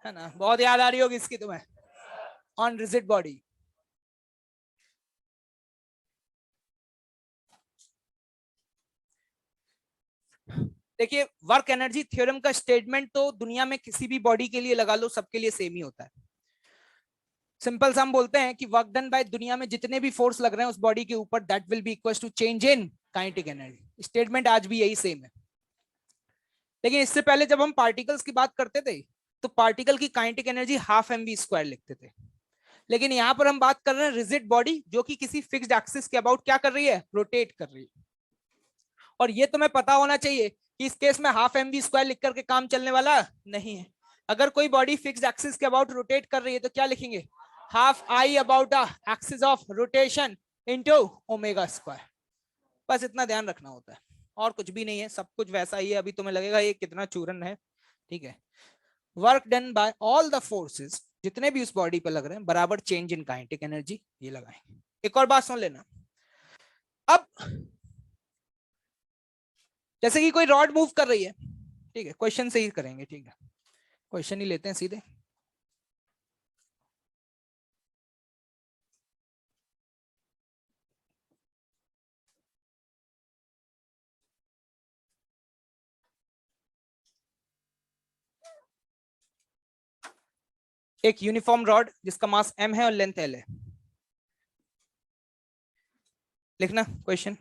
है ना. बहुत याद आ रही होगी इसकी तुम्हें. On rigid body. देखिए वर्क एनर्जी थ्योरम का स्टेटमेंट तो दुनिया में किसी भी बॉडी के लिए लगा लो, सबके लिए सेम ही होता है. सिंपल सा हम बोलते हैं कि वर्क डन बाय दुनिया में जितने भी फोर्स लग रहे हैं उस बॉडी के ऊपर, that will be equal to change in kinetic energy. Statement आज भी यही सेम है. लेकिन इससे पहले जब हम पार्टिकल्स की बात करते थे तो पार्टिकल की काइनेटिक एनर्जी हाफ mv² लिखते थे. लेकिन यहां पर हम बात कर रहे हैं रिजिड बॉडी जो कि किसी फिक्स्ड एक्सिस के अबाउट क्या कर रही है? रोटेट कर रही है. और ये तुम्हें पता होना चाहिए कि इस केस में हाफ mv² लिख करके काम चलने वाला नहीं है. अगर कोई बॉडी फिक्स्ड एक्सिस के अबाउट रोटेट कर रही है तो क्या लिखेंगे, half I about the axis of rotation into omega square. बस इतना ध्यान रखना होता है, और कुछ भी नहीं है, सब कुछ वैसा ही है। अभी तुम्हें लगेगा ये कितना चूरन है, ठीक है। Work done by all the forces, जितने भी उस बॉडी पे लग रहे हैं, बराबर चेंज इन काइनेटिक एनर्जी, ये लगाएंगे। एक और बात सुन लेना, अब जैसे कि कोई रॉड मूव कर रही है, ठीक है, क्वेश्चन से ही करेंगे, ठीक है, क्वेश्चन ही लेते हैं सीधे। एक यूनिफॉर्म रॉड जिसका मास m है और लेंथ l है, लिखना question.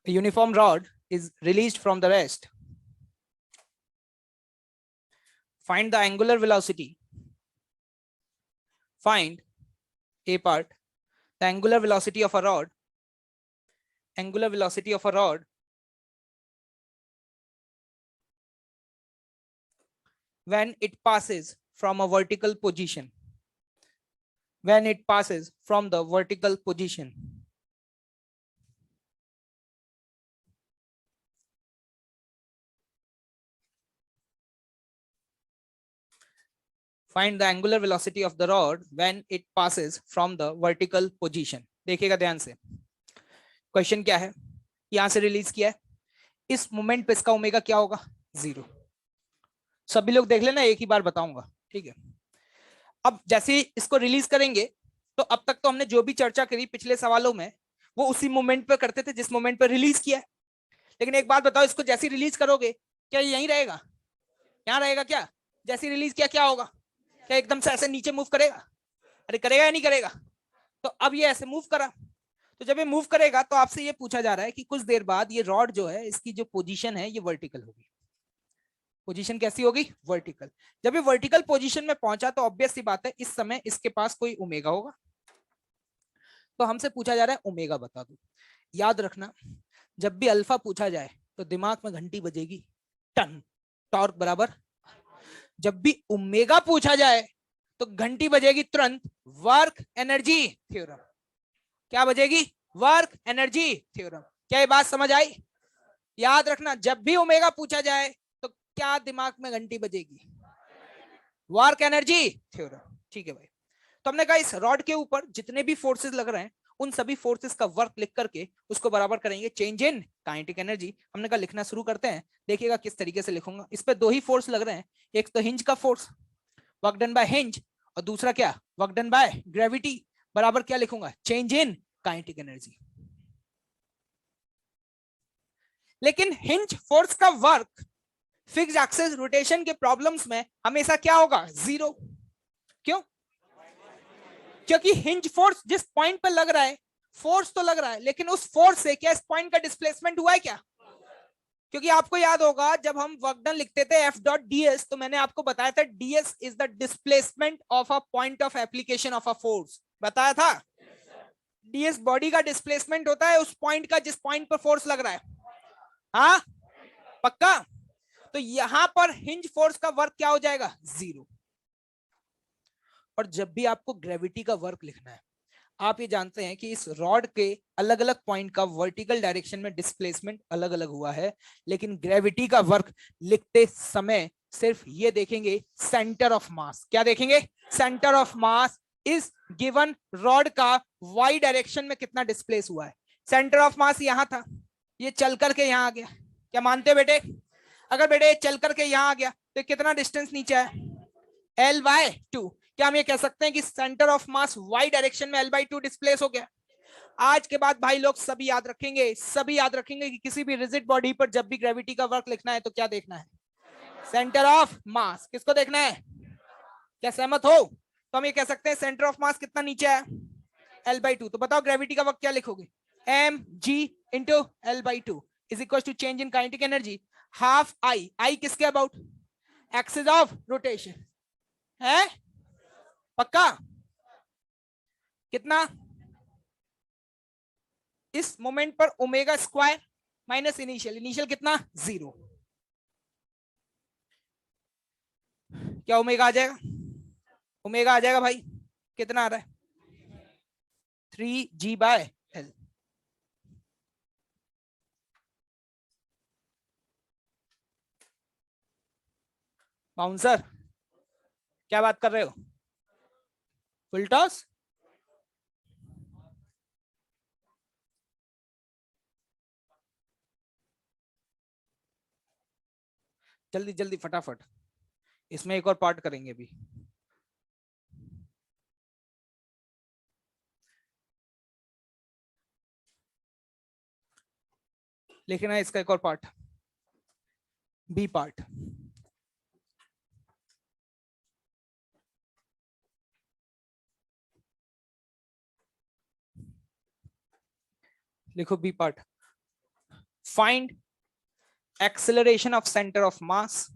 A uniform rod is released from the rest. Find the angular velocity. Find A part, the angular velocity of a rod. Angular velocity of a rod when it passes from a vertical position. When it passes from the vertical position. Find the angular velocity of the rod when it passes from the vertical position. देखिएगा ध्यान से, question क्या है, यहां से release किया है, इस मोमेंट पे इसका ओमेगा क्या होगा, 0। सभी लोग देख लेना, एक ही बार बताऊंगा, ठीक है। अब जैसे इसको रिलीज करेंगे, तो अब तक तो हमने जो भी चर्चा करी पिछले सवालों में, वो उसी मोमेंट पे करते थे जिस मोमेंट पे रिलीज किया है। लेकिन एक बात बताओ, इसको जैसे रिलीज करोगे, क्या ये यहीं रहेगा, यहाँ रहेगा क्या? जैसे रिलीज किया क्या होगा, क्या एकदम से ऐसे नीचे मूव करेगा? अरे करेगा या नहीं करेगा? तो अब ये ऐसे मूव करा, तो जब ये मूव करेगा तो आपसे ये पूछा जा रहा है कि कुछ देर बाद ये रॉड जो है, इसकी जो पोजीशन है ये वर्टिकल होगी। पोजीशन कैसी होगी, वर्टिकल। जब ये वर्टिकल पोजीशन में पहुंचा तो ऑब्वियस सी बात है इस समय इसके पास कोई ओमेगा होगा, तो हमसे पूछा जा रहा है ओमेगा बता दो। याद रखना, जब भी अल्फा पूछा जाए तो दिमाग में घंटी बजेगी, टन, टॉर्क बराबर। जब भी ओमेगा पूछा जाए तो घंटी बजेगी तुरंत, वर्क एनर्जी थ्योरम। क्या बजेगी, वर्क एनर्जी थ्योरम। क्या ये बात समझ आई? याद रखना, जब भी ओमेगा पूछा जाए तो क्या दिमाग में घंटी बजेगी, वर्क एनर्जी थ्योरम, ठीक है भाई। तो हमने कहा इस रॉड के ऊपर जितने भी फोर्सेस लग रहे हैं उन सभी फोर्सेस का वर्क लिख करके उसको बराबर करेंगे चेंज इन काइनेटिक एनर्जी। हमने कहा लिखना शुरू करते हैं, देखिएगा किस तरीके से लिखूंगा। इस पे दो ही फोर्स लग रहे हैं, एक तो हिंज का force, work done by hinge, और दूसरा क्या, वर्क डन बाय ग्रेविटी, बराबर क्या लिखूंगा, चेंज इन काइनेटिक एनर्जी। लेकिन हिंज फोर्स का वर्क फिक्स्ड एक्सिस रोटेशन के प्रॉब्लम्स में हमेशा क्या होगा, 0। क्यों? क्योंकि हिंज फोर्स जिस पॉइंट पर लग रहा है, फोर्स तो लग रहा है, लेकिन उस फोर्स से क्या इस पॉइंट का डिस्प्लेसमेंट हुआ है क्या? क्योंकि आपको याद होगा जब हम वर्क डन लिखते थे एफ डॉट ds, तो मैंने आपको बताया था ds is the displacement of a point of application of a force, बताया था। ds बॉडी का डिस्प्लेसमेंट होता है उस पॉइंट का जिस पॉइंट पर फोर्स लग रहा है, हाँ पक्का? तो यहां पर हिंज फोर्स का वर्क क्या हो जाएगा, 0। और जब भी आपको ग्रेविटी का वर्क लिखना है, आप ये जानते हैं कि इस रॉड के अलग अलग पॉइंट का वर्टिकल डायरेक्शन में डिस्प्लेसमेंट अलग अलग हुआ है, लेकिन ग्रेविटी का वर्क लिखते समय सिर्फ ये देखेंगे सेंटर ऑफ मास। क्या देखेंगे, सेंटर ऑफ मास इस गिवन रॉड का वाई डायरेक्शन में कितना डिस्प्लेस हुआ है। सेंटर ऑफ मास यहां था, ये चल करके यहां आ गया, क्या मानते बेटे? अगर बेटे चल करके यहां आ गया तो कितना डिस्टेंस नीचे है, L/2। क्या हम ये कह सकते हैं कि centre of mass y direction में L/2 डिस्प्लेस हो गया? आज के बाद भाई लोग सभी याद रखेंगे, सभी याद रखेंगे कि किसी भी रिजिड बॉडी पर जब भी ग्रेविटी का वर्क लिखना है तो क्या देखना है, सेंटर ऑफ मास। किसको देखना है, क्या सहमत हो? तो हम ये कह सकते हैं सेंटर ऑफ मास कितना नीचे है, L/2। तो बताओ ग्रेविटी का वर्क क्या लिखोगे, mg into L/2 is equal to change in kinetic energy half I. I किसके अबाउट, एक्सिस ऑफ रोटेशन है, पक्का? कितना, इस मोमेंट पर omega square minus initial, initial कितना 0, क्या ओमेगा आ जाएगा, ओमेगा आ जाएगा भाई, कितना आ रहा है 3G/L। बाउंसर क्या बात कर रहे हो, फुल टॉस, जल्दी जल्दी फटाफट, इसमें एक और पार्ट करेंगे अभी। लिखना है इसका एक और पार्ट, बी पार्ट। लिखो B part, find acceleration of center of mass,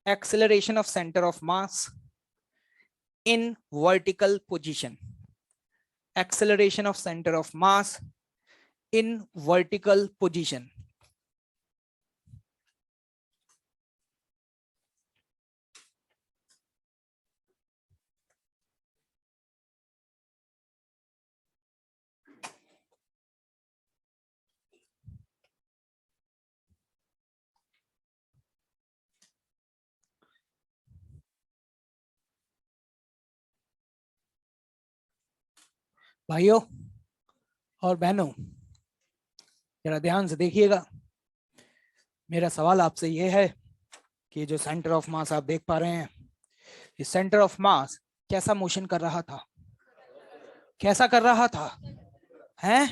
acceleration of center of mass in vertical position, acceleration of center of mass in vertical position। भाइयों और बहनों जरा ध्यान से देखिएगा, मेरा सवाल आपसे यह है कि जो सेंटर ऑफ मास आप देख पा रहे हैं, इस सेंटर ऑफ मास कैसा मोशन कर रहा था, कैसा कर रहा था, हैं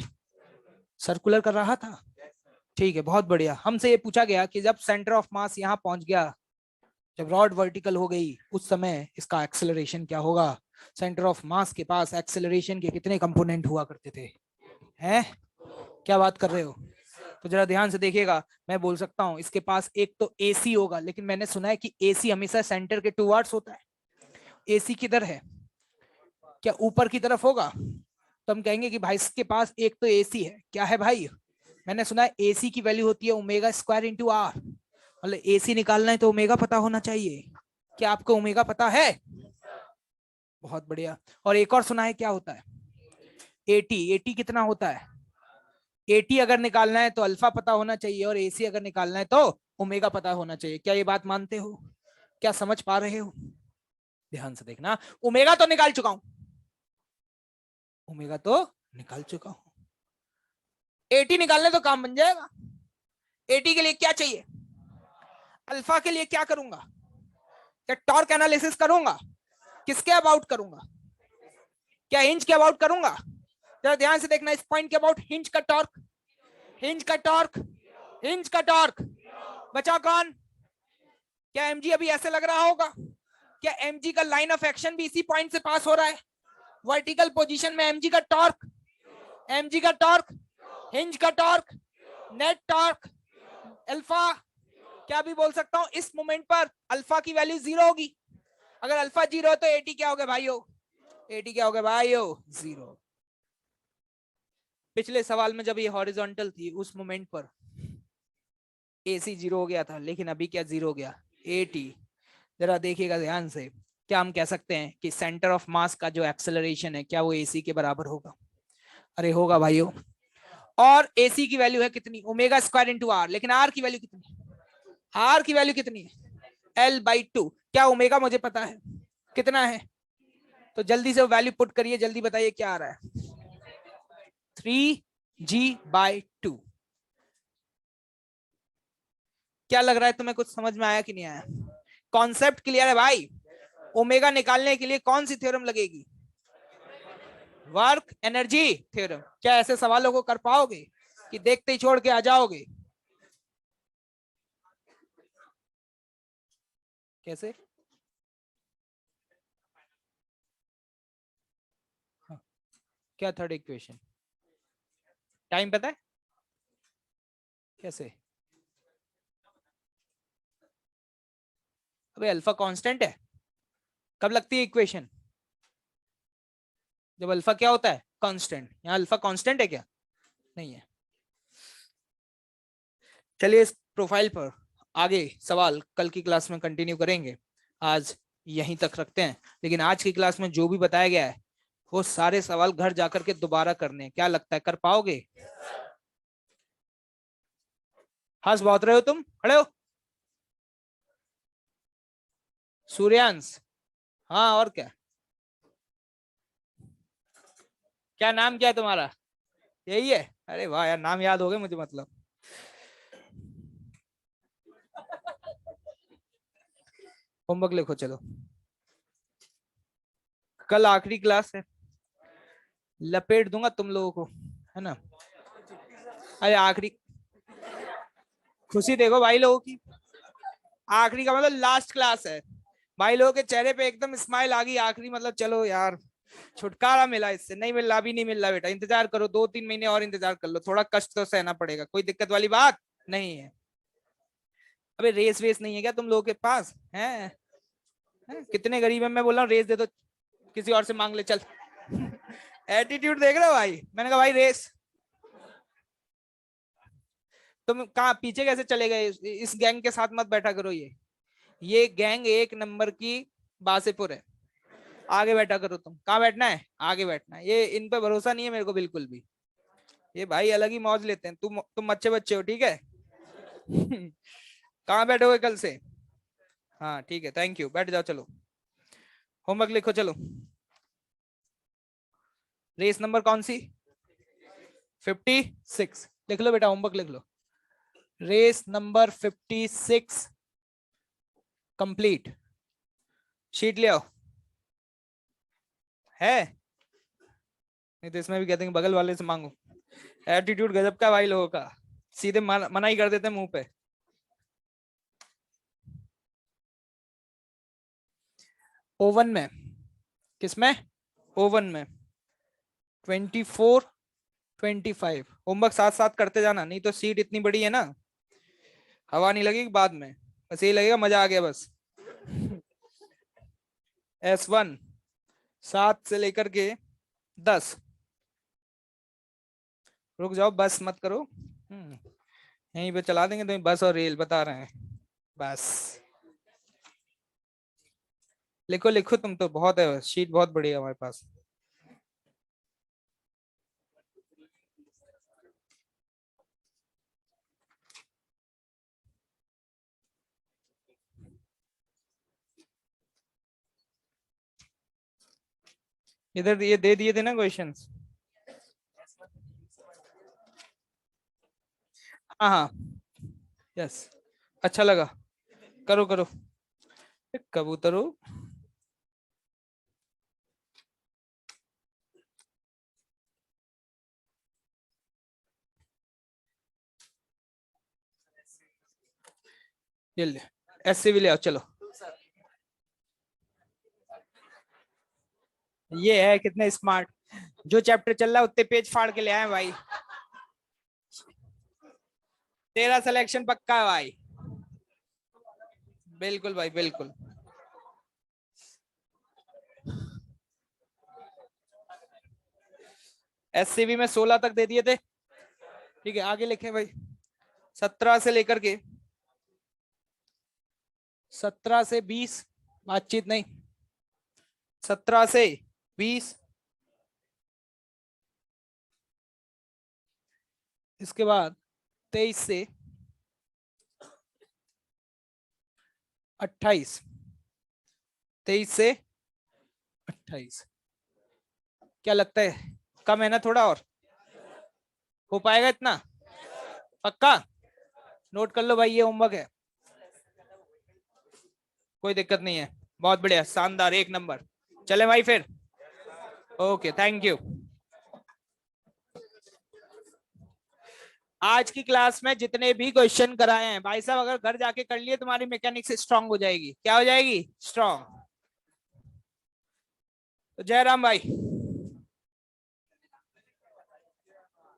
सर्कुलर कर रहा था, ठीक है बहुत बढ़िया। हमसे ये पूछा गया कि जब सेंटर ऑफ मास यहाँ पहुंच गया, जब रॉड वर्टिकल हो गई, उस समय इसका एक्सेलरेशन क्या होगा। सेंटर ऑफ मास के पास एक्सेलरेशन के कितने कंपोनेंट हुआ करते थे, हैं क्या बात कर रहे हो, तो जरा ध्यान से देखिएगा। मैं बोल सकता हूं इसके पास एक तो एसी होगा, लेकिन मैंने सुना है कि एसी हमेशा सेंटर के टुवर्ड्स होता है। एसी किधर है, क्या ऊपर की तरफ होगा, तो हम कहेंगे कि भाई इसके पास एक तो एसी है, क्या है भाई, मैंने सुना है एसी की वैल्यू होती है ओमेगा स्क्वायर इंटू आर, मतलब एसी निकालना है तो ओमेगा पता होना चाहिए। क्या आपको ओमेगा पता है, बहुत बढ़िया। और एक और सुना है क्या होता है एटी, एटी कितना होता है, एटी अगर निकालना है तो अल्फा पता होना चाहिए, और एसी अगर निकालना है तो ओमेगा पता होना चाहिए। क्या ये बात मानते हो, क्या समझ पा रहे हो, ध्यान से देखना। ओमेगा तो निकाल चुका हूं, ओमेगा तो निकाल चुका हूं, एटी निकालने तो काम बन जाएगा। एटी के लिए क्या चाहिए, अल्फा के लिए क्या करूंगा, क्या टॉर्क एनालिसिस करूंगा, किसके अबाउट करूंगा, क्या हिंज के अबाउट करूंगा। जरा ध्यान से देखना, इस पॉइंट के अबाउट हिंज का टॉर्क, हिंज का टॉर्क, हिंज का टॉर्क, बचा कौन, क्या एमजी अभी ऐसे लग रहा होगा, क्या एमजी का लाइन ऑफ एक्शन भी इसी पॉइंट से पास हो रहा है, वर्टिकल पोजीशन में एमजी का टॉर्क, एमजी का टॉर्क, हिंज का टॉर्क, नेट टॉर्क, अल्फा, क्या भी बोल सकता हूं इस मोमेंट पर अल्फा की वैल्यू 0 होगी। अगर अल्फा 0 तो एटी क्या हो गया भाइयों, एटी क्या हो गया भाइयों 0। पिछले सवाल में जब ये हॉरिजॉन्टल थी उस मोमेंट पर एसी 0 हो गया था, लेकिन अभी क्या 0 हो गया, एटी। जरा देखिएगा ध्यान से, क्या हम कह सकते हैं कि सेंटर ऑफ मास का जो एक्सेलरेशन है क्या वो एसी के बराबर होगा, अरे होगा भाइयों। और एसी की वैल्यू है कितनी, ओमेगा स्क्वायर इंटू आर, लेकिन आर की वैल्यू कितनी, आर की वैल्यू कितनी है L/2। क्या ओमेगा मुझे पता है कितना है, तो जल्दी से वैल्यू पुट करिए, जल्दी बताइए क्या आ रहा है 3G/2। क्या लग रहा है तुम्हें, कुछ समझ में आया कि नहीं आया, कॉन्सेप्ट क्लियर है भाई। ओमेगा निकालने के लिए कौन सी थ्योरम लगेगी, वर्क एनर्जी थ्योरम। क्या ऐसे सवालों को कर पाओगे कि देखते ही छोड़ के आ जाओगे, कैसे, हाँ, क्या थर्ड इक्वेशन, टाइम पता है कैसे, अबे अल्फा कांस्टेंट है, कब लगती है इक्वेशन, जब अल्फा क्या होता है कांस्टेंट, यहाँ अल्फा कांस्टेंट है क्या, नहीं है। चलिए इस प्रोफाइल पर आगे सवाल कल की क्लास में कंटिन्यू करेंगे, आज यहीं तक रखते हैं। लेकिन आज की क्लास में जो भी बताया गया है वो सारे सवाल घर जाकर के दोबारा करने हैं। क्या लगता है कर पाओगे? हंस बहुत रहे हो तुम, खड़े हो। सूर्यांश, हाँ और क्या, क्या नाम क्या है तुम्हारा? यही है? अरे वाह यार, नाम याद हो गए मुझे मतलब। होमवर्क लिखो चलो, कल आखिरी क्लास है, लपेट दूंगा तुम लोगों को, है ना। अरे आखिरी खुशी देखो भाई लोगों की, आखिरी का मतलब लास्ट क्लास है। भाई लोगों के चेहरे पे एकदम स्माइल आ गई, आखिरी मतलब चलो यार छुटकारा मिला, इससे नहीं मिल रहा, अभी नहीं मिल रहा बेटा, इंतजार करो 2-3 महीने और इंतजार कर लो, थोड़ा कष्ट तो सहना पड़ेगा, कोई दिक्कत वाली बात नहीं है। अबे रेस वेस नहीं है क्या तुम लोगों के पास है? कितने गरीब है, मैं बोल रहा हूँ रेस दे दो, किसी और से मांग ले चल। एटीट्यूड देख रहे हो भाई, मैंने कहा भाई रेस। तुम कहाँ पीछे कैसे चले गए? इस गैंग के साथ मत बैठा करो, ये गैंग एक नंबर की बासेपुर है। आगे बैठा करो, तुम कहाँ बैठना है, आगे बैठना है, ये इन पे भरोसा नहीं है मेरे को बिल्कुल भी। ये भाई अलग ही मौज लेते हैं, तुम अच्छे बच्चे हो, ठीक है। कहाँ बैठोगे कल से? हाँ ठीक है, थैंक यू, बैठ जाओ चलो, होमवर्क लिखो चलो। रेस नंबर कौन सी? 56 लिख लो बेटा, होमवर्क लिख लो। Race number 56 complete. शीट ले आओ, है नहीं तो इसमें भी कहते हैं बगल वाले से मांगो। एटीट्यूड गजब का भाई लोगों का, सीधे मना ही कर देते मुंह पे। ओवन में, किसमें? ओवन में 24-25 होमवर्क साथ साथ करते जाना, नहीं तो सीट इतनी बड़ी है ना, हवा नहीं लगेगी बाद में, बस यही लगेगा मजा आ गया बस। S1 7 से लेकर के 10, रुक जाओ बस मत करो, यहीं पे चला देंगे, तुम्हें बस और रेल बता रहे हैं बस। लिखो लिखो, तुम तो बहुत है, शीट बहुत बड़ी है हमारे पास। इधर ये दे दिए थे ना क्वेश्चंस। हाँ हाँ, यस, अच्छा लगा, करो करो, कबूतरो। ये ले, ऐसे भी ले आओ चलो। ये है कितने स्मार्ट, जो चैप्टर चल रहा है उतने पेज फाड़ के ले आए भाई। तेरा सिलेक्शन पक्का है भाई, बिल्कुल भाई बिल्कुल। SCV में 16 तक दे दिए थे, ठीक है आगे लिखे भाई। 17 से लेकर के 17 से 20 बातचीत नहीं, 17 से 20, इसके बाद 23 से 28, 23 से 28, क्या लगता है कम है ना थोड़ा और? हो पाएगा इतना? पक्का? नोट कर लो भाई, ये होमवर्क है, कोई दिक्कत नहीं है, बहुत बढ़िया, शानदार, एक नंबर। चले भाई फिर, ओके थैंक यू। आज की क्लास में जितने भी क्वेश्चन कराए हैं भाई साहब, अगर घर जाके कर लिए तुम्हारी मैकेनिक्स स्ट्रांग हो जाएगी। क्या हो जाएगी? स्ट्रांग। तो जय राम भाई।